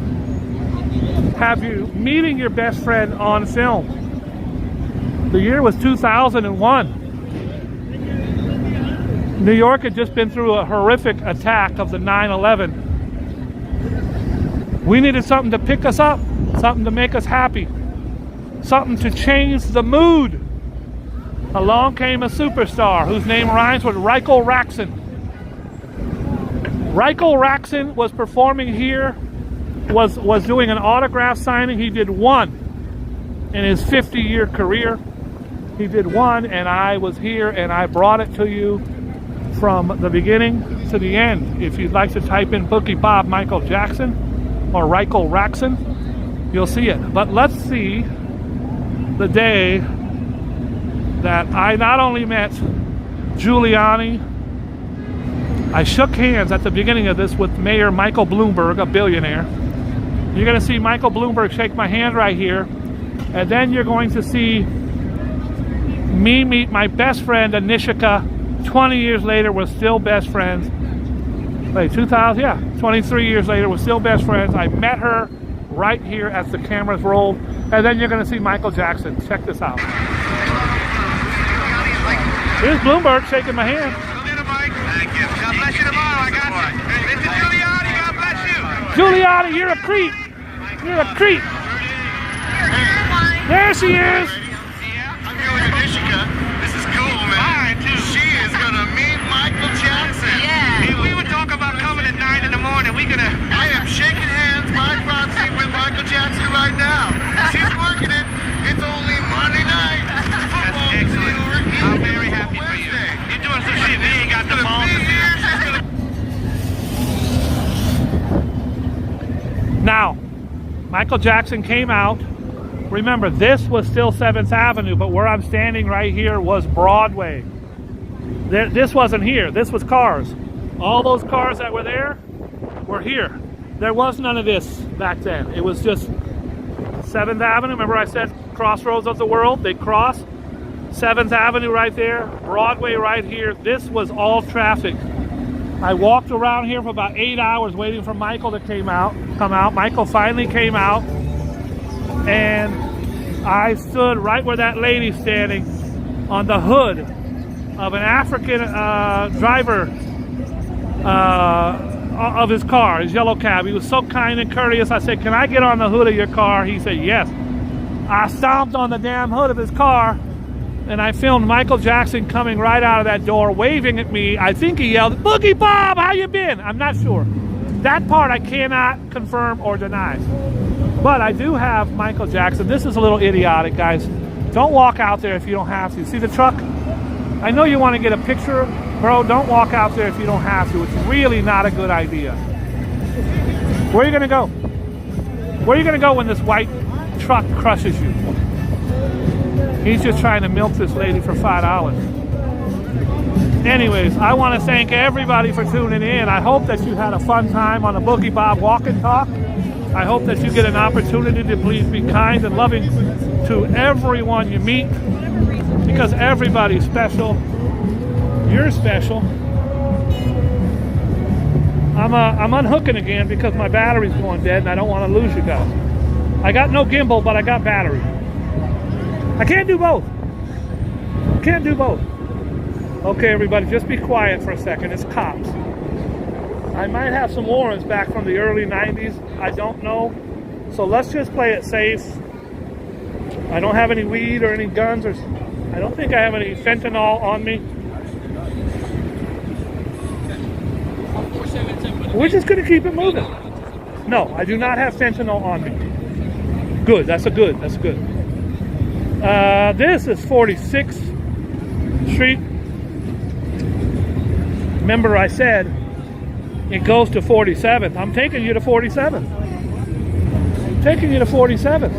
have you meeting your best friend on film. The year was 2001. New York had just been through a horrific attack of the 9/11. We needed something to pick us up, something to make us happy, something to change the mood. Along came a superstar whose name rhymes with Michael Raxon. Michael Raxon was performing here, was doing an autograph signing. He did one in his 50-year career. He did one, and I was here, and I brought it to you from the beginning to the end. If you'd like to type in Boogie Bob Michael Jackson or Michael Raxon, you'll see it. But let's see the day that I not only met Giuliani, I shook hands at the beginning of this with Mayor Michael Bloomberg, a billionaire. You're going to see Michael Bloomberg shake my hand right here. And then you're going to see me meet my best friend, Anishika. 20 years later, we're still best friends. Wait, 2000? Yeah, 23 years later, we're still best friends. I met her right here as the cameras rolled. And then you're going to see Michael Jackson. Check this out. Here's Bloomberg shaking my hand. Thank you. God bless you tomorrow. I got you. Mr. Giuliani, God bless you. Giuliani, you're a creep. You're a creep. There she is. I'm here with Anishika. This is cool, man. She is gonna meet Michael Jackson. Yeah. We were talking about coming at 9 in the morning. I am shaking hands by proxy with Michael Jackson right now. She's working it. It's only Monday night. That's excellent. I'm very happy for you. You're doing some shit. They ain't got the balls. Now, Michael Jackson came out. Remember, this was still 7th Avenue, but where I'm standing right here was Broadway. This wasn't here. This was cars. All those cars that were there were here. There was none of this back then. It was just 7th Avenue. Remember I said crossroads of the world? They cross. 7th Avenue right there. Broadway right here. This was all traffic. I walked around here for about 8 hours waiting for Michael to come out. Michael finally came out. And I stood right where that lady's standing on the hood of an African driver of his car, his yellow cab. He was so kind and courteous. I said, "Can I get on the hood of your car?" He said, "Yes." I stomped on the damn hood of his car and I filmed Michael Jackson coming right out of that door, waving at me. I think he yelled, "Boogie Bob, how you been?" I'm not sure. That part I cannot confirm or deny. But I do have Michael Jackson. This is a little idiotic, guys. Don't walk out there if you don't have to. See the truck? I know you want to get a picture. Bro, don't walk out there if you don't have to. It's really not a good idea. Where are you going to go? Where are you going to go when this white truck crushes you? He's just trying to milk this lady for $5. Anyways, I want to thank everybody for tuning in. I hope that you had a fun time on the Boogie Bob Walk and Talk. I hope that you get an opportunity to please be kind and loving to everyone you meet, because everybody's special. You're special. I'm unhooking again because my battery's going dead and I don't want to lose you guys. I got no gimbal, but I got battery. I can't do both. Can't do both. Okay, everybody, just be quiet for a second. It's cops. I might have some warrants back from the early 90s. I don't know. So let's just play it safe. I don't have any weed or any guns, or I don't think I have any fentanyl on me. We're just going to keep it moving. No, I do not have fentanyl on me. Good, that's good. This is 46th Street. Remember I said it goes to 47th. I'm taking you to 47th. Taking you to 47th.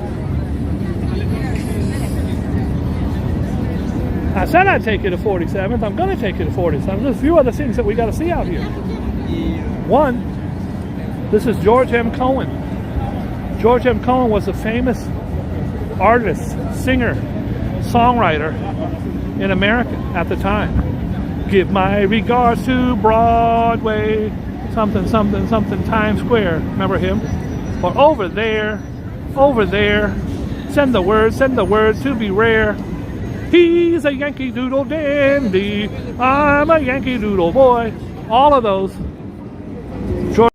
I said I'd take you to 47th. I'm going to take you to 47th. There's a few other things that we got to see out here. One, this is George M. Cohen. George M. Cohen was a famous artist, singer, songwriter in America at the time. Give my regards to Broadway, something, something, something, Times Square. Remember him? Or over there, send the word to be rare. He's a Yankee Doodle dandy, I'm a Yankee Doodle boy. All of those. George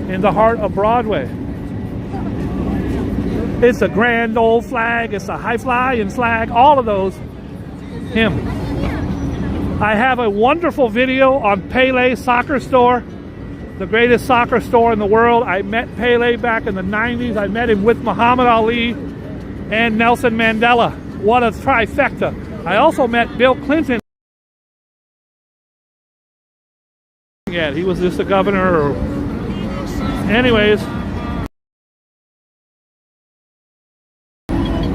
in the heart of Broadway. It's a grand old flag, it's a high flying flag, all of those. Him. I have a wonderful video on Pele Soccer Store, the greatest soccer store in the world. I met Pele back in the 90s. I met him with Muhammad Ali and Nelson Mandela. What a trifecta. I also met Bill Clinton. Yeah, he was just a governor. Anyways.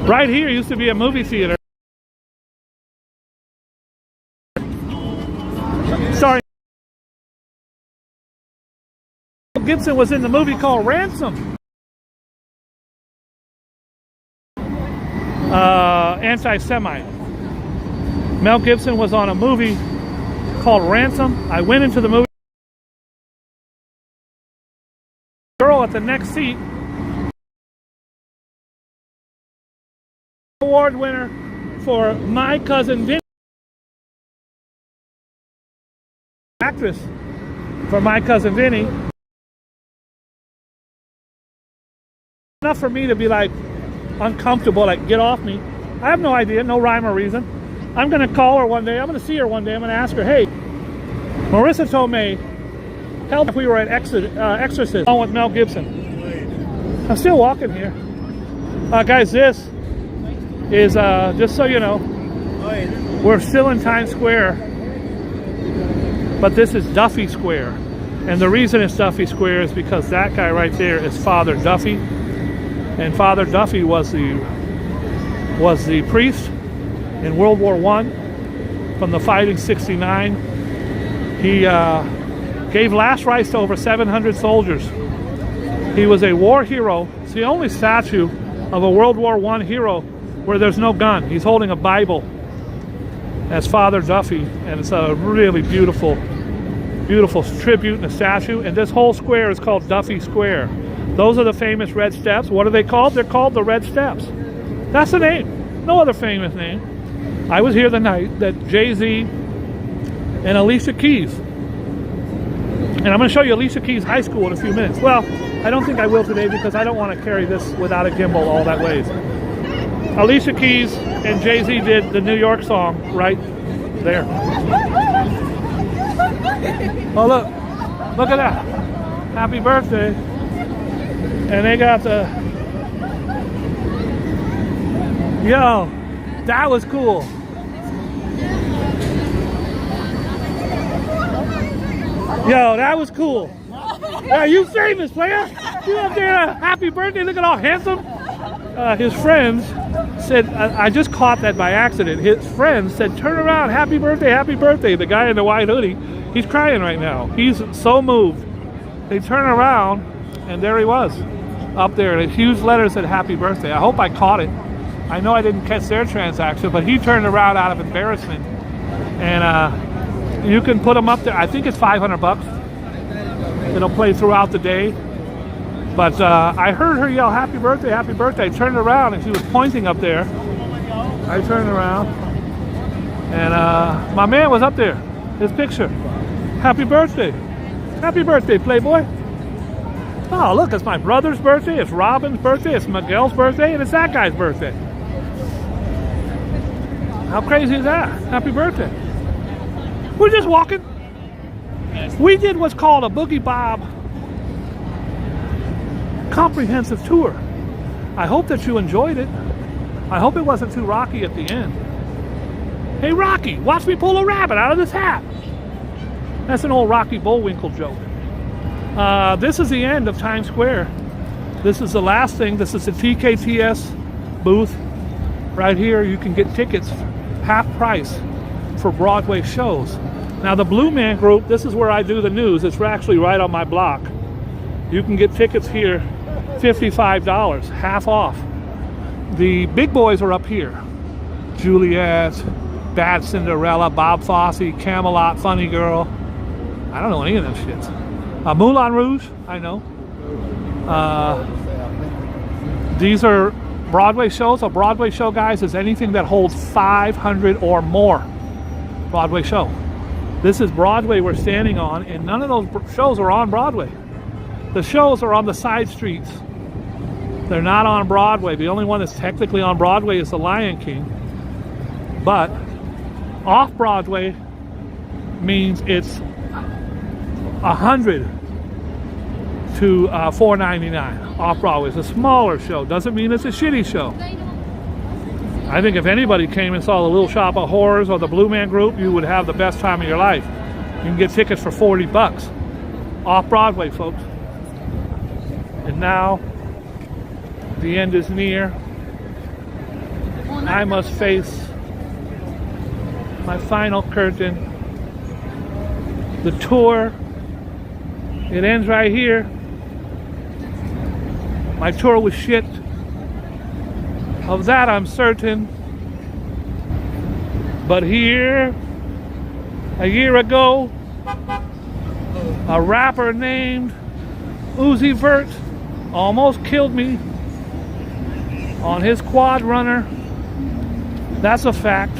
Right here used to be a movie theater. Sorry. Gibson was in the movie called Ransom. Anti-Semite. Mel Gibson was on a movie called Ransom. I went into the movie. Girl at the next seat. Award winner for My Cousin Vinny. Actress for My Cousin Vinny. Enough for me to be like uncomfortable, like get off me. I have no idea, no rhyme or reason. I'm gonna call her one day. I'm gonna see her one day. I'm gonna ask her, hey, Marissa Tomei, tell me if we were at Exorcist on with Mel Gibson. I'm still walking here. Guys, this is, just so you know, we're still in Times Square, but this is Duffy Square. And the reason it's Duffy Square is because that guy right there is Father Duffy. And Father Duffy was the priest in World War I from the Fighting 69. He gave last rites to over 700 soldiers. He was a war hero. It's the only statue of a World War I hero where there's no gun. He's holding a Bible as Father Duffy, and it's a really beautiful, beautiful tribute and a statue. And this whole square is called Duffy Square. Those are the famous red steps. What are they called? They're called the Red Steps. That's the name. No other famous name. I was here the night that Jay-Z and Alicia Keys. And I'm going to show you Alicia Keys High School in a few minutes. Well, I don't think I will today because I don't want to carry this without a gimbal all that ways. Alicia Keys and Jay-Z did the New York song right there. Oh, look. Look at that. Happy birthday. And they got the... Yo, that was cool. Yo, that was cool. Yeah, you famous, player. You up there, happy birthday, looking all handsome. His friends said, I just caught that by accident. His friends said, turn around, happy birthday, happy birthday. The guy in the white hoodie, he's crying right now. He's so moved. They turn around, and there he was, up there. And huge letters said, happy birthday. I hope I caught it. I know I didn't catch their transaction, but he turned around out of embarrassment. And you can put them up there. I think it's $500. It'll play throughout the day. But I heard her yell, happy birthday, happy birthday. I turned around and she was pointing up there. I turned around and my man was up there. His picture. Happy birthday. Happy birthday, Playboy. Oh, look, it's my brother's birthday. It's Robyn's birthday. It's Miguel's birthday. And it's that guy's birthday. How crazy is that? Happy birthday. We're just walking. We did what's called a Boogie Bob comprehensive tour. I hope that you enjoyed it. I hope it wasn't too rocky at the end. Hey Rocky, watch me pull a rabbit out of this hat. That's an old Rocky Bullwinkle joke. This is the end of Times Square. This is the last thing. This is the TKTS booth. Right here you can get tickets half price for Broadway shows. Now the Blue Man Group, this is where I do the news. It's actually right on my block. You can get tickets here $55, half off. The big boys are up here. Juliet, Bad Cinderella, Bob Fosse, Camelot, Funny Girl. I don't know any of them shits. Moulin Rouge, I know. These are Broadway shows. A Broadway show, guys, is anything that holds 500 or more. Broadway show. This is Broadway we're standing on, and none of those shows are on Broadway. The shows are on the side streets. They're not on Broadway. The only one that's technically on Broadway is The Lion King. But off Broadway means it's $100 to $4.99. Off Broadway. It's a smaller show. Doesn't mean it's a shitty show. I think if anybody came and saw the Little Shop of Horrors or the Blue Man Group, you would have the best time of your life. You can get tickets for $40 off Broadway, folks. And now the end is near. I must face my final curtain. The tour, it ends right here. My tour was shit. Of that I'm certain. But here, a year ago, a rapper named Uzi Vert almost killed me on his quad runner. That's a fact.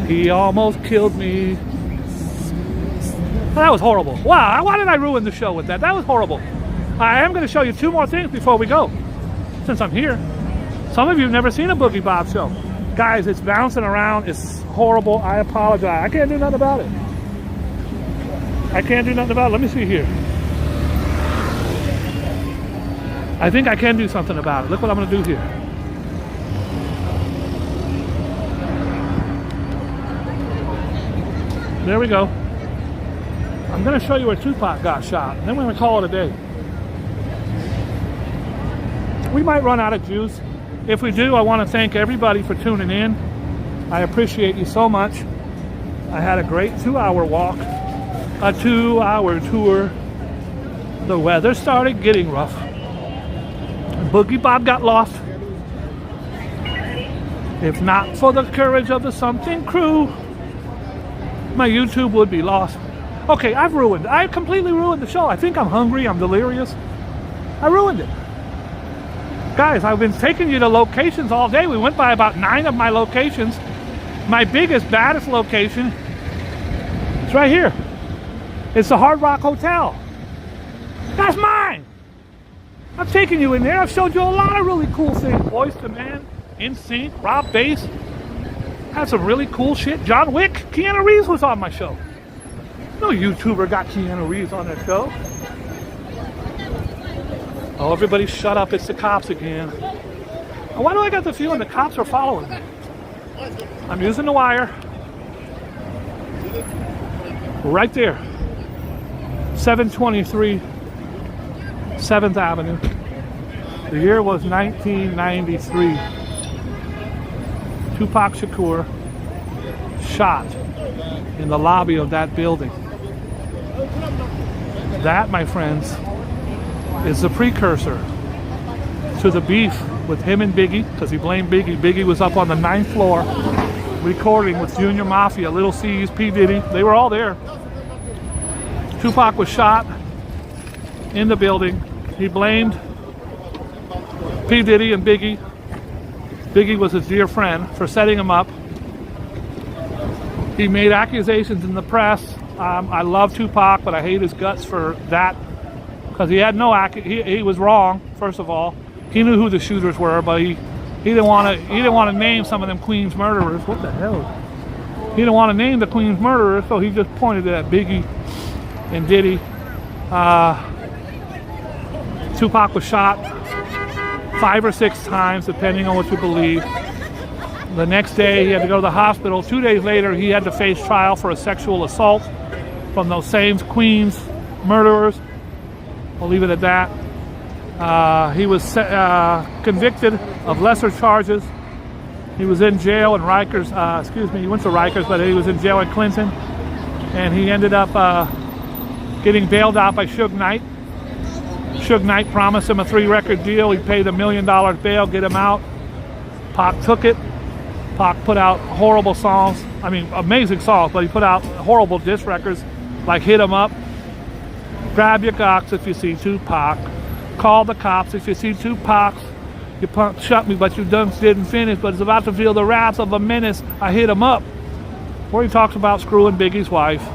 He almost killed me. That was horrible. Wow, why did I ruin the show with that? That was horrible. I am going to show you 2 more things before we go, since I'm here. Some of you have never seen a Boogie Bob show. Guys, it's bouncing around. It's horrible. I apologize. I can't do nothing about it. I can't do nothing about it. Let me see here. I think I can do something about it. Look what I'm going to do here. There we go. I'm going to show you where Tupac got shot. And then we're going to call it a day. We might run out of juice. If we do, I want to thank everybody for tuning in. I appreciate you so much. I had a great 2-hour walk, a 2-hour tour. The weather started getting rough. Boogie Bob got lost. If not for the courage of the Something crew, my YouTube would be lost. Okay, I completely ruined the show. I think I'm hungry, I'm delirious. I ruined it. Guys, I've been taking you to locations all day. We went by about 9 of my locations. My biggest, baddest location is right here. It's the Hard Rock Hotel. That's mine. I've taken you in there. I've showed you a lot of really cool things. Boys to Men, NSYNC, Rob Bass. Had some really cool shit. John Wick, Keanu Reeves was on my show. No YouTuber got Keanu Reeves on their show. Oh, everybody shut up. It's the cops again. Why do I got the feeling the cops are following me? I'm using the wire. Right there. 723 7th Avenue. The year was 1993. Tupac Shakur shot in the lobby of that building. That, my friends, is the precursor to the beef with him and Biggie, because he blamed Biggie. Biggie was up on the 9th floor recording with Junior Mafia, Little C's, P. Diddy. They were all there. Tupac was shot in the building. He blamed P. Diddy and Biggie. Biggie was his dear friend for setting him up. He made accusations in the press. I love Tupac, but I hate his guts for that, because he had no he was wrong. First of all, he knew who the shooters were, but he didn't want to name some of them Queens murderers. What the hell? He didn't want to name the Queens murderers, so he just pointed at Biggie and Diddy. Tupac was shot 5 or 6 times, depending on what you believe. The next day, he had to go to the hospital. 2 days later, he had to face trial for a sexual assault from those same Queens murderers. I'll leave it at that. He was convicted of lesser charges. He was in jail in Rikers. He went to Rikers, but he was in jail in Clinton. And he ended up getting bailed out by Suge Knight. Suge Knight promised him a 3-record deal. He paid $1 million bail, get him out. Pac took it. Pac put out horrible songs. I mean, amazing songs, but he put out horrible diss records like Hit 'Em Up, Grab Your Cocks If You See Tupac, Call the Cops If You See Tupac, You Punk Shut Me But You Didn't Finish, But It's About to Feel the Wrath of a Menace, I Hit 'Em Up, where he talks about screwing Biggie's wife.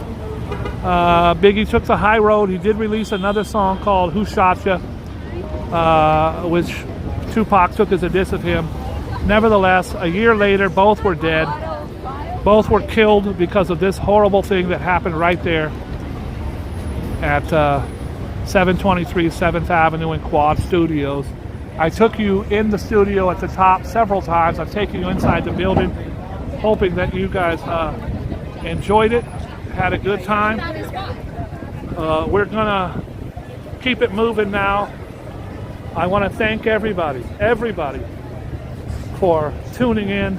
Biggie took the high road. He did release another song called Who Shot Ya, which Tupac took as a diss of him. Nevertheless, a year later, both were dead. Both were killed because of this horrible thing that happened right there at 723 7th Avenue in Quad Studios. I took you in the studio at the top several times. I've taken you inside the building, hoping that you guys enjoyed it, had a good time. We're gonna keep it moving now. I want to thank everybody for tuning in.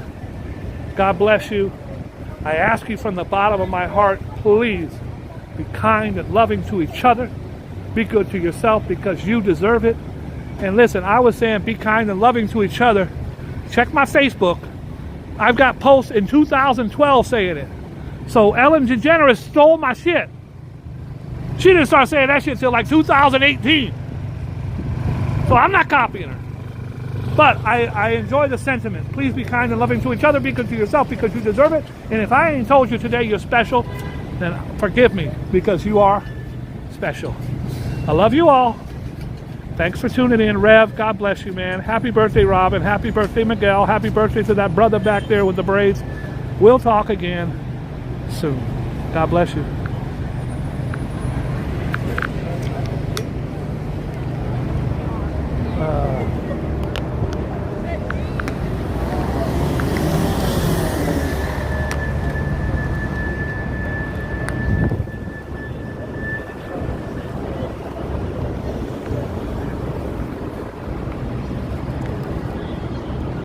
God bless you. I ask you from the bottom of my heart, please be kind and loving to each other. Be good to yourself because you deserve it. And listen, I was saying be kind and loving to each other. Check my Facebook. I've got posts in 2012 saying it. So Ellen DeGeneres stole my shit. She didn't start saying that shit until like 2018. So I'm not copying her. But I enjoy the sentiment. Please be kind and loving to each other. Be good to yourself because you deserve it. And if I ain't told you today you're special, then forgive me because you are special. I love you all. Thanks for tuning in. Rev, God bless you, man. Happy birthday, Robyn. Happy birthday, Miguel. Happy birthday to that brother back there with the braids. We'll talk again soon. God bless you.